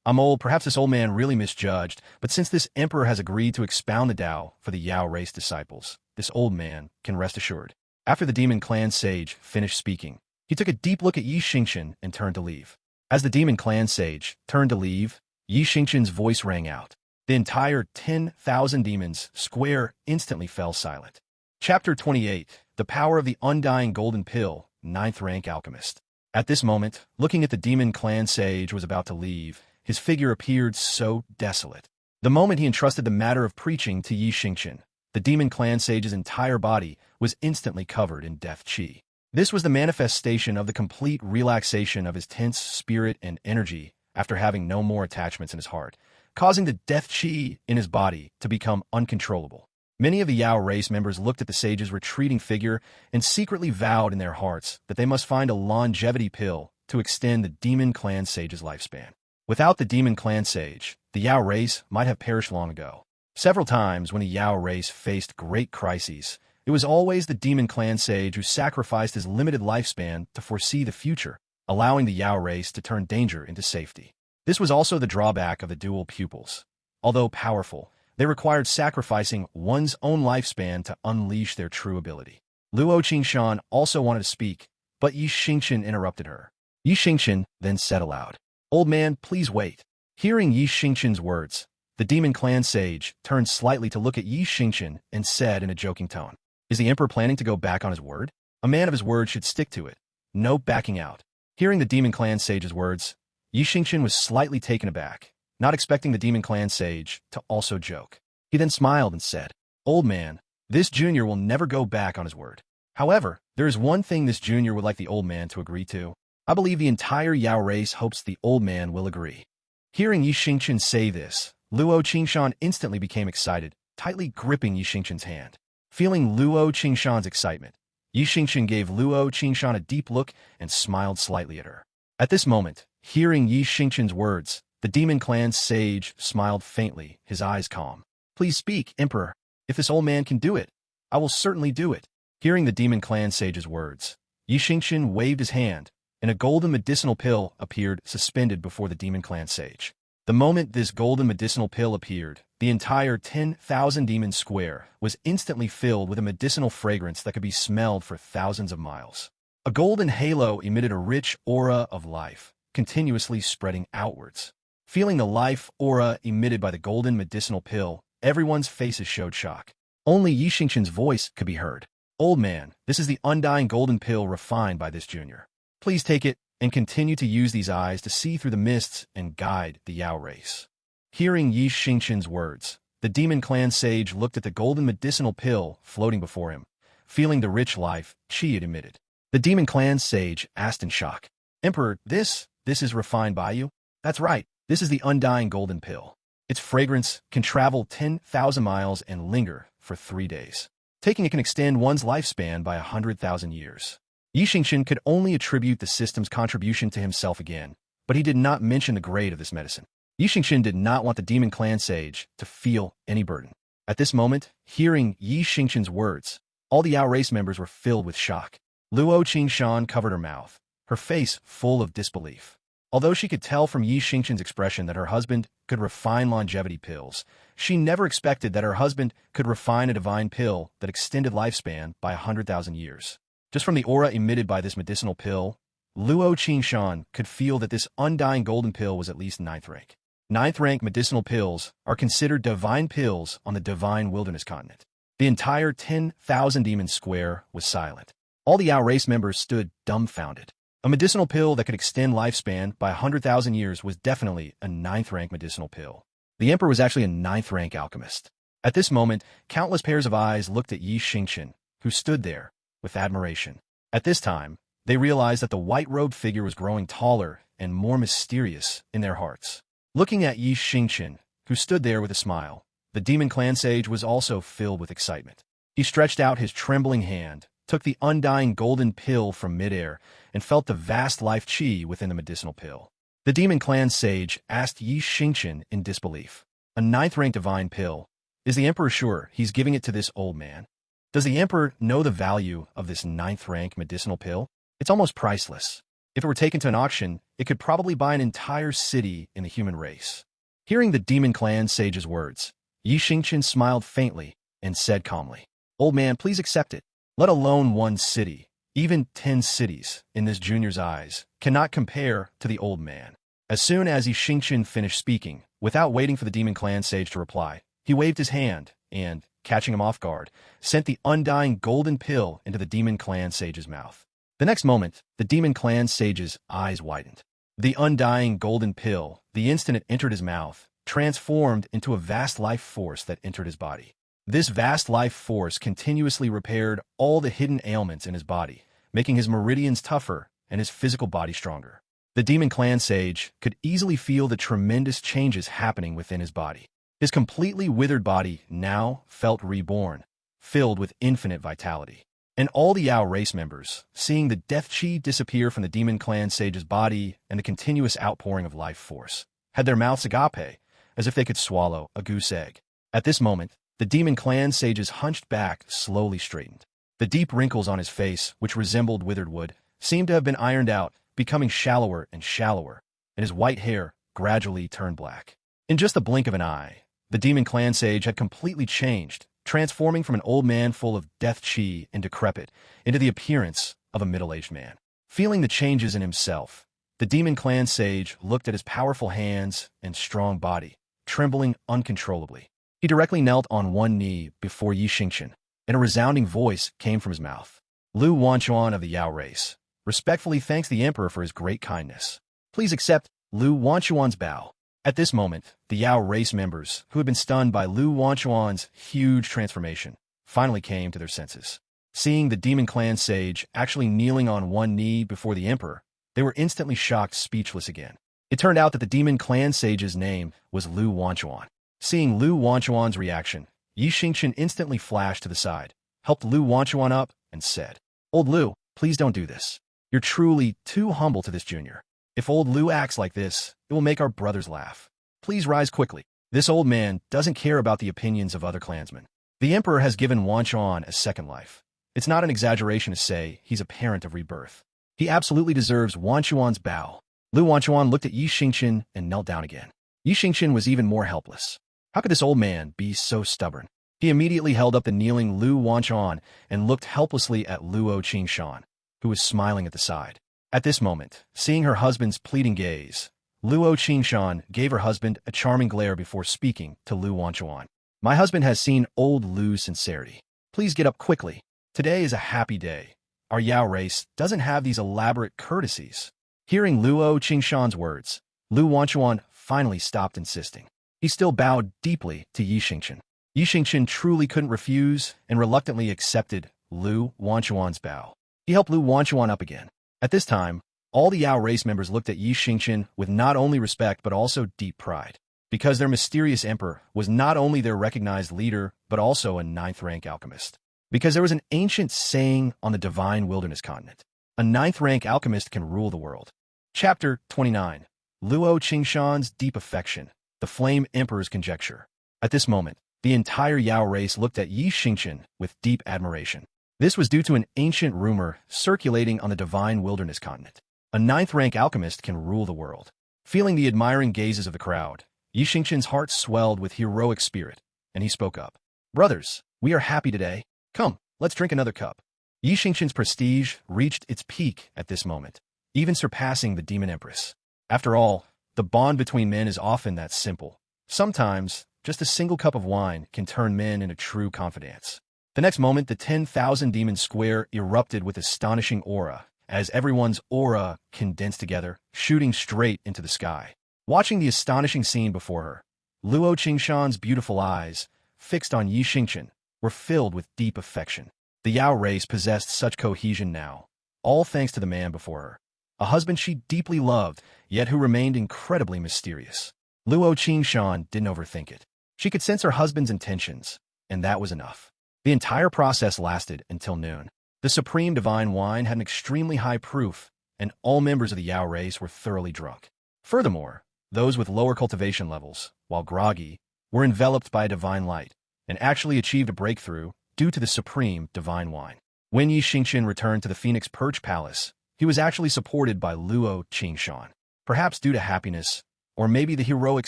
I'm old, perhaps this old man really misjudged, but since this emperor has agreed to expound the Tao for the Yao race disciples, this old man can rest assured. After the Demon Clan sage finished speaking, he took a deep look at Xingchen and turned to leave. As the Demon Clan sage turned to leave, Xingchen's voice rang out. The entire 10,000 demons square instantly fell silent. Chapter 28, The Power of the Undying Golden Pill, 9th Rank Alchemist. At this moment, looking at the Demon Clan sage was about to leave, his figure appeared so desolate. The moment he entrusted the matter of preaching to Xingchen, the Demon Clan sage's entire body was instantly covered in death chi. This was the manifestation of the complete relaxation of his tense spirit and energy after having no more attachments in his heart, causing the death chi in his body to become uncontrollable. Many of the Yao race members looked at the sage's retreating figure and secretly vowed in their hearts that they must find a longevity pill to extend the Demon Clan sage's lifespan. Without the Demon Clan sage, the Yao race might have perished long ago. Several times when the Yao race faced great crises, it was always the Demon Clan sage who sacrificed his limited lifespan to foresee the future, allowing the Yao race to turn danger into safety. This was also the drawback of the dual pupils. Although powerful, they required sacrificing one's own lifespan to unleash their true ability. Luo Qingshan also wanted to speak, but Xingchen interrupted her. Xingchen then said aloud, "Old man, please wait." Hearing Xingchen's words, the Demon Clan sage turned slightly to look at Xingchen and said in a joking tone, "Is the emperor planning to go back on his word? A man of his word should stick to it. No backing out." Hearing the Demon Clan sage's words, Xingchen was slightly taken aback, not expecting the Demon Clan sage to also joke. He then smiled and said, "Old man, this junior will never go back on his word. However, there is one thing this junior would like the old man to agree to. I believe the entire Yao race hopes the old man will agree." Hearing Xingchen say this, Luo Qingshan instantly became excited, tightly gripping Xingchen's hand. Feeling Luo Qingshan's excitement, Xingchen gave Luo Qingshan a deep look and smiled slightly at her. At this moment, hearing Xingchen's words, the Demon Clan sage smiled faintly, his eyes calm. "Please speak, Emperor. If this old man can do it, I will certainly do it." Hearing the Demon Clan sage's words, Xingchen waved his hand, and a golden medicinal pill appeared suspended before the Demon Clan sage. The moment this golden medicinal pill appeared, the entire 10,000 demon square was instantly filled with a medicinal fragrance that could be smelled for thousands of miles. A golden halo emitted a rich aura of life, continuously spreading outwards. Feeling the life aura emitted by the golden medicinal pill, everyone's faces showed shock. Only Xingchen's voice could be heard. "Old man, this is the undying golden pill refined by this junior. Please take it and continue to use these eyes to see through the mists and guide the Yao race." Hearing Yi Xingchen's words, the demon clan sage looked at the golden medicinal pill floating before him, feeling the rich life qi it emitted. The demon clan sage asked in shock, "Emperor, this is refined by you?" "That's right, this is the undying golden pill. Its fragrance can travel 10,000 miles and linger for 3 days. Taking it can extend one's lifespan by 100,000 years." Yi Xingchen could only attribute the system's contribution to himself again, but he did not mention the grade of this medicine. Yi Xingchen did not want the demon clan sage to feel any burden. At this moment, hearing Yi Xingchen's words, all the Yao race members were filled with shock. Luo Qingshan covered her mouth, her face full of disbelief. Although she could tell from Yi Xingchen's expression that her husband could refine longevity pills, she never expected that her husband could refine a divine pill that extended lifespan by 100,000 years. Just from the aura emitted by this medicinal pill, Luo Qingshan could feel that this undying golden pill was at least 9th rank. 9th rank medicinal pills are considered divine pills on the divine wilderness continent. The entire 10,000 demon square was silent. All the Yao race members stood dumbfounded. A medicinal pill that could extend lifespan by 100,000 years was definitely a 9th rank medicinal pill. The emperor was actually a 9th rank alchemist. At this moment, countless pairs of eyes looked at Yi Xingchen, who stood there with admiration. At this time, they realized that the white-robed figure was growing taller and more mysterious in their hearts. Looking at Yi Xingchen, who stood there with a smile, the demon clan sage was also filled with excitement. He stretched out his trembling hand, took the undying golden pill from midair, and felt the vast life qi within the medicinal pill. The demon clan sage asked Yi Xingchen in disbelief, "A 9th rank divine pill? Is the emperor sure he's giving it to this old man? Does the emperor know the value of this 9th rank medicinal pill? It's almost priceless. If it were taken to an auction, it could probably buy an entire city in the human race." Hearing the demon clan sage's words, Yi Xingchen smiled faintly and said calmly, "Old man, please accept it. Let alone one city, even 10 cities, in this junior's eyes, cannot compare to the old man." As soon as Yi Xingchen finished speaking, without waiting for the demon clan sage to reply, he waved his hand and, catching him off guard, sent the undying golden pill into the demon clan sage's mouth. The next moment, the demon clan sage's eyes widened. The undying golden pill, the instant it entered his mouth, transformed into a vast life force that entered his body. This vast life force continuously repaired all the hidden ailments in his body, making his meridians tougher and his physical body stronger. The demon clan sage could easily feel the tremendous changes happening within his body. His completely withered body now felt reborn, filled with infinite vitality. And all the Yao race members, seeing the death qi disappear from the demon clan sage's body and the continuous outpouring of life force, had their mouths agape, as if they could swallow a goose egg. At this moment, the demon clan sage's hunched back slowly straightened. The deep wrinkles on his face, which resembled withered wood, seemed to have been ironed out, becoming shallower and shallower, and his white hair gradually turned black. In just the blink of an eye, the demon clan sage had completely changed, transforming from an old man full of death qi and decrepit into the appearance of a middle-aged man. Feeling the changes in himself, the demon clan sage looked at his powerful hands and strong body, trembling uncontrollably. He directly knelt on one knee before Yi Xingchen, and a resounding voice came from his mouth. "Lu Wanchuan of the Yao race respectfully thanks the emperor for his great kindness. Please accept Lu Wanchuan's bow." At this moment, the Yao race members, who had been stunned by Lu Wanchuan's huge transformation, finally came to their senses. Seeing the demon clan sage actually kneeling on one knee before the emperor, they were instantly shocked, speechless again. It turned out that the demon clan sage's name was Lu Wanchuan. Seeing Lu Wanchuan's reaction, Yi Xingchen instantly flashed to the side, helped Lu Wanchuan up, and said, "Old Lu, please don't do this. You're truly too humble to this junior. If old Lu acts like this, it will make our brothers laugh. Please rise quickly. This old man doesn't care about the opinions of other clansmen. The emperor has given Wanchuan a second life. It's not an exaggeration to say he's a parent of rebirth. He absolutely deserves Wanchuan's bow." Lu Wanchuan looked at Yi Xingchen and knelt down again. Yi Xingchen was even more helpless. How could this old man be so stubborn? He immediately held up the kneeling Lu Wanchuan and looked helplessly at Luo Qingshan, who was smiling at the side. At this moment, seeing her husband's pleading gaze, Luo Qingshan gave her husband a charming glare before speaking to Lu Wanchuan. "My husband has seen old Lu's sincerity. Please get up quickly. Today is a happy day. Our Yao race doesn't have these elaborate courtesies. Hearing Luo Qingshan's words, Lu Wanchuan finally stopped insisting. He still bowed deeply to Yi Xingchen. Yi Xingchen truly couldn't refuse and reluctantly accepted Lu Wanchuan's bow. He helped Lu Wanchuan up again. At this time, all the Yao race members looked at Yi Xingchen with not only respect but also deep pride, because their mysterious emperor was not only their recognized leader but also a ninth-rank alchemist. Because there was an ancient saying on the divine wilderness continent, a ninth-rank alchemist can rule the world. Chapter 29. Luo Qingshan's Deep Affection, the Flame Emperor's Conjecture. At this moment, the entire Yao race looked at Yi Xingchen with deep admiration. This was due to an ancient rumor circulating on the divine wilderness continent. A ninth-rank alchemist can rule the world. Feeling the admiring gazes of the crowd, Yi Xingchen's heart swelled with heroic spirit, and he spoke up. Brothers, we are happy today. Come, let's drink another cup. Yi Xingchen's prestige reached its peak at this moment, even surpassing the Demon Empress. After all, the bond between men is often that simple. Sometimes, just a single cup of wine can turn men into true confidants. The next moment, the 10,000 demon square erupted with astonishing aura, as everyone's aura condensed together, shooting straight into the sky. Watching the astonishing scene before her, Luo Qingshan's beautiful eyes, fixed on Yi Xingchen, were filled with deep affection. The Yao race possessed such cohesion now, all thanks to the man before her. A husband she deeply loved, yet who remained incredibly mysterious. Luo Qingshan didn't overthink it. She could sense her husband's intentions, and that was enough. The entire process lasted until noon. The supreme divine wine had an extremely high proof, and all members of the Yao race were thoroughly drunk. Furthermore, those with lower cultivation levels, while groggy, were enveloped by a divine light, and actually achieved a breakthrough due to the supreme divine wine. When Yi Xingchen returned to the Phoenix Perch Palace, he was actually supported by Luo Qingshan. Perhaps due to happiness, or maybe the heroic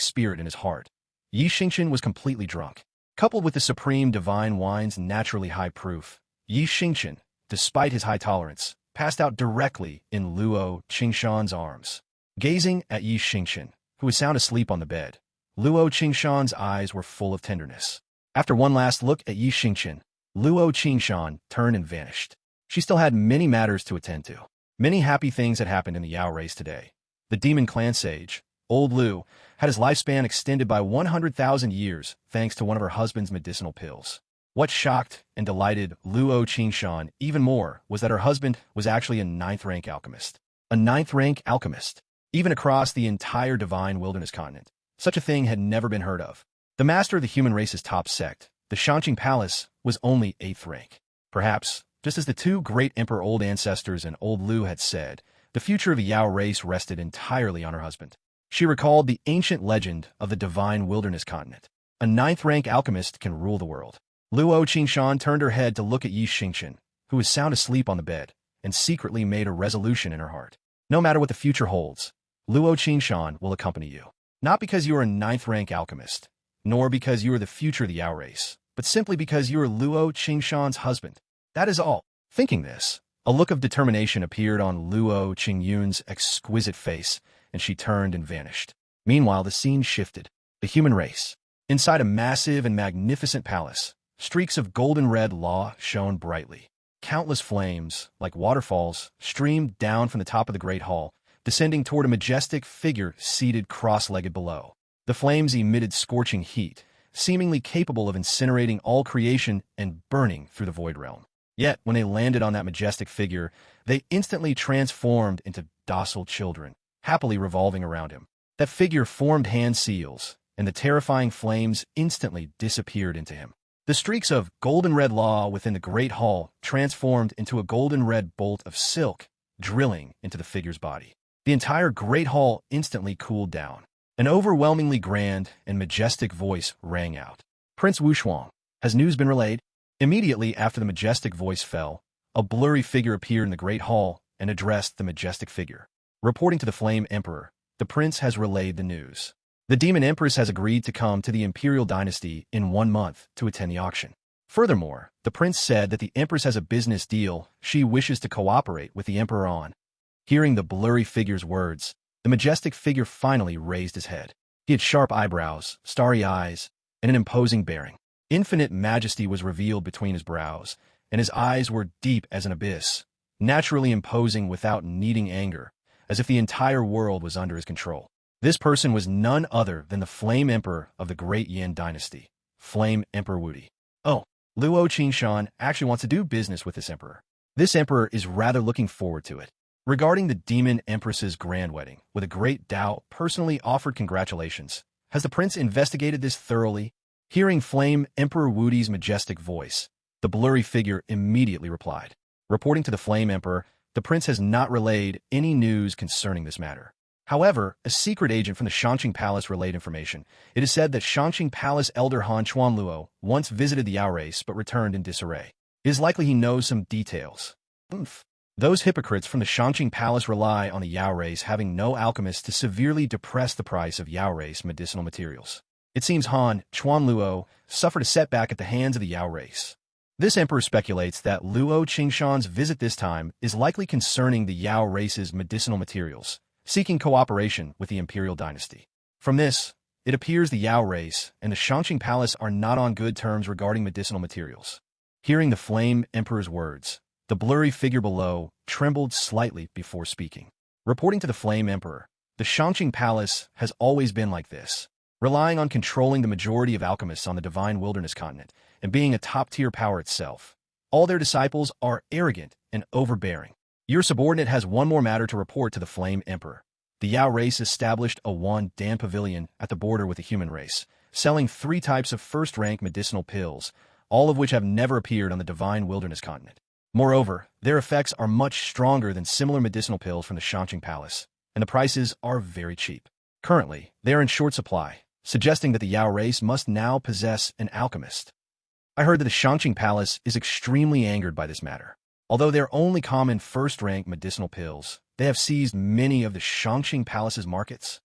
spirit in his heart, Yi Xingchen was completely drunk. Coupled with the supreme divine wine's naturally high proof, Yi Xingchen, despite his high tolerance, passed out directly in Luo Qingshan's arms. Gazing at Yi Xingchen, who was sound asleep on the bed, Luo Qingshan's eyes were full of tenderness. After one last look at Yi Xingchen, Luo Qingshan turned and vanished. She still had many matters to attend to. Many happy things had happened in the Yao race today. The demon clan sage, Old Lu, had his lifespan extended by 100,000 years thanks to one of her husband's medicinal pills. What shocked and delighted Luo Qingshan even more was that her husband was actually a ninth-rank alchemist. A ninth-rank alchemist, even across the entire divine wilderness continent. Such a thing had never been heard of. The master of the human race's top sect, the Xingchen Palace, was only 8th rank. Perhaps, just as the two great emperor old ancestors and Old Lu had said, the future of the Yao race rested entirely on her husband. She recalled the ancient legend of the divine wilderness continent. A ninth-rank alchemist can rule the world. Luo Qingshan turned her head to look at Yi Xingchen, who was sound asleep on the bed, and secretly made a resolution in her heart. No matter what the future holds, Luo Qingshan will accompany you. Not because you are a ninth-rank alchemist, nor because you are the future of the Yao race, but simply because you are Luo Qingshan's husband. That is all. Thinking this, a look of determination appeared on Luo Qingyun's exquisite face, and she turned and vanished. Meanwhile, the scene shifted. The human race. Inside a massive and magnificent palace, streaks of golden red law shone brightly. Countless flames, like waterfalls, streamed down from the top of the great hall, descending toward a majestic figure seated cross-legged below. The flames emitted scorching heat, seemingly capable of incinerating all creation and burning through the void realm. Yet, when they landed on that majestic figure, they instantly transformed into docile children, happily revolving around him. That figure formed hand seals, and the terrifying flames instantly disappeared into him. The streaks of golden red law within the great hall transformed into a golden red bolt of silk, drilling into the figure's body. The entire great hall instantly cooled down. An overwhelmingly grand and majestic voice rang out. Prince Wushuang, has news been relayed? Immediately after the majestic voice fell, a blurry figure appeared in the great hall and addressed the majestic figure. Reporting to the Flame Emperor, the prince has relayed the news. The Demon Empress has agreed to come to the Imperial Dynasty in 1 month to attend the auction. Furthermore, the prince said that the Empress has a business deal she wishes to cooperate with the Emperor on. Hearing the blurry figure's words, the majestic figure finally raised his head. He had sharp eyebrows, starry eyes, and an imposing bearing. Infinite majesty was revealed between his brows, and his eyes were deep as an abyss, naturally imposing without needing anger, as if the entire world was under his control. This person was none other than the Flame Emperor of the Great Yin Dynasty, Flame Emperor Wudi. Oh, Luo Xingchen actually wants to do business with this emperor. This emperor is rather looking forward to it. Regarding the Demon Empress's grand wedding, with a great Dao personally offered congratulations, has the prince investigated this thoroughly? Hearing Flame Emperor Wudi's majestic voice, the blurry figure immediately replied. Reporting to the Flame Emperor, the prince has not relayed any news concerning this matter. However, a secret agent from the Xingchen Palace relayed information. It is said that Xingchen Palace elder Han Chuanluo once visited the Yao race but returned in disarray. It is likely he knows some details. Those hypocrites from the Xingchen Palace rely on the Yao race having no alchemists to severely depress the price of Yao race medicinal materials. It seems Han Chuanluo suffered a setback at the hands of the Yao race. This emperor speculates that Luo Xingchen's visit this time is likely concerning the Yao race's medicinal materials, seeking cooperation with the imperial dynasty. From this, it appears the Yao race and the Xingchen Palace are not on good terms regarding medicinal materials. Hearing the Flame Emperor's words, the blurry figure below trembled slightly before speaking. Reporting to the Flame Emperor, the Xingchen Palace has always been like this, relying on controlling the majority of alchemists on the divine wilderness continent and being a top-tier power itself. All their disciples are arrogant and overbearing. Your subordinate has one more matter to report to the Flame Emperor. The Yao race established a Dan pavilion at the border with the human race, selling 3 types of first-rank medicinal pills, all of which have never appeared on the divine wilderness continent. Moreover, their effects are much stronger than similar medicinal pills from the Xingchen Palace, and the prices are very cheap. Currently, they are in short supply, suggesting that the Yao race must now possess an alchemist. I heard that the Xingchen Palace is extremely angered by this matter. Although they're only common first-rank medicinal pills, they have seized many of the Xingchen Palace's markets.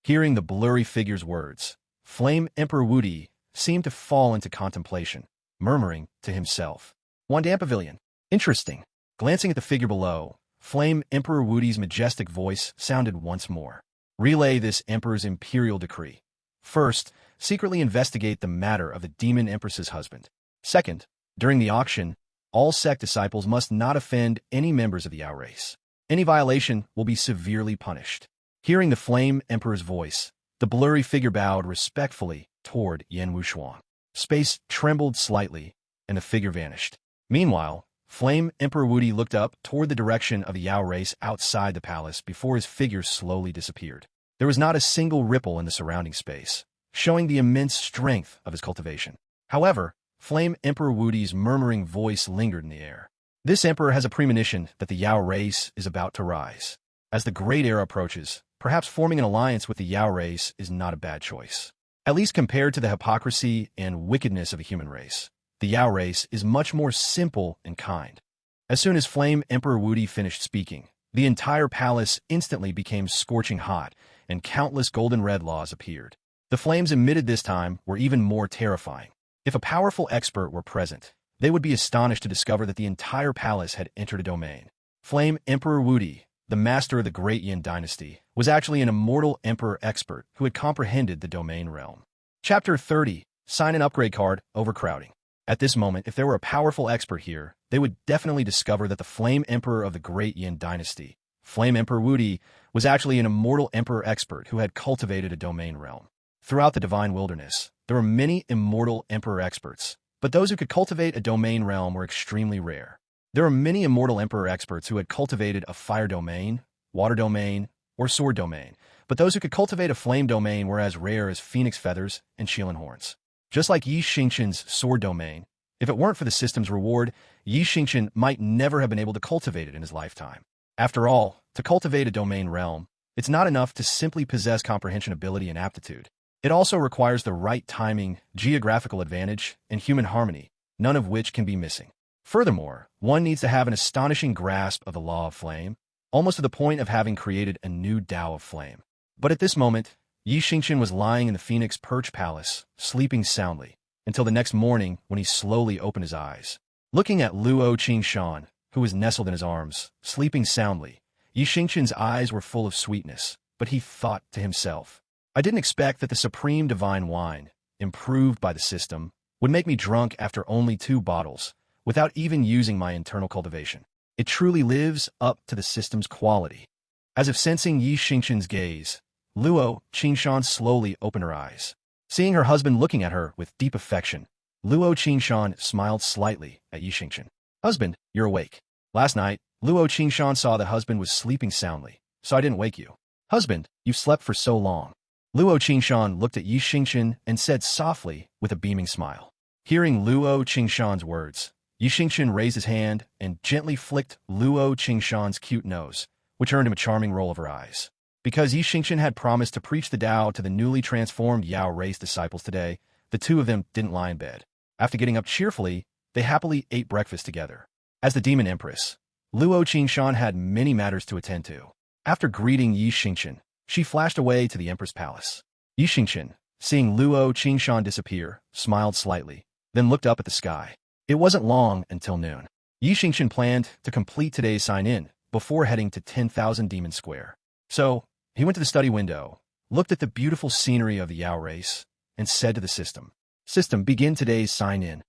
Hearing the blurry figure's words, Flame Emperor Wudi seemed to fall into contemplation, murmuring to himself, Dan pavilion. Interesting. Glancing at the figure below, Flame Emperor Wudi's majestic voice sounded once more. Relay this emperor's imperial decree. First, secretly investigate the matter of the Demon Empress's husband. Second, during the auction, all sect disciples must not offend any members of the Yao race. Any violation will be severely punished. Hearing the Flame Emperor's voice, the blurry figure bowed respectfully toward Yan Wushuang. Space trembled slightly, and the figure vanished. Meanwhile, Flame Emperor Wudi looked up toward the direction of the Yao race outside the palace before his figure slowly disappeared. There was not a single ripple in the surrounding space, showing the immense strength of his cultivation. However, Flame Emperor Wudi's murmuring voice lingered in the air. This emperor has a premonition that the Yao race is about to rise. As the Great Era approaches, perhaps forming an alliance with the Yao race is not a bad choice. At least compared to the hypocrisy and wickedness of the human race, the Yao race is much more simple and kind. As soon as Flame Emperor Wudi finished speaking, the entire palace instantly became scorching hot, and countless golden red laws appeared. The flames emitted this time were even more terrifying. If a powerful expert were present, they would be astonished to discover that the entire palace had entered a domain. Flame Emperor Wudi, the master of the Great Yin Dynasty, was actually an immortal emperor expert who had comprehended the domain realm. Chapter 30. Sign an upgrade card, Overcrowding. At this moment, if there were a powerful expert here, they would definitely discover that the Flame Emperor of the Great Yin Dynasty, Flame Emperor Wudi, was actually an immortal emperor expert who had cultivated a domain realm. Throughout the divine wilderness, there were many immortal emperor experts, but those who could cultivate a domain realm were extremely rare. There were many immortal emperor experts who had cultivated a fire domain, water domain, or sword domain, but those who could cultivate a flame domain were as rare as phoenix feathers and Shilin horns. Just like Yi Xingchen's sword domain, if it weren't for the system's reward, Yi Xingchen might never have been able to cultivate it in his lifetime. After all, to cultivate a domain realm, it's not enough to simply possess comprehension ability and aptitude. It also requires the right timing, geographical advantage, and human harmony, none of which can be missing. Furthermore, one needs to have an astonishing grasp of the law of flame, almost to the point of having created a new Tao of flame. But at this moment, Yi Xingchen was lying in the Phoenix Perch Palace, sleeping soundly, until the next morning when he slowly opened his eyes. Looking at Luo Xingchen, who was nestled in his arms, sleeping soundly, Yi Xingchen's eyes were full of sweetness, but he thought to himself, I didn't expect that the supreme divine wine, improved by the system, would make me drunk after only 2 bottles, without even using my internal cultivation. It truly lives up to the system's quality. As if sensing Yi Xingchen's gaze, Luo Qingshan slowly opened her eyes. Seeing her husband looking at her with deep affection, Luo Qingshan smiled slightly at Yi Xingchen. Husband, you're awake. Last night, Luo Qingshan saw that husband was sleeping soundly, so I didn't wake you. Husband, you've slept for so long. Luo Qingshan looked at Yi Xingchen and said softly with a beaming smile. Hearing Luo Qingshan's words, Yi Xingchen raised his hand and gently flicked Luo Qingshan's cute nose, which earned him a charming roll of her eyes. Because Yi Xingchen had promised to preach the Tao to the newly transformed Yao race disciples today, the two of them didn't lie in bed. After getting up cheerfully, they happily ate breakfast together. As the Demon Empress, Luo Qingshan had many matters to attend to. After greeting Yi Xingchen, she flashed away to the Empress Palace. Yi Xingchen, seeing Luo Qingshan disappear, smiled slightly, then looked up at the sky. It wasn't long until noon. Yi Xingchen planned to complete today's sign-in before heading to 10,000 Demon Square. So, he went to the study window, looked at the beautiful scenery of the Yao race, and said to the system, "System, begin today's sign-in."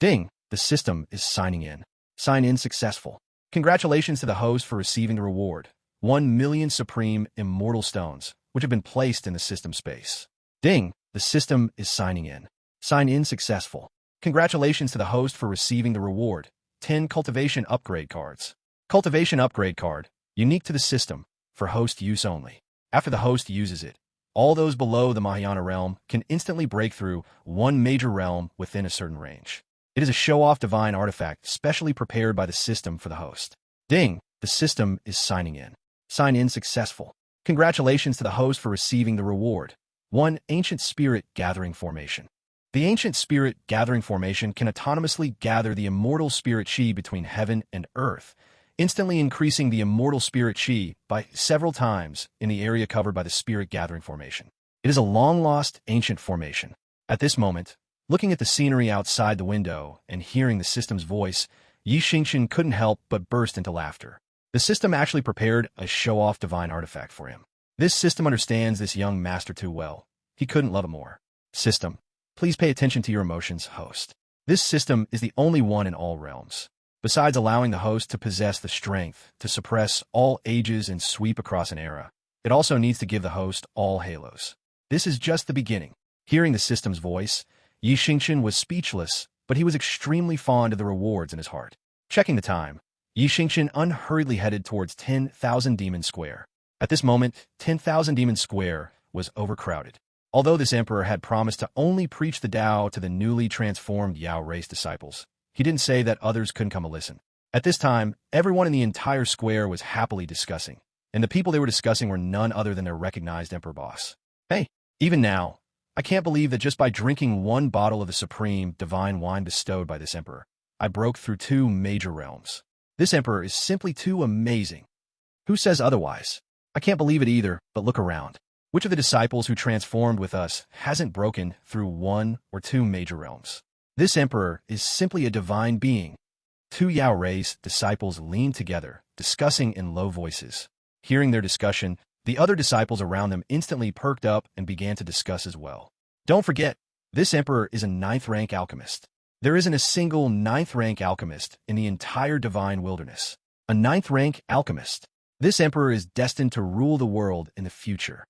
Ding! The system is signing in. Sign-in successful. Congratulations to the host for receiving the reward, 1,000,000 supreme immortal stones, which have been placed in the system space. Ding! The system is signing in. Sign-in successful. Congratulations to the host for receiving the reward, 10 cultivation upgrade cards. Cultivation upgrade card, unique to the system, for host use only. After the host uses it, all those below the Mahayana realm can instantly break through one major realm within a certain range. It is a show-off divine artifact specially prepared by the system for the host. Ding! The system is signing in. Sign-in successful. Congratulations to the host for receiving the reward, 1 Ancient Spirit Gathering Formation. The Ancient Spirit Gathering Formation can autonomously gather the immortal spirit chi between heaven and earth, instantly increasing the immortal spirit chi by several times in the area covered by the Spirit Gathering Formation. It is a long-lost ancient formation. At this moment, looking at the scenery outside the window and hearing the system's voice, Yi Xingchen couldn't help but burst into laughter. The system actually prepared a show-off divine artifact for him. This system understands this young master too well. He couldn't love him more. System, please pay attention to your emotions, host. This system is the only one in all realms. Besides allowing the host to possess the strength to suppress all ages and sweep across an era, it also needs to give the host all halos. This is just the beginning. Hearing the system's voice, Yi Xingchen was speechless, but he was extremely fond of the rewards in his heart. Checking the time, Yi Xingchen unhurriedly headed towards 10,000 Demon Square. At this moment, 10,000 Demon Square was overcrowded. Although this emperor had promised to only preach the Tao to the newly transformed Yao race disciples, he didn't say that others couldn't come and listen. At this time, everyone in the entire square was happily discussing, and the people they were discussing were none other than their recognized emperor boss. Hey, even now, I can't believe that just by drinking one bottle of the supreme divine wine bestowed by this emperor, I broke through 2 major realms. This emperor is simply too amazing. Who says otherwise? I can't believe it either, but look around. Which of the disciples who transformed with us hasn't broken through 1 or 2 major realms? This emperor is simply a divine being. 2 Yao race disciples leaned together, discussing in low voices. Hearing their discussion, the other disciples around them instantly perked up and began to discuss as well. Don't forget, this emperor is a 9th rank alchemist. There isn't a single 9th rank alchemist in the entire divine wilderness. A 9th rank alchemist. This emperor is destined to rule the world in the future.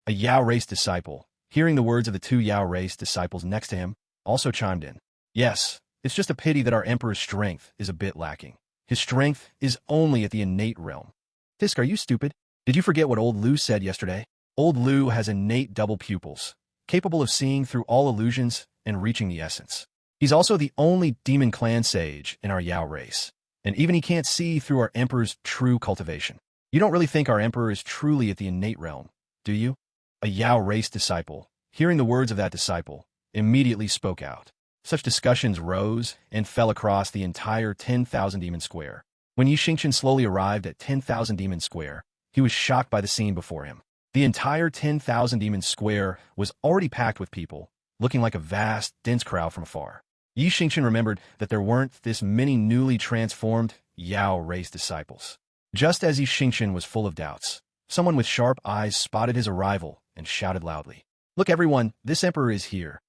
A Yao race disciple, hearing the words of the 2 Yao race disciples next to him, also chimed in. Yes, it's just a pity that our emperor's strength is a bit lacking. His strength is only at the innate realm. Fisk, are you stupid? Did you forget what old Lu said yesterday? Old Lu has innate double pupils, capable of seeing through all illusions and reaching the essence. He's also the only demon clan sage in our Yao race, and even he can't see through our emperor's true cultivation. You don't really think our emperor is truly at the innate realm, do you? A Yao race disciple, hearing the words of that disciple, immediately spoke out. Such discussions rose and fell across the entire 10,000 Demon Square. When Yi Xingchen slowly arrived at 10,000 Demon Square, he was shocked by the scene before him. The entire 10,000 Demon Square was already packed with people, looking like a vast, dense crowd from afar. Yi Xingchen remembered that there weren't this many newly transformed Yao race disciples. Just as Yi Xingchen was full of doubts, someone with sharp eyes spotted his arrival and shouted loudly, "Look everyone, this emperor is here."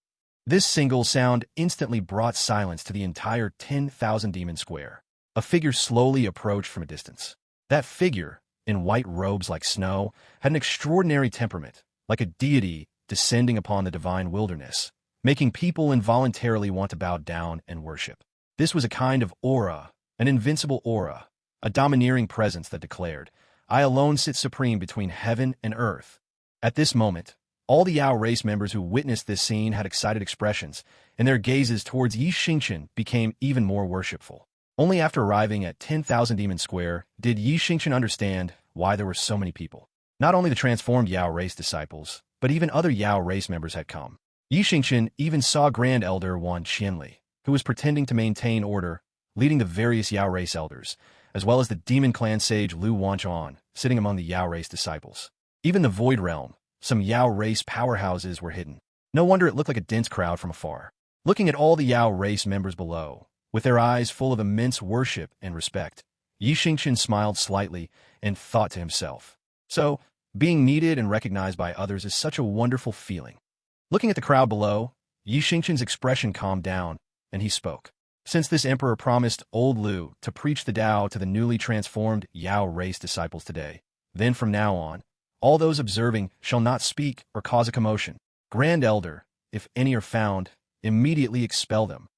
This single sound instantly brought silence to the entire 10,000 demon square. A figure slowly approached from a distance. That figure, in white robes like snow, had an extraordinary temperament, like a deity descending upon the divine wilderness, making people involuntarily want to bow down and worship. This was a kind of aura, an invincible aura, a domineering presence that declared, "I alone sit supreme between heaven and earth." At this moment, all the Yao race members who witnessed this scene had excited expressions, and their gazes towards Xingchen became even more worshipful. Only after arriving at 10,000 Demon Square did Xingchen understand why there were so many people. Not only the transformed Yao race disciples, but even other Yao race members had come. Xingchen even saw Grand Elder Wan Qianli, who was pretending to maintain order, leading the various Yao race elders, as well as the demon clan sage Lu Wanchuan, sitting among the Yao race disciples. Even the Void Realm, some Yao race powerhouses were hidden. No wonder it looked like a dense crowd from afar. Looking at all the Yao race members below, with their eyes full of immense worship and respect, Xingchen smiled slightly and thought to himself, "So, being needed and recognized by others is such a wonderful feeling." Looking at the crowd below, Xingchen's expression calmed down, and he spoke. Since this emperor promised old Lu to preach the Tao to the newly transformed Yao race disciples today, then from now on, all those observing shall not speak or cause a commotion. Grand Elder, if any are found, immediately expel them.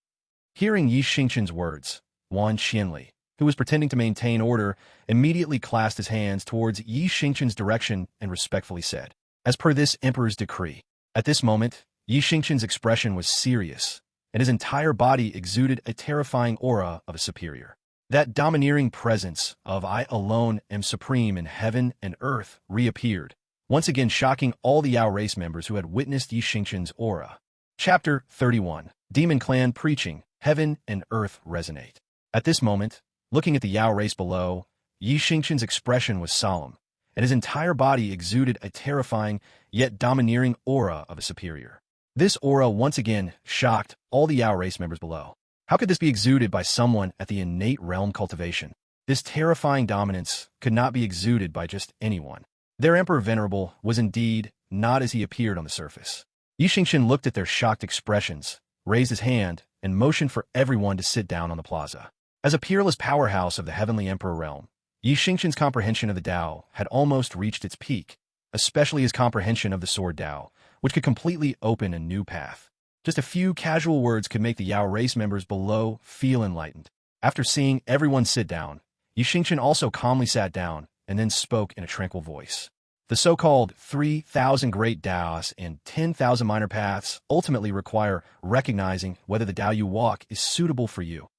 Hearing Xingchen's words, Wan Qianli, who was pretending to maintain order, immediately clasped his hands towards Xingchen's direction and respectfully said, "As per this emperor's decree." At this moment, Xingchen's expression was serious, and his entire body exuded a terrifying aura of a superior. That domineering presence of "I alone am supreme in heaven and earth" reappeared, once again shocking all the Yao race members who had witnessed Xingchen's aura. Chapter 31. Demon Clan Preaching, Heaven and Earth Resonate. At this moment, looking at the Yao race below, Xingchen's expression was solemn, and his entire body exuded a terrifying yet domineering aura of a superior. This aura once again shocked all the Yao race members below. How could this be exuded by someone at the innate realm cultivation? This terrifying dominance could not be exuded by just anyone. Their Emperor Venerable was indeed not as he appeared on the surface. Xingchen looked at their shocked expressions, raised his hand, and motioned for everyone to sit down on the plaza. As a peerless powerhouse of the Heavenly Emperor realm, Xingchen's comprehension of the Tao had almost reached its peak, especially his comprehension of the Sword Tao, which could completely open a new path. Just a few casual words could make the Yao race members below feel enlightened. After seeing everyone sit down, Xingchen also calmly sat down and then spoke in a tranquil voice. The so-called 3,000 great Taos and 10,000 minor paths ultimately require recognizing whether the Tao you walk is suitable for you.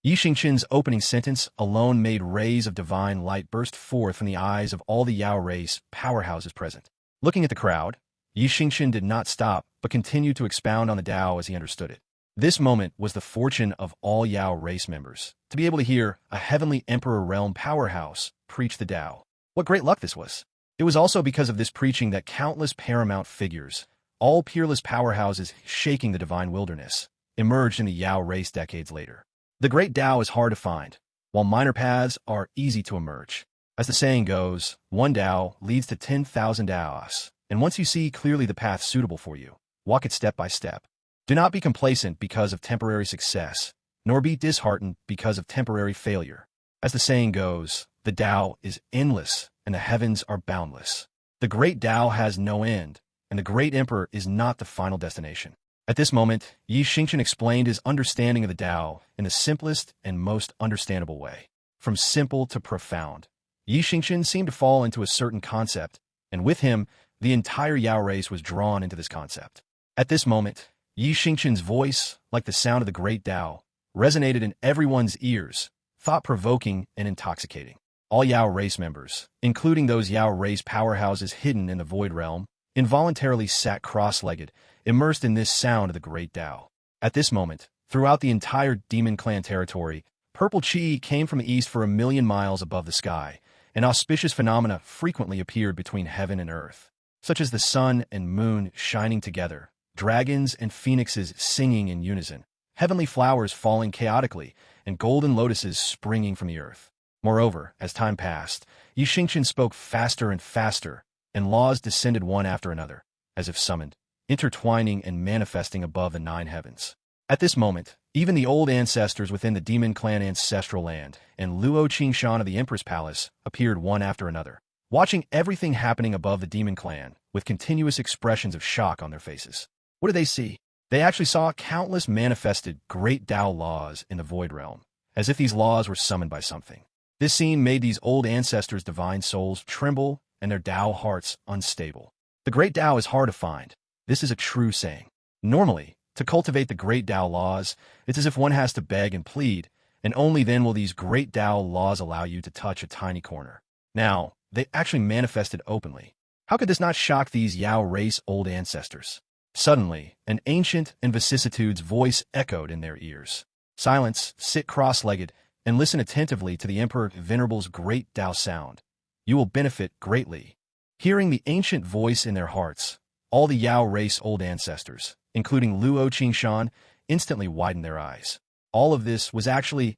Xingchen's opening sentence alone made rays of divine light burst forth from the eyes of all the Yao race powerhouses present. Looking at the crowd, Xingchen did not stop, but continued to expound on the Tao as he understood it. This moment was the fortune of all Yao race members, to be able to hear a Heavenly Emperor realm powerhouse preach the Tao. What great luck this was! It was also because of this preaching that countless paramount figures, all peerless powerhouses shaking the divine wilderness, emerged in the Yao race decades later. The great Tao is hard to find, while minor paths are easy to emerge. As the saying goes, one Tao leads to 10,000 Taos, and once you see clearly the path suitable for you, walk it step by step. Do not be complacent because of temporary success, nor be disheartened because of temporary failure. As the saying goes, the Tao is endless and the heavens are boundless. The great Tao has no end, and the great Emperor is not the final destination. At this moment, Xingchen explained his understanding of the Tao in the simplest and most understandable way. From simple to profound, Xingchen seemed to fall into a certain concept, and with him, the entire Yao race was drawn into this concept. At this moment, Xingchen's voice, like the sound of the great Tao, resonated in everyone's ears, thought-provoking and intoxicating. All Yao race members, including those Yao race powerhouses hidden in the Void Realm, involuntarily sat cross-legged, immersed in this sound of the great Tao. At this moment, throughout the entire Demon Clan territory, purple chi came from the east for 1,000,000 miles above the sky, and auspicious phenomena frequently appeared between heaven and earth, such as the sun and moon shining together, dragons and phoenixes singing in unison, heavenly flowers falling chaotically, and golden lotuses springing from the earth. Moreover, as time passed, Xingchen spoke faster and faster, and laws descended one after another, as if summoned. intertwining and manifesting above the nine heavens. At this moment, even the old ancestors within the demon clan ancestral land and Luo Xingchen of the Empress Palace appeared one after another, watching everything happening above the demon clan with continuous expressions of shock on their faces. What did they see? They actually saw countless manifested great Tao laws in the void realm, as if these laws were summoned by something. This scene made these old ancestors' divine souls tremble and their Tao hearts unstable. The great Tao is hard to find. This is a true saying. Normally, to cultivate the great Tao laws, it's as if one has to beg and plead, and only then will these great Tao laws allow you to touch a tiny corner. Now, they actually manifested openly. How could this not shock these Yao race old ancestors? Suddenly, an ancient and vicissitudes voice echoed in their ears. Silence, sit cross-legged, and listen attentively to the Emperor Venerable's great Tao sound. You will benefit greatly. Hearing the ancient voice in their hearts, all the Yao race old ancestors, including Luo Xingchen, instantly widened their eyes. All of this was actually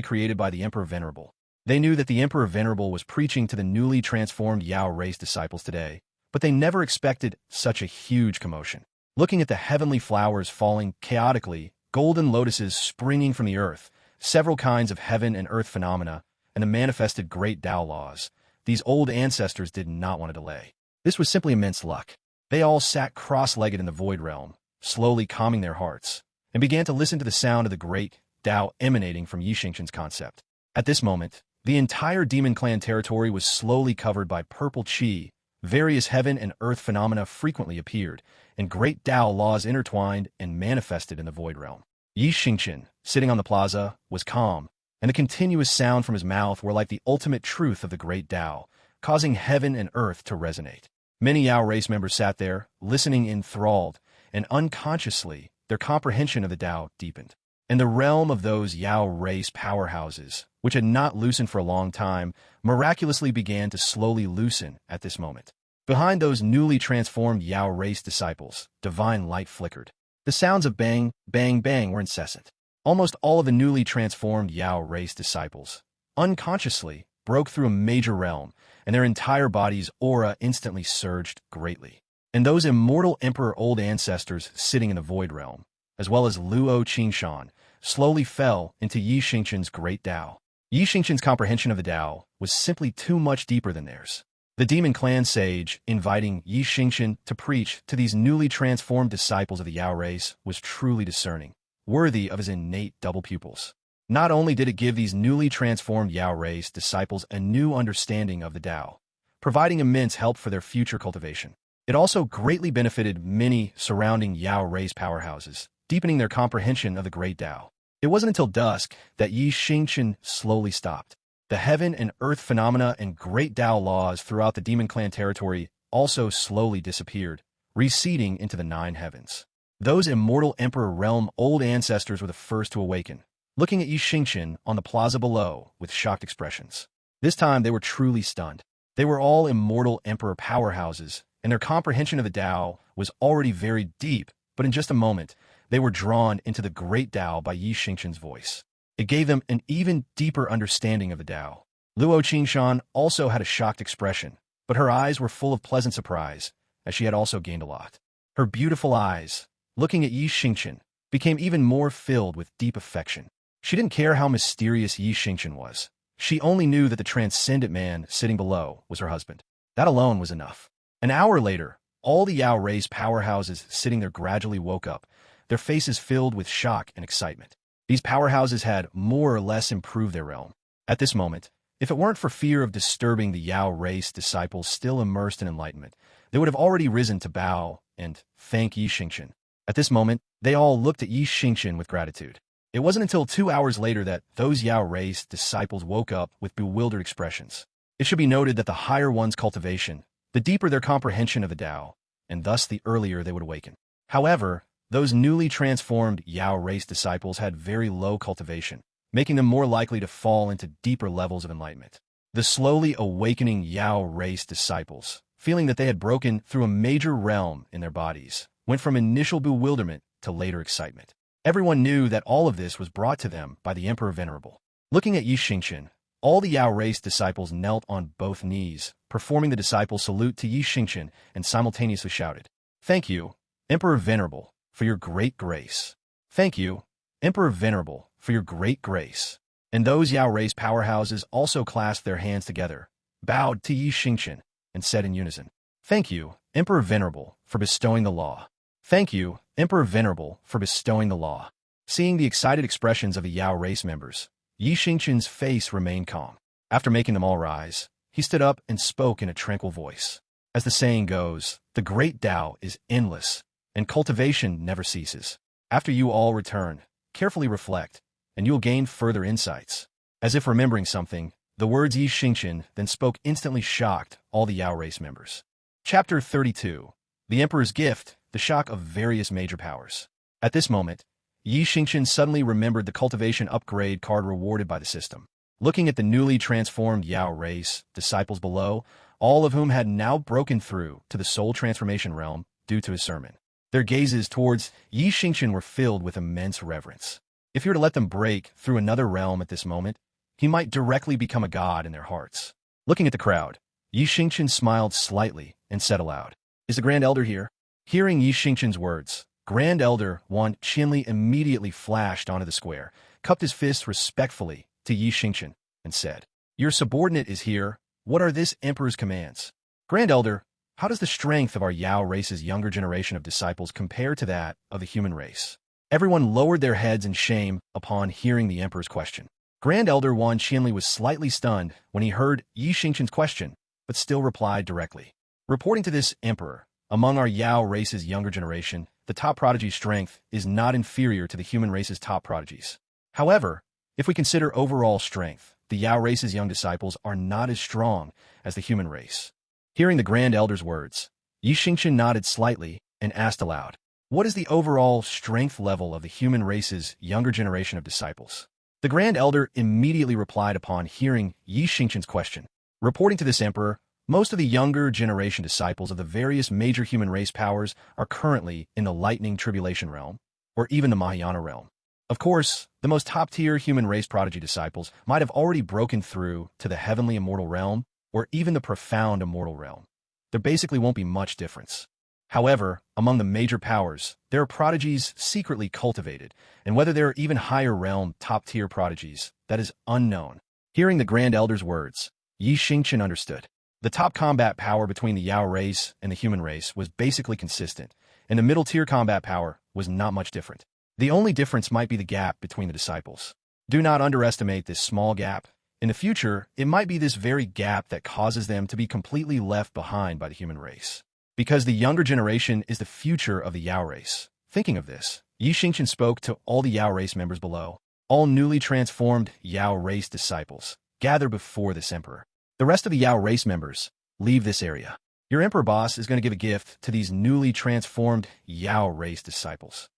created by the Emperor Venerable. They knew that the Emperor Venerable was preaching to the newly transformed Yao race disciples today, but they never expected such a huge commotion. Looking at the heavenly flowers falling chaotically, golden lotuses springing from the earth, several kinds of heaven and earth phenomena, and the manifested great Tao laws, these old ancestors did not want to delay. This was simply immense luck. They all sat cross-legged in the void realm, slowly calming their hearts, and began to listen to the sound of the great Tao emanating from Xingchen's concept. At this moment, the entire demon clan territory was slowly covered by purple qi. Various heaven and earth phenomena frequently appeared, and great Tao laws intertwined and manifested in the void realm. Xingchen, sitting on the plaza, was calm, and the continuous sound from his mouth were like the ultimate truth of the great Tao, causing heaven and earth to resonate. Many Yao race members sat there, listening enthralled, and unconsciously, their comprehension of the Tao deepened. In the realm of those Yao race powerhouses, which had not loosened for a long time, miraculously began to slowly loosen at this moment. Behind those newly transformed Yao race disciples, divine light flickered. The sounds of bang, bang, bang were incessant. Almost all of the newly transformed Yao race disciples, unconsciously, broke through a major realm, and their entire body's aura instantly surged greatly. And those immortal emperor old ancestors sitting in the void realm, as well as Luo Xingchen, slowly fell into Xingchen's great Tao. Xingchen's comprehension of the Tao was simply too much deeper than theirs. The demon clan sage, inviting Xingchen to preach to these newly transformed disciples of the Yao race, was truly discerning, worthy of his innate double pupils. Not only did it give these newly transformed Yao race disciples a new understanding of the Tao, providing immense help for their future cultivation, it also greatly benefited many surrounding Yao race powerhouses, deepening their comprehension of the great Tao. It wasn't until dusk that Xingchen slowly stopped. The heaven and earth phenomena and great Tao laws throughout the demon clan territory also slowly disappeared, receding into the nine heavens. Those immortal emperor realm old ancestors were the first to awaken, looking at Xingchen on the plaza below with shocked expressions. This time they were truly stunned. They were all immortal emperor powerhouses, and their comprehension of the Tao was already very deep, but in just a moment, they were drawn into the great Tao by Xingchen's voice. It gave them an even deeper understanding of the Tao. Luo Xingchen also had a shocked expression, but her eyes were full of pleasant surprise, as she had also gained a lot. Her beautiful eyes, looking at Xingchen, became even more filled with deep affection. She didn't care how mysterious Xingchen was. She only knew that the transcendent man sitting below was her husband. That alone was enough. An hour later, all the Yao race powerhouses sitting there gradually woke up, their faces filled with shock and excitement. These powerhouses had more or less improved their realm. At this moment, if it weren't for fear of disturbing the Yao race disciples still immersed in enlightenment, they would have already risen to bow and thank Xingchen. At this moment, they all looked at Xingchen with gratitude. It wasn't until 2 hours later that those Yao race disciples woke up with bewildered expressions. It should be noted that the higher one's cultivation, the deeper their comprehension of the Tao, and thus the earlier they would awaken. However, those newly transformed Yao race disciples had very low cultivation, making them more likely to fall into deeper levels of enlightenment. The slowly awakening Yao race disciples, feeling that they had broken through a major realm in their bodies, went from initial bewilderment to later excitement. Everyone knew that all of this was brought to them by the Emperor Venerable. Looking at Xingchen, all the Yao race disciples knelt on both knees, performing the disciple salute to Xingchen, and simultaneously shouted, "Thank you, Emperor Venerable, for your great grace. Thank you, Emperor Venerable, for your great grace. And those Yao race powerhouses also clasped their hands together, bowed to Yi Xingchen, and said in unison, Thank you, Emperor Venerable, for bestowing the law. Thank you, Emperor Venerable, for bestowing the law. Seeing the excited expressions of the Yao race members, Yi Xingchen's face remained calm. After making them all rise, he stood up and spoke in a tranquil voice. As the saying goes, the great Tao is endless, and cultivation never ceases. After you all return, carefully reflect, and you'll gain further insights. As if remembering something, the words Yi Xingchen then spoke instantly shocked all the Yao race members. Chapter 32. The Emperor's Gift, the Shock of Various Major Powers. At this moment, Yi Xingchen suddenly remembered the cultivation upgrade card rewarded by the system. Looking at the newly transformed Yao race disciples below, all of whom had now broken through to the soul transformation realm due to his sermon, their gazes towards Yi Xingchen were filled with immense reverence. If you were to let them break through another realm at this moment, he might directly become a god in their hearts. Looking at the crowd, Yi Xingchen smiled slightly and said aloud, Is the Grand Elder here? Hearing Yi Xingchen's words, Grand Elder Wan Qinli immediately flashed onto the square, cupped his fist respectfully to Yi Xingchen, and said, Your subordinate is here. What are this Emperor's commands? Grand Elder, how does the strength of our Yao race's younger generation of disciples compare to that of the human race? Everyone lowered their heads in shame upon hearing the Emperor's question. Grand Elder Wan Qinli was slightly stunned when he heard Yi Xingchen's question, but still replied directly. Reporting to this Emperor, among our Yao race's younger generation, the top prodigy's strength is not inferior to the human race's top prodigies. However, if we consider overall strength, the Yao race's young disciples are not as strong as the human race. Hearing the Grand Elder's words, Yi Xingchen nodded slightly and asked aloud, What is the overall strength level of the human race's younger generation of disciples? The Grand Elder immediately replied upon hearing Yi Xingchen's question. Reporting to this Emperor, most of the younger generation disciples of the various major human race powers are currently in the lightning tribulation realm, or even the Mahayana realm. Of course, the most top-tier human race prodigy disciples might have already broken through to the heavenly immortal realm, or even the profound immortal realm. There basically won't be much difference. However, among the major powers, there are prodigies secretly cultivated, and whether there are even higher realm top-tier prodigies, that is unknown. Hearing the Grand Elder's words, Yi Xingchen understood. The top combat power between the Yao race and the human race was basically consistent, and the middle-tier combat power was not much different. The only difference might be the gap between the disciples. Do not underestimate this small gap. In the future, it might be this very gap that causes them to be completely left behind by the human race. Because the younger generation is the future of the Yao race. Thinking of this, Yi Xingchen spoke to all the Yao race members below. All newly transformed Yao race disciples gather before this Emperor. The rest of the Yao race members, leave this area. Your Emperor boss is going to give a gift to these newly transformed Yao race disciples.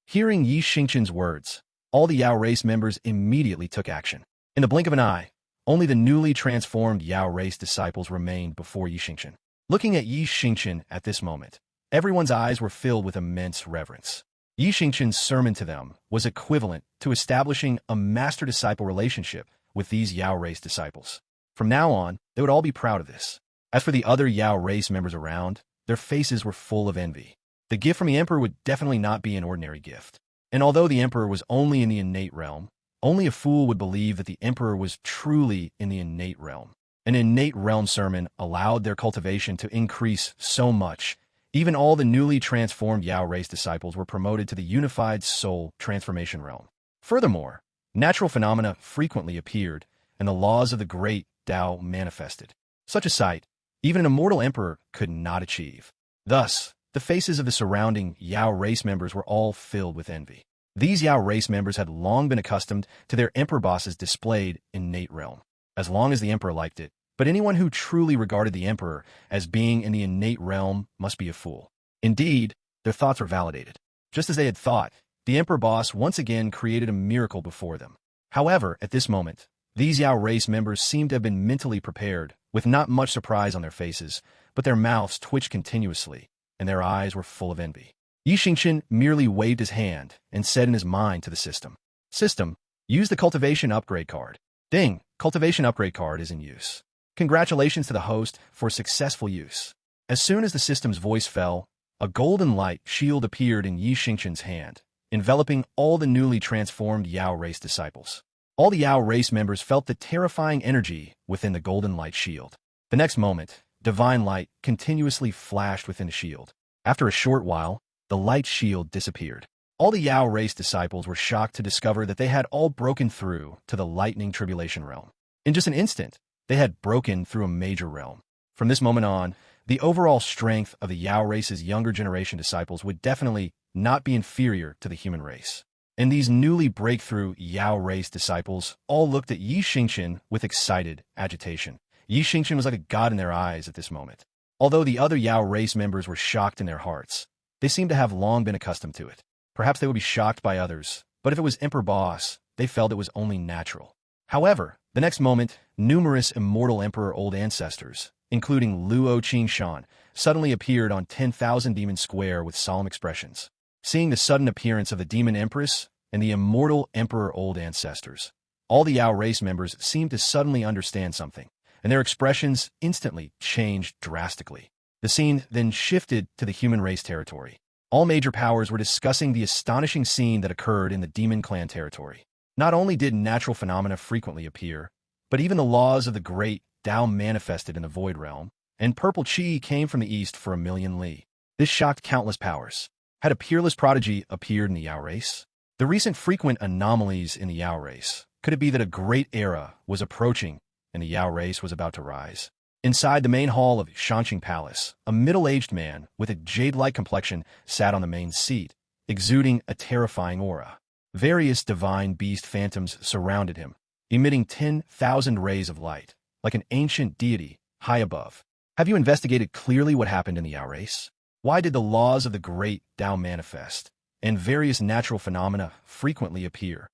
Hearing Yi Xingchen's words, all the Yao race members immediately took action. In the blink of an eye, only the newly transformed Yao race disciples remained before Yi Xingchen. Looking at Yi Xingchen at this moment, everyone's eyes were filled with immense reverence. Yi Xingchen's sermon to them was equivalent to establishing a master-disciple relationship with these Yao race disciples. From now on, they would all be proud of this. As for the other Yao race members around, their faces were full of envy. The gift from the Emperor would definitely not be an ordinary gift. And although the Emperor was only in the innate realm, only a fool would believe that the Emperor was truly in the innate realm. An innate realm sermon allowed their cultivation to increase so much. Even all the newly transformed Yao race disciples were promoted to the unified soul transformation realm. Furthermore, natural phenomena frequently appeared, and the laws of the great Tao manifested. Such a sight, even an immortal emperor could not achieve. Thus, the faces of the surrounding Yao race members were all filled with envy. These Yao race members had long been accustomed to their emperor bosses displayed innate realm, as long as the emperor liked it. But anyone who truly regarded the emperor as being in the innate realm must be a fool. Indeed, their thoughts were validated. Just as they had thought, the emperor boss once again created a miracle before them. However, at this moment, these Yao race members seemed to have been mentally prepared, with not much surprise on their faces, but their mouths twitched continuously, and their eyes were full of envy. Yi Xingchen merely waved his hand and said in his mind to the system, System, use the cultivation upgrade card. Ding, cultivation upgrade card is in use. Congratulations to the host for successful use. As soon as the system's voice fell, a golden light shield appeared in Xingchen's hand, enveloping all the newly transformed Yao race disciples. All the Yao race members felt the terrifying energy within the golden light shield. The next moment, divine light continuously flashed within the shield. After a short while, the light shield disappeared. All the Yao race disciples were shocked to discover that they had all broken through to the lightning tribulation realm. In just an instant, they had broken through a major realm. From this moment on, the overall strength of the Yao race's younger generation disciples would definitely not be inferior to the human race. And these newly breakthrough Yao race disciples all looked at Xingchen with excited agitation. Xingchen was like a god in their eyes at this moment. Although the other Yao race members were shocked in their hearts, they seemed to have long been accustomed to it. Perhaps they would be shocked by others, but if it was Emperor Boss, they felt it was only natural. However, the next moment, numerous immortal Emperor Old Ancestors, including Luo Xingchen, suddenly appeared on 10,000 Demon Square with solemn expressions. Seeing the sudden appearance of the Demon Empress and the immortal Emperor Old Ancestors, all the Yao race members seemed to suddenly understand something, and their expressions instantly changed drastically. The scene then shifted to the human race territory. All major powers were discussing the astonishing scene that occurred in the Demon Clan territory. Not only did natural phenomena frequently appear, but even the laws of the great Tao manifested in the Void Realm, and purple chi came from the east for 1,000,000 li. This shocked countless powers. Had a peerless prodigy appeared in the Yao race? The recent frequent anomalies in the Yao race, could it be that a great era was approaching and the Yao race was about to rise? Inside the main hall of Xingchen Palace, a middle-aged man with a jade-like complexion sat on the main seat, exuding a terrifying aura. Various divine beast phantoms surrounded him, emitting 10,000 rays of light, like an ancient deity high above. Have you investigated clearly what happened in the Yao race? Why did the laws of the great Tao manifest, and various natural phenomena frequently appear?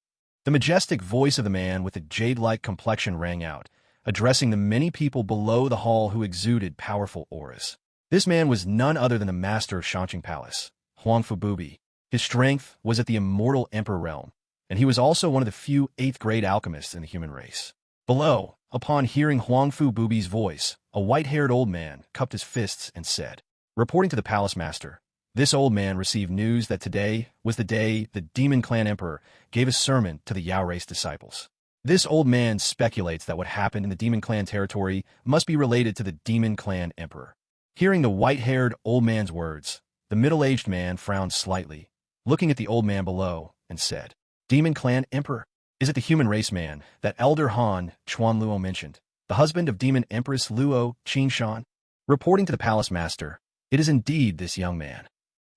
The majestic voice of the man with the jade-like complexion rang out, addressing the many people below the hall who exuded powerful auras. This man was none other than the master of Xingchen Palace, Huangfu Bubi. His strength was at the immortal emperor realm, and he was also one of the few 8th-grade alchemists in the human race. Below, upon hearing Huangfu Bubi's voice, a white-haired old man cupped his fists and said, reporting to the palace master, this old man received news that today was the day the Demon Clan Emperor gave a sermon to the Yao race disciples. This old man speculates that what happened in the Demon Clan territory must be related to the Demon Clan Emperor. Hearing the white-haired old man's words, the middle-aged man frowned slightly, looking at the old man below, and said, Demon Clan Emperor? Is it the human race man that Elder Han Chuan Luo mentioned, the husband of Demon Empress Luo Xingchen? Reporting to the palace master, it is indeed this young man.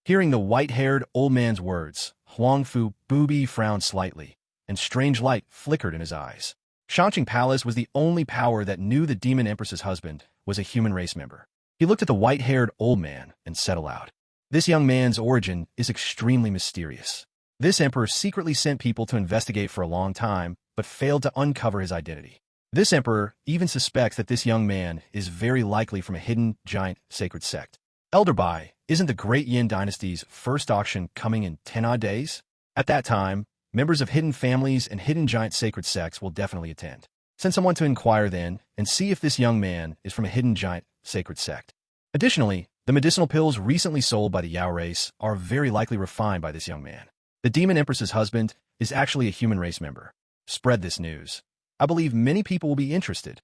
Hearing the white-haired old man's words, Huangfu Bubi frowned slightly, and strange light flickered in his eyes. Xingchen Palace was the only power that knew the Demon Empress's husband was a human race member. He looked at the white-haired old man and said aloud, this young man's origin is extremely mysterious. This emperor secretly sent people to investigate for a long time, but failed to uncover his identity. This emperor even suspects that this young man is very likely from a hidden giant sacred sect. Elder Bai, isn't the Great Yin Dynasty's first auction coming in 10 odd days? At that time, members of hidden families and hidden giant sacred sects will definitely attend. Send someone to inquire then and see if this young man is from a hidden giant sacred sect. Additionally, the medicinal pills recently sold by the Yao race are very likely refined by this young man. The Demon Empress's husband is actually a human race member. Spread this news. I believe many people will be interested.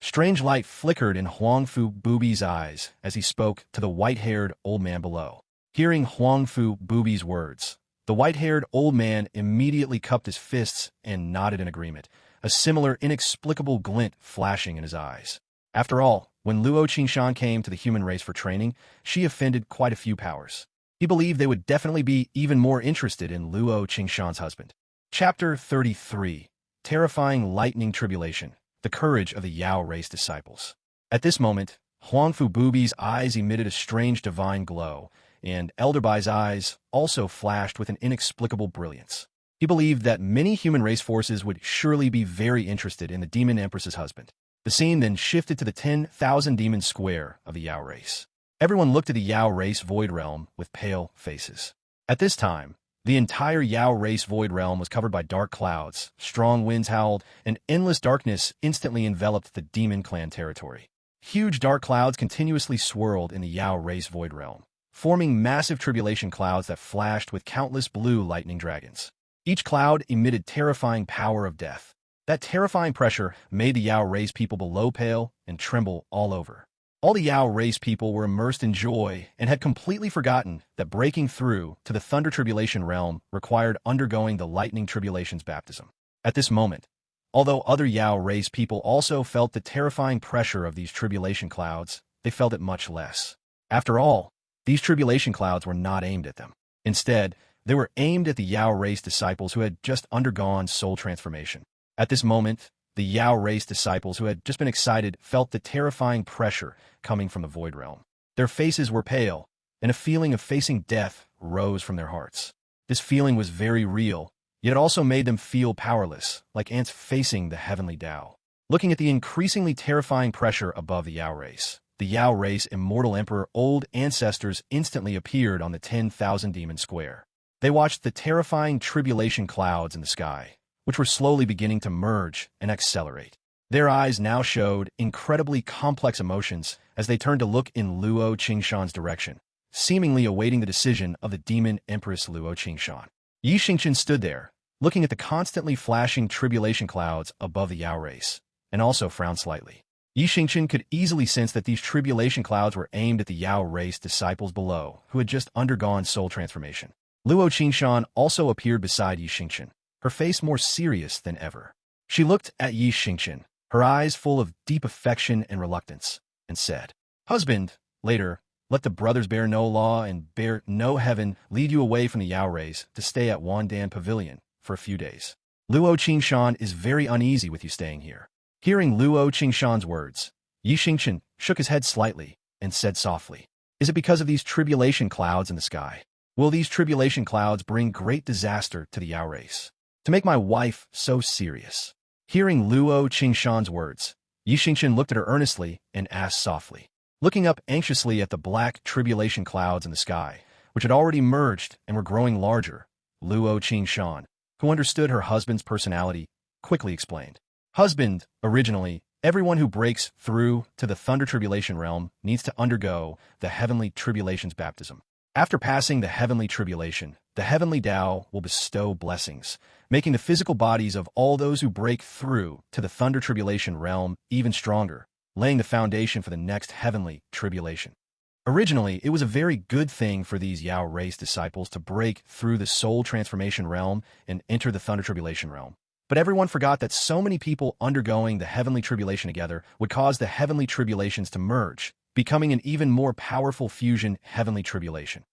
Strange light flickered in Huangfu Bubi's eyes as he spoke to the white-haired old man below. Hearing Huangfu Bubi's words, the white-haired old man immediately cupped his fists and nodded in agreement, a similar inexplicable glint flashing in his eyes. After all, when Luo Xingchen came to the human race for training, she offended quite a few powers. He believed they would definitely be even more interested in Luo Xingchen's husband. Chapter 33. Terrifying Lightning Tribulation. The Courage of the Yao race disciples. At this moment, Huangfu Bubi's eyes emitted a strange divine glow, and Elder Bai's eyes also flashed with an inexplicable brilliance. He believed that many human race forces would surely be very interested in the Demon Empress's husband. The scene then shifted to the 10,000 Demon Square of the Yao race. Everyone looked at the Yao race Void Realm with pale faces. At this time, the entire Yao race Void Realm was covered by dark clouds, strong winds howled, and endless darkness instantly enveloped the Demon Clan territory. Huge dark clouds continuously swirled in the Yao race Void Realm, forming massive tribulation clouds that flashed with countless blue lightning dragons. Each cloud emitted terrifying power of death. That terrifying pressure made the Yao race people below pale and tremble all over. All the Yao race people were immersed in joy and had completely forgotten that breaking through to the Thunder Tribulation realm required undergoing the Lightning Tribulation's baptism. At this moment, although other Yao race people also felt the terrifying pressure of these tribulation clouds, they felt it much less. After all, these tribulation clouds were not aimed at them. Instead, they were aimed at the Yao race disciples who had just undergone soul transformation. At this moment, the Yao race disciples who had just been excited felt the terrifying pressure coming from the void realm. Their faces were pale, and a feeling of facing death rose from their hearts. This feeling was very real, yet it also made them feel powerless, like ants facing the heavenly Tao. Looking at the increasingly terrifying pressure above the Yao race immortal emperor old ancestors instantly appeared on the 10,000 demon square. They watched the terrifying tribulation clouds in the sky, which were slowly beginning to merge and accelerate. Their eyes now showed incredibly complex emotions as they turned to look in Luo Qingshan's direction, seemingly awaiting the decision of the Demon Empress Luo Qingshan. Xingchen stood there, looking at the constantly flashing tribulation clouds above the Yao race, and also frowned slightly. Xingchen could easily sense that these tribulation clouds were aimed at the Yao race disciples below, who had just undergone soul transformation. Luo Qingshan also appeared beside Xingchen, her face more serious than ever. She looked at Xingchen, her eyes full of deep affection and reluctance, and said, "Husband, later, let the brothers bear no law and bear no heaven lead you away from the Yao race to stay at Wandan Pavilion for a few days. Luo Qingshan is very uneasy with you staying here." Hearing Luo Qingshan's words, Xingchen shook his head slightly and said softly, "Is it because of these tribulation clouds in the sky? Will these tribulation clouds bring great disaster to the Yao race? To make my wife so serious?" Hearing Luo Qingshan's words, Xingchen looked at her earnestly and asked softly, looking up anxiously at the black tribulation clouds in the sky, which had already merged and were growing larger. Luo Qingshan, who understood her husband's personality, quickly explained, "Husband, originally, everyone who breaks through to the Thunder Tribulation realm needs to undergo the Heavenly Tribulation's baptism. After passing the Heavenly Tribulation, the Heavenly Tao will bestow blessings, making the physical bodies of all those who break through to the Thunder Tribulation realm even stronger, laying the foundation for the next Heavenly Tribulation. Originally, it was a very good thing for these Yao race disciples to break through the Soul Transformation realm and enter the Thunder Tribulation realm. But everyone forgot that so many people undergoing the Heavenly Tribulation together would cause the Heavenly Tribulations to merge, becoming an even more powerful fusion Heavenly Tribulation.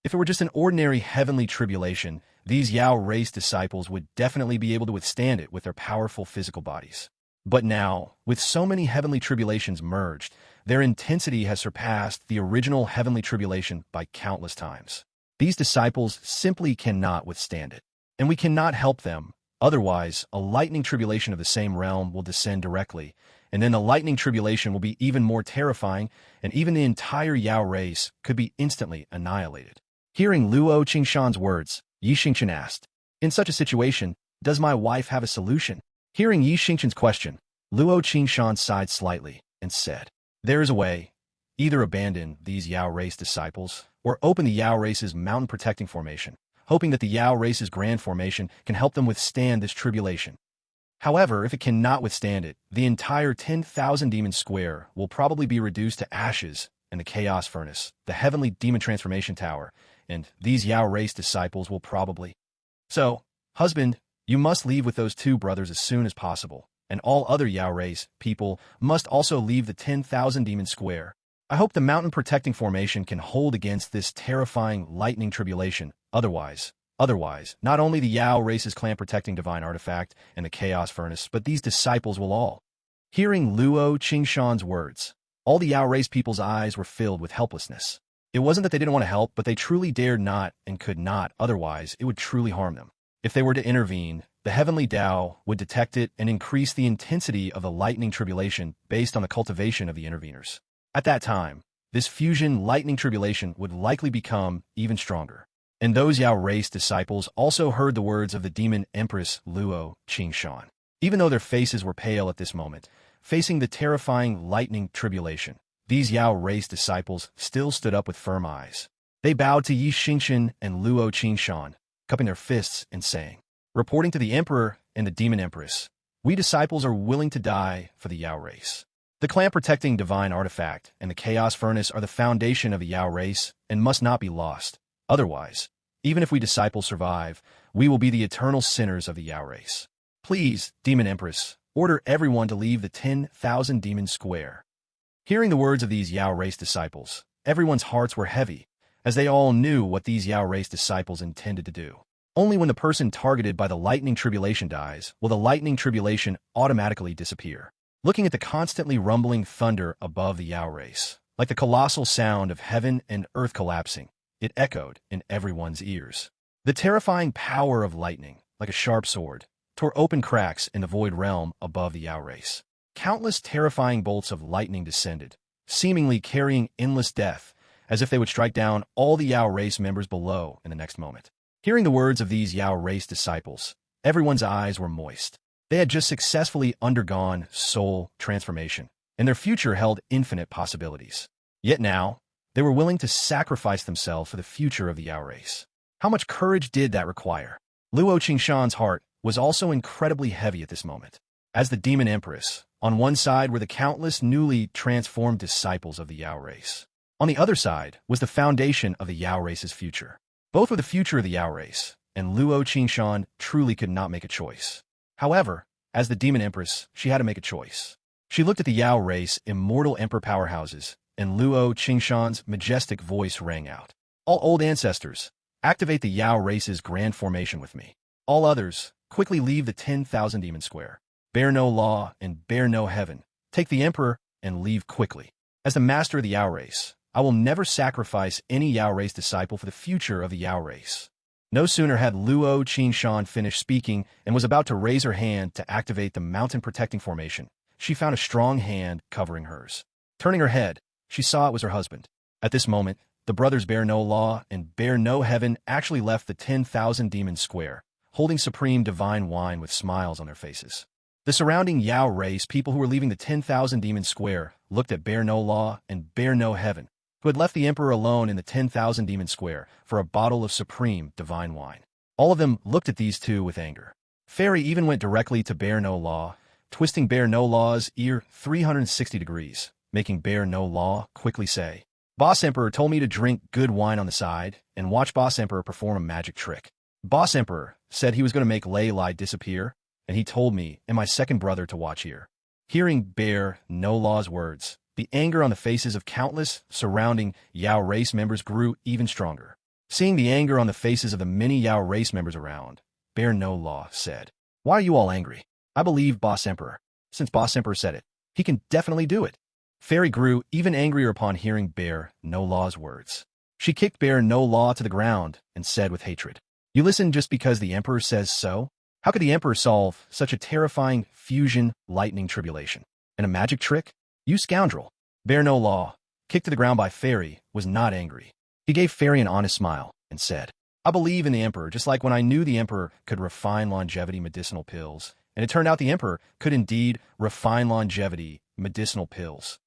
If it were just an ordinary Heavenly Tribulation, these Yao race disciples would definitely be able to withstand it with their powerful physical bodies. But now, with so many Heavenly Tribulations merged, their intensity has surpassed the original Heavenly Tribulation by countless times. These disciples simply cannot withstand it, and we cannot help them. Otherwise, a lightning tribulation of the same realm will descend directly, and then the lightning tribulation will be even more terrifying, and even the entire Yao race could be instantly annihilated." Hearing Luo Qingshan's words, Xingchen asked, "In such a situation, does my wife have a solution?" Hearing Xingchen's question, Luo Qingshan sighed slightly and said, "There is a way. Either abandon these Yao race disciples, or open the Yao race's mountain protecting formation, hoping that the Yao race's grand formation can help them withstand this tribulation. However, if it cannot withstand it, the entire 10,000 demon square will probably be reduced to ashes in the chaos furnace, the heavenly demon transformation tower, and these Yao race disciples will probably. So, husband, you must leave with those two brothers as soon as possible, and all other Yao race people must also leave the 10,000 demon square. I hope the mountain protecting formation can hold against this terrifying lightning tribulation. Otherwise, not only the Yao race's clan protecting divine artifact and the chaos furnace, but these disciples will all." Hearing Luo Qingshan's words, all the Yao race people's eyes were filled with helplessness. It wasn't that they didn't want to help, but they truly dared not and could not, otherwise it would truly harm them. If they were to intervene, the heavenly Tao would detect it and increase the intensity of the lightning tribulation based on the cultivation of the interveners. At that time, this fusion lightning tribulation would likely become even stronger. And those Yao race disciples also heard the words of the Demon Empress Luo Qingshan. Even though their faces were pale at this moment, facing the terrifying lightning tribulation, these Yao race disciples still stood up with firm eyes. They bowed to Xingchen and Luo Qingshan, cupping their fists and saying, "Reporting to the Emperor and the Demon Empress, we disciples are willing to die for the Yao race. The clan-protecting divine artifact and the chaos furnace are the foundation of the Yao race and must not be lost. Otherwise, even if we disciples survive, we will be the eternal sinners of the Yao race. Please, Demon Empress, order everyone to leave the 10,000 Demon Square." Hearing the words of these Yao race disciples, everyone's hearts were heavy, as they all knew what these Yao race disciples intended to do. Only when the person targeted by the lightning tribulation dies will the lightning tribulation automatically disappear. Looking at the constantly rumbling thunder above the Yao race, like the colossal sound of heaven and earth collapsing, it echoed in everyone's ears. The terrifying power of lightning, like a sharp sword, tore open cracks in the void realm above the Yao race. Countless terrifying bolts of lightning descended, seemingly carrying endless death, as if they would strike down all the Yao race members below in the next moment. Hearing the words of these Yao race disciples, everyone's eyes were moist. They had just successfully undergone soul transformation, and their future held infinite possibilities. Yet now, they were willing to sacrifice themselves for the future of the Yao race. How much courage did that require? Luo Qingshan's heart was also incredibly heavy at this moment. As the Demon Empress, on one side were the countless newly transformed disciples of the Yao race. On the other side was the foundation of the Yao race's future. Both were the future of the Yao race, and Luo Qingshan truly could not make a choice. However, as the Demon Empress, she had to make a choice. She looked at the Yao race immortal emperor powerhouses, and Luo Qingshan's majestic voice rang out. "All old ancestors, activate the Yao race's grand formation with me. All others, quickly leave the 10,000 Demon Square. Bear no law and bear no heaven. Take the emperor and leave quickly. As the master of the Yao race, I will never sacrifice any Yao race disciple for the future of the Yao race." No sooner had Luo Qingshan finished speaking and was about to raise her hand to activate the mountain-protecting formation, she found a strong hand covering hers. Turning her head, she saw it was her husband. At this moment, the brothers Bear No Law and Bear No Heaven actually left the 10,000 Demon Square, holding supreme divine wine with smiles on their faces. The surrounding Yao race people who were leaving the 10,000 Demon Square looked at Bear No Law and Bear No Heaven, who had left the Emperor alone in the 10,000 Demon Square for a bottle of supreme divine wine. All of them looked at these two with anger. Fairy even went directly to Bear No Law, twisting Bear No Law's ear 360 degrees, making Bear No Law quickly say, "Boss Emperor told me to drink good wine on the side and watch Boss Emperor perform a magic trick. Boss Emperor said he was going to make Lei Lai disappear, and he told me and my second brother to watch here." Hearing Bear No Law's words, the anger on the faces of countless surrounding Yao race members grew even stronger. Seeing the anger on the faces of the many Yao race members around, Bear No Law said, "Why are you all angry? I believe Boss Emperor. Since Boss Emperor said it, he can definitely do it." Fairy grew even angrier upon hearing Bear No Law's words. She kicked Bear No Law to the ground and said with hatred, "You listen just because the Emperor says so? How could the Emperor solve such a terrifying fusion lightning tribulation? And a magic trick? You scoundrel." Bear No Law, kicked to the ground by Fairy, was not angry. He gave Fairy an honest smile and said, "I believe in the Emperor just like when I knew the Emperor could refine longevity medicinal pills, and it turned out the Emperor could indeed refine longevity medicinal pills."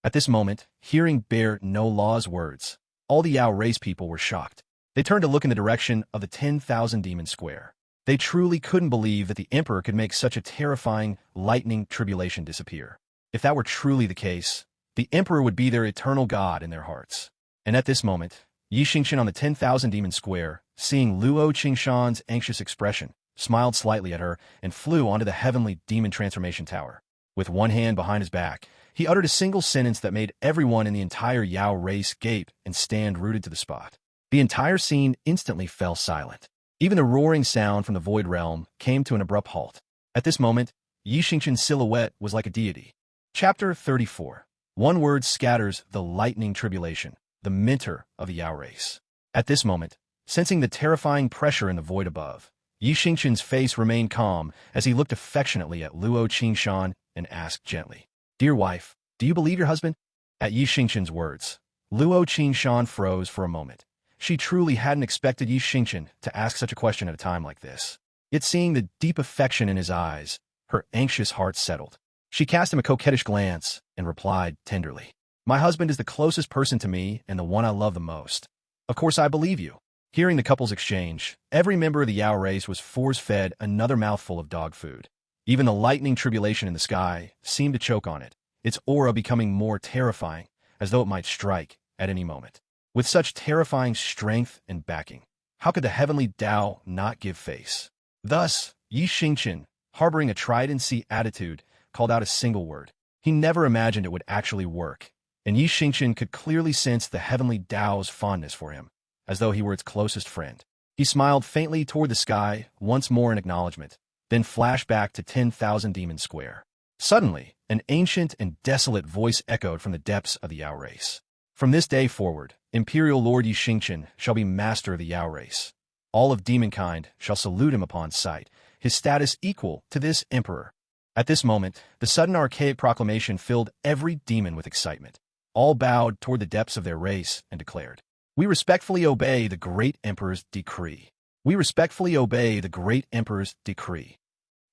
At this moment, hearing Bear No Law's words, all the Yao race people were shocked. They turned to look in the direction of the 10,000 Demon Square. They truly couldn't believe that the Emperor could make such a terrifying lightning tribulation disappear. If that were truly the case, the Emperor would be their eternal god in their hearts. And at this moment, Xingchen on the 10,000 Demon Square, seeing Luo Qingshan's anxious expression, smiled slightly at her and flew onto the heavenly demon transformation tower. With one hand behind his back, he uttered a single sentence that made everyone in the entire Yao race gape and stand rooted to the spot. The entire scene instantly fell silent. Even the roaring sound from the void realm came to an abrupt halt. At this moment, Xingchen's silhouette was like a deity. Chapter 34. One word scatters the lightning tribulation, the mentor of the Yao race. At this moment, sensing the terrifying pressure in the void above, Xingchen's face remained calm as he looked affectionately at Luo Qingshan and asked gently, "Dear wife, do you believe your husband?" At Xingchen's words, Luo Qingshan froze for a moment. She truly hadn't expected Xingchen to ask such a question at a time like this. Yet seeing the deep affection in his eyes, her anxious heart settled. She cast him a coquettish glance and replied tenderly, "My husband is the closest person to me and the one I love the most. Of course I believe you. Hearing the couple's exchange, every member of the Yao race was force-fed another mouthful of dog food. Even the lightning tribulation in the sky seemed to choke on it, its aura becoming more terrifying, as though it might strike at any moment. With such terrifying strength and backing, how could the heavenly Tao not give face? Thus, Xingchen, harboring a try-and-see attitude, called out a single word. He never imagined it would actually work, and Xingchen could clearly sense the heavenly Tao's fondness for him, as though he were its closest friend. He smiled faintly toward the sky, once more in acknowledgement, then flashed back to 10,000 Demon Square. Suddenly, an ancient and desolate voice echoed from the depths of the Yao race. From this day forward, Imperial Lord Xingchen shall be master of the Yao race. All of demonkind shall salute him upon sight, his status equal to this emperor. At this moment, the sudden archaic proclamation filled every demon with excitement. All bowed toward the depths of their race and declared, "We respectfully obey the great emperor's decree. We respectfully obey the great emperor's decree."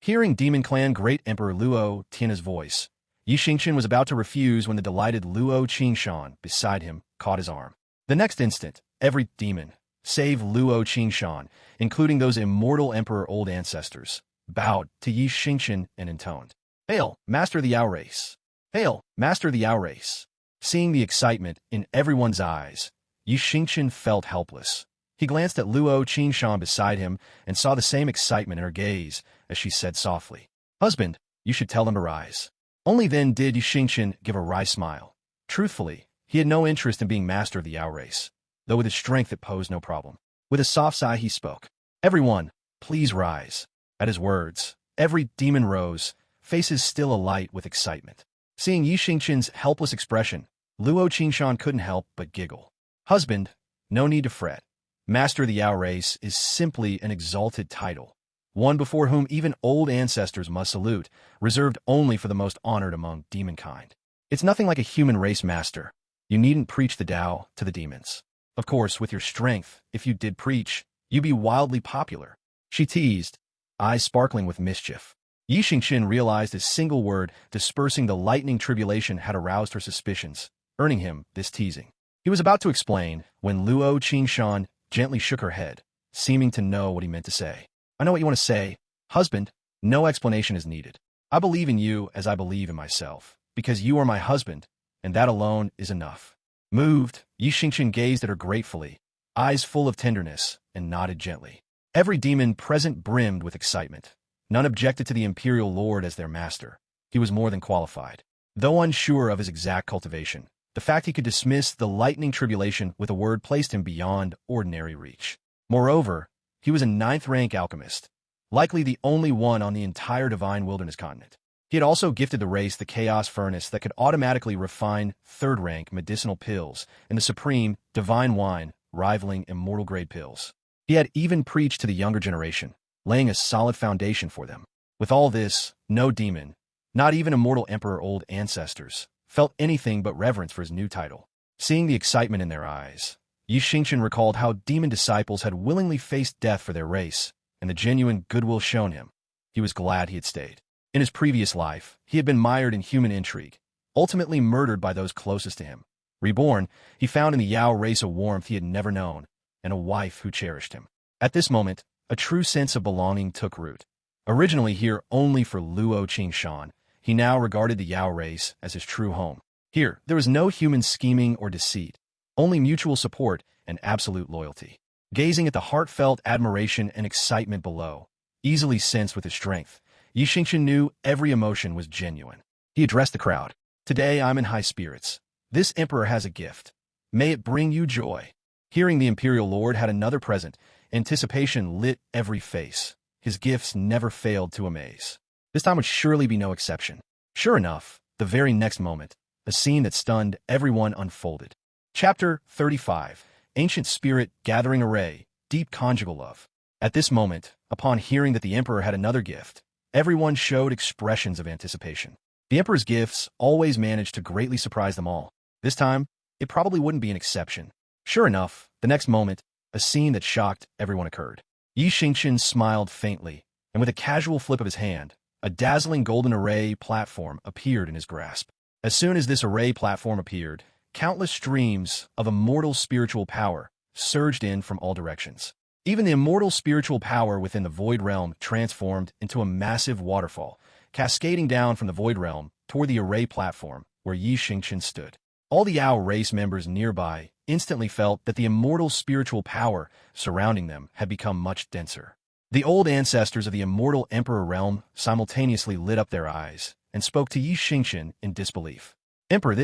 Hearing Demon Clan Great Emperor Luo Tian's voice, Xingchen was about to refuse when the delighted Luo Qingshan beside him caught his arm. The next instant, every demon, save Luo Qingshan, including those immortal emperor old ancestors, bowed to Xingchen and intoned, "Hail, master of the Yao race! Hail, master of the Yao race!" Seeing the excitement in everyone's eyes, Xingchen felt helpless. He glanced at Luo Qingshan beside him and saw the same excitement in her gaze as she said softly, "Husband, you should tell him to rise." Only then did Xingchen give a wry smile. Truthfully, he had no interest in being master of the Yao race, though with his strength it posed no problem. With a soft sigh he spoke, "Everyone, please rise." At his words, every demon rose, faces still alight with excitement. Seeing Xingchen's helpless expression, Luo Qingshan couldn't help but giggle. "Husband, no need to fret. Master of the Yao race is simply an exalted title, one before whom even old ancestors must salute, reserved only for the most honored among demonkind. It's nothing like a human race master. You needn't preach the Tao to the demons. Of course, with your strength, if you did preach, you'd be wildly popular." She teased, eyes sparkling with mischief. Xingchen realized a single word dispersing the lightning tribulation had aroused her suspicions, earning him this teasing. He was about to explain when Luo Qingshan gently shook her head, seeming to know what he meant to say. "I know what you want to say. Husband, no explanation is needed. I believe in you as I believe in myself, because you are my husband, and that alone is enough." Moved, Xingchen gazed at her gratefully, eyes full of tenderness, and nodded gently. Every demon present brimmed with excitement. None objected to the Imperial Lord as their master. He was more than qualified. Though unsure of his exact cultivation, the fact he could dismiss the lightning tribulation with a word placed him beyond ordinary reach. Moreover, he was a 9th-rank alchemist, likely the only one on the entire Divine Wilderness continent. He had also gifted the race the Chaos Furnace that could automatically refine 3rd-rank medicinal pills and the supreme Divine Wine, rivaling immortal-grade pills. He had even preached to the younger generation, laying a solid foundation for them. With all this, no demon, not even immortal Emperor old ancestors, felt anything but reverence for his new title. Seeing the excitement in their eyes, Xingchen recalled how demon disciples had willingly faced death for their race, and the genuine goodwill shown him. He was glad he had stayed. In his previous life, he had been mired in human intrigue, ultimately murdered by those closest to him. Reborn, he found in the Yao race a warmth he had never known, and a wife who cherished him. At this moment, a true sense of belonging took root. Originally here only for Luo Qingshan, he now regarded the Yao race as his true home. Here, there was no human scheming or deceit, only mutual support and absolute loyalty. Gazing at the heartfelt admiration and excitement below, easily sensed with his strength, Xingchen knew every emotion was genuine. He addressed the crowd. "Today I'm in high spirits. This emperor has a gift. May it bring you joy." Hearing the Imperial Lord had another present, anticipation lit every face. His gifts never failed to amaze. This time would surely be no exception. Sure enough, the very next moment, a scene that stunned everyone unfolded. Chapter 35, Ancient Spirit Gathering Array, Deep Conjugal Love. At this moment, upon hearing that the Emperor had another gift, everyone showed expressions of anticipation. The Emperor's gifts always managed to greatly surprise them all. This time, it probably wouldn't be an exception. Sure enough, the next moment, a scene that shocked everyone occurred. Xingchen smiled faintly, and with a casual flip of his hand, a dazzling golden array platform appeared in his grasp. As soon as this array platform appeared, countless streams of immortal spiritual power surged in from all directions. Even the immortal spiritual power within the Void Realm transformed into a massive waterfall, cascading down from the Void Realm toward the array platform where Xingchen stood. All the Yao race members nearby instantly felt that the immortal spiritual power surrounding them had become much denser. The old ancestors of the immortal Emperor realm simultaneously lit up their eyes and spoke to Xingchen in disbelief. Emperor,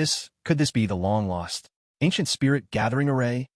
could this be the long-lost ancient spirit gathering array?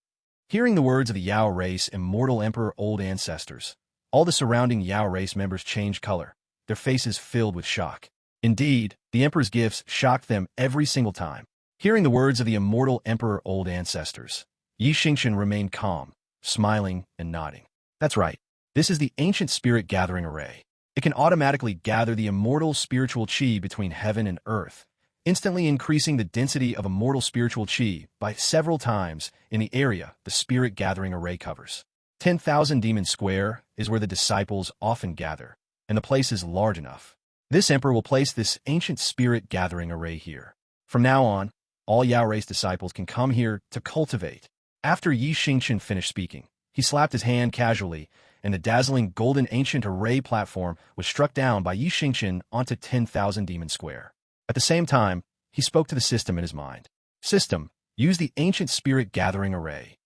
Hearing the words of the Yao race immortal Emperor old ancestors, all the surrounding Yao race members changed color, their faces filled with shock. Indeed, the Emperor's gifts shocked them every single time. Hearing the words of the immortal Emperor old ancestors, Xingchen remained calm, smiling and nodding. That's right. This is the ancient spirit gathering array. It can automatically gather the immortal spiritual qi between heaven and earth, instantly increasing the density of immortal spiritual qi by several times in the area the spirit gathering array covers. 10,000 Demon Square is where the disciples often gather, and the place is large enough. This emperor will place this ancient spirit gathering array here. From now on, all Yao race disciples can come here to cultivate. After Xingchen finished speaking, he slapped his hand casually, and the dazzling golden ancient array platform was struck down by Xingchen onto 10,000 Demon Square. At the same time, he spoke to the system in his mind. System, use the ancient spirit gathering array.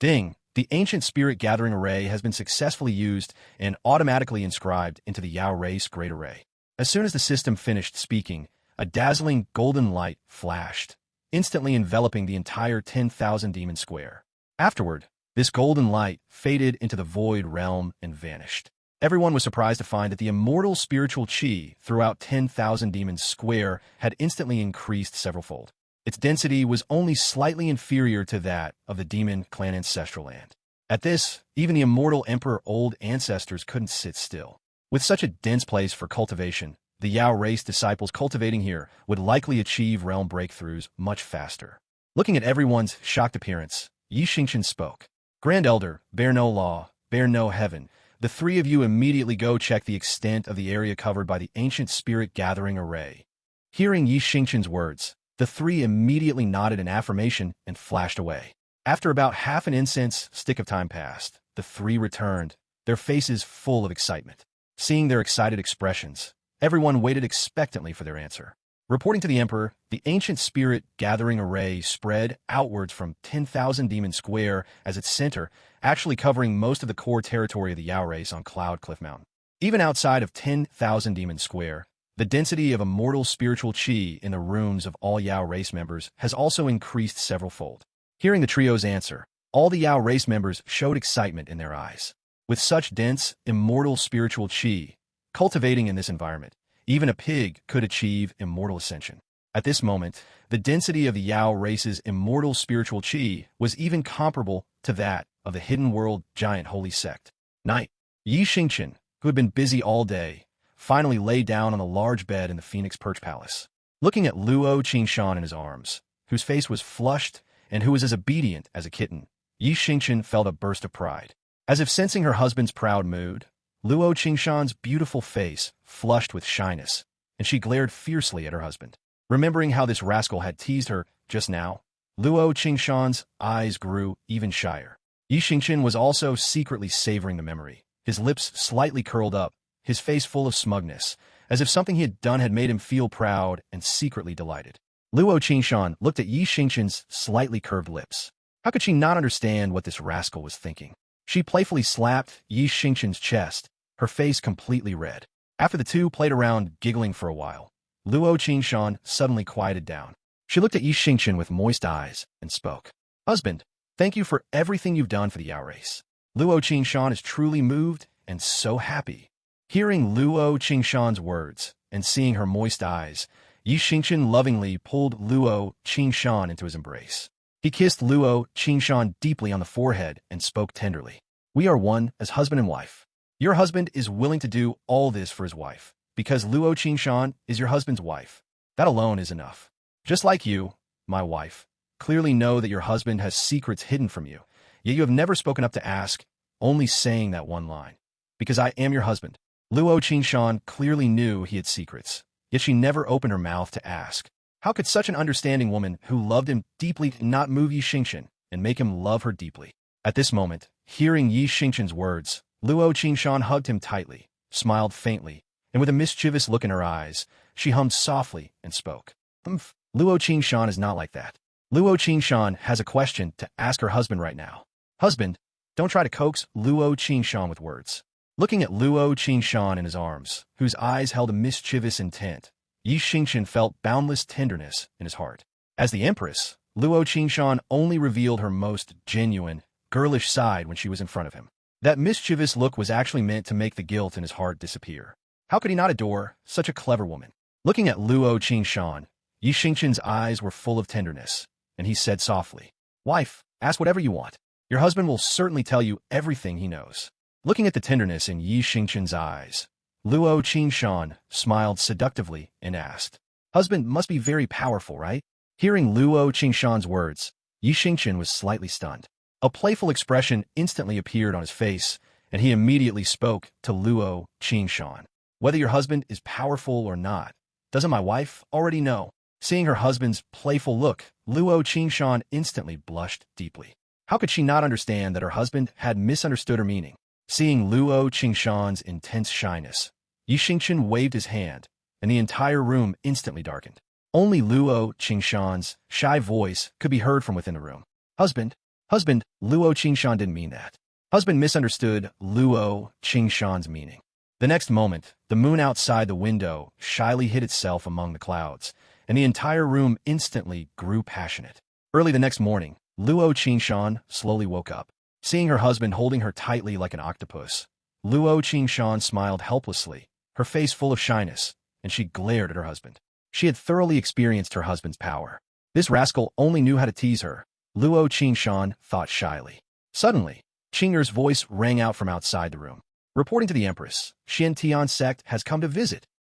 Ding! The ancient spirit gathering array has been successfully used and automatically inscribed into the Yao race great array. As soon as the system finished speaking, a dazzling golden light flashed, instantly enveloping the entire 10,000 Demon Square. Afterward, this golden light faded into the void realm and vanished. Everyone was surprised to find that the immortal spiritual qi throughout 10,000 Demon Square had instantly increased severalfold. Its density was only slightly inferior to that of the demon clan ancestral land. At this, even the immortal emperor old ancestors couldn't sit still. With such a dense place for cultivation, the Yao race disciples cultivating here would likely achieve realm breakthroughs much faster. Looking at everyone's shocked appearance, Xingchen spoke. Grand Elder, bear no law, bear no heaven. The three of you immediately go check the extent of the area covered by the ancient spirit gathering array. Hearing Xingchen's words, the three immediately nodded in affirmation and flashed away. After about half an incense stick of time passed, the three returned, their faces full of excitement. Seeing their excited expressions, everyone waited expectantly for their answer. Reporting to the Emperor, the ancient spirit gathering array spread outwards from 10,000 Demon Square as its center, actually covering most of the core territory of the Yao race on Cloud Cliff Mountain. Even outside of 10,000 Demon Square, the density of immortal spiritual qi in the rooms of all Yao race members has also increased severalfold. Hearing the trio's answer, all the Yao race members showed excitement in their eyes. With such dense, immortal spiritual qi, cultivating in this environment, even a pig could achieve immortal ascension. At this moment, the density of the Yao race's immortal spiritual qi was even comparable to that of the hidden world giant holy sect. Night. Xingchen, who had been busy all day, finally lay down on the large bed in the Phoenix Perch Palace. Looking at Luo Qingshan in his arms, whose face was flushed and who was as obedient as a kitten, Xingchen felt a burst of pride. As if sensing her husband's proud mood, Luo Qingshan's beautiful face flushed with shyness, and she glared fiercely at her husband. Remembering how this rascal had teased her just now, Luo Qingshan's eyes grew even shyer. Xingchen was also secretly savoring the memory, his lips slightly curled up, his face full of smugness, as if something he had done had made him feel proud and secretly delighted. Luo Qingshan looked at Xingchen's slightly curved lips. How could she not understand what this rascal was thinking? She playfully slapped Xingchen's chest, her face completely red. After the two played around giggling for a while, Luo Qingshan suddenly quieted down. She looked at Xingchen with moist eyes and spoke. Husband, thank you for everything you've done for the Yao race. Luo Qingshan is truly moved and so happy. Hearing Luo Qingshan's words and seeing her moist eyes, Xingchen lovingly pulled Luo Qingshan into his embrace. He kissed Luo Qingshan deeply on the forehead and spoke tenderly. We are one as husband and wife. Your husband is willing to do all this for his wife, because Luo Qingshan is your husband's wife. That alone is enough. Just like you, my wife, clearly know that your husband has secrets hidden from you, yet you have never spoken up to ask, only saying that one line. Because I am your husband. Luo Qingshan clearly knew he had secrets, yet she never opened her mouth to ask. How could such an understanding woman who loved him deeply not move Xingchen and make him love her deeply? At this moment, hearing Yi Xingchen's words, Luo Qingshan hugged him tightly, smiled faintly, and with a mischievous look in her eyes, she hummed softly and spoke. Luo Qingshan is not like that. Luo Qingshan has a question to ask her husband right now. Husband, don't try to coax Luo Qingshan with words. Looking at Luo Qingshan in his arms, whose eyes held a mischievous intent, Yi Xingchen felt boundless tenderness in his heart. As the Empress, Luo Qingshan only revealed her most genuine, girlish side when she was in front of him. That mischievous look was actually meant to make the guilt in his heart disappear. How could he not adore such a clever woman? Looking at Luo Qingshan, Yi Xingchen's eyes were full of tenderness, and he said softly, Wife, ask whatever you want. Your husband will certainly tell you everything he knows. Looking at the tenderness in Yi Xingchen's eyes, Luo Qingshan smiled seductively and asked, Husband must be very powerful, right? Hearing Luo Qingshan's words, Yi Xingchen was slightly stunned. A playful expression instantly appeared on his face, and he immediately spoke to Luo Qingshan. Whether your husband is powerful or not, doesn't my wife already know? Seeing her husband's playful look, Luo Qingshan instantly blushed deeply. How could she not understand that her husband had misunderstood her meaning? Seeing Luo Qingshan's intense shyness, Yi Xingchen waved his hand, and the entire room instantly darkened. Only Luo Qingshan's shy voice could be heard from within the room. Husband, Luo Qingshan didn't mean that. Husband misunderstood Luo Qingshan's meaning. The next moment, the moon outside the window shyly hid itself among the clouds, and the entire room instantly grew passionate. Early the next morning, Luo Qingshan slowly woke up. Seeing her husband holding her tightly like an octopus, Luo Qingshan smiled helplessly, her face full of shyness, and she glared at her husband. She had thoroughly experienced her husband's power. This rascal only knew how to tease her, Luo Qingshan thought shyly. Suddenly, Qing'er's voice rang out from outside the room. Reporting to the Empress, Xin Tian's sect has come to visit.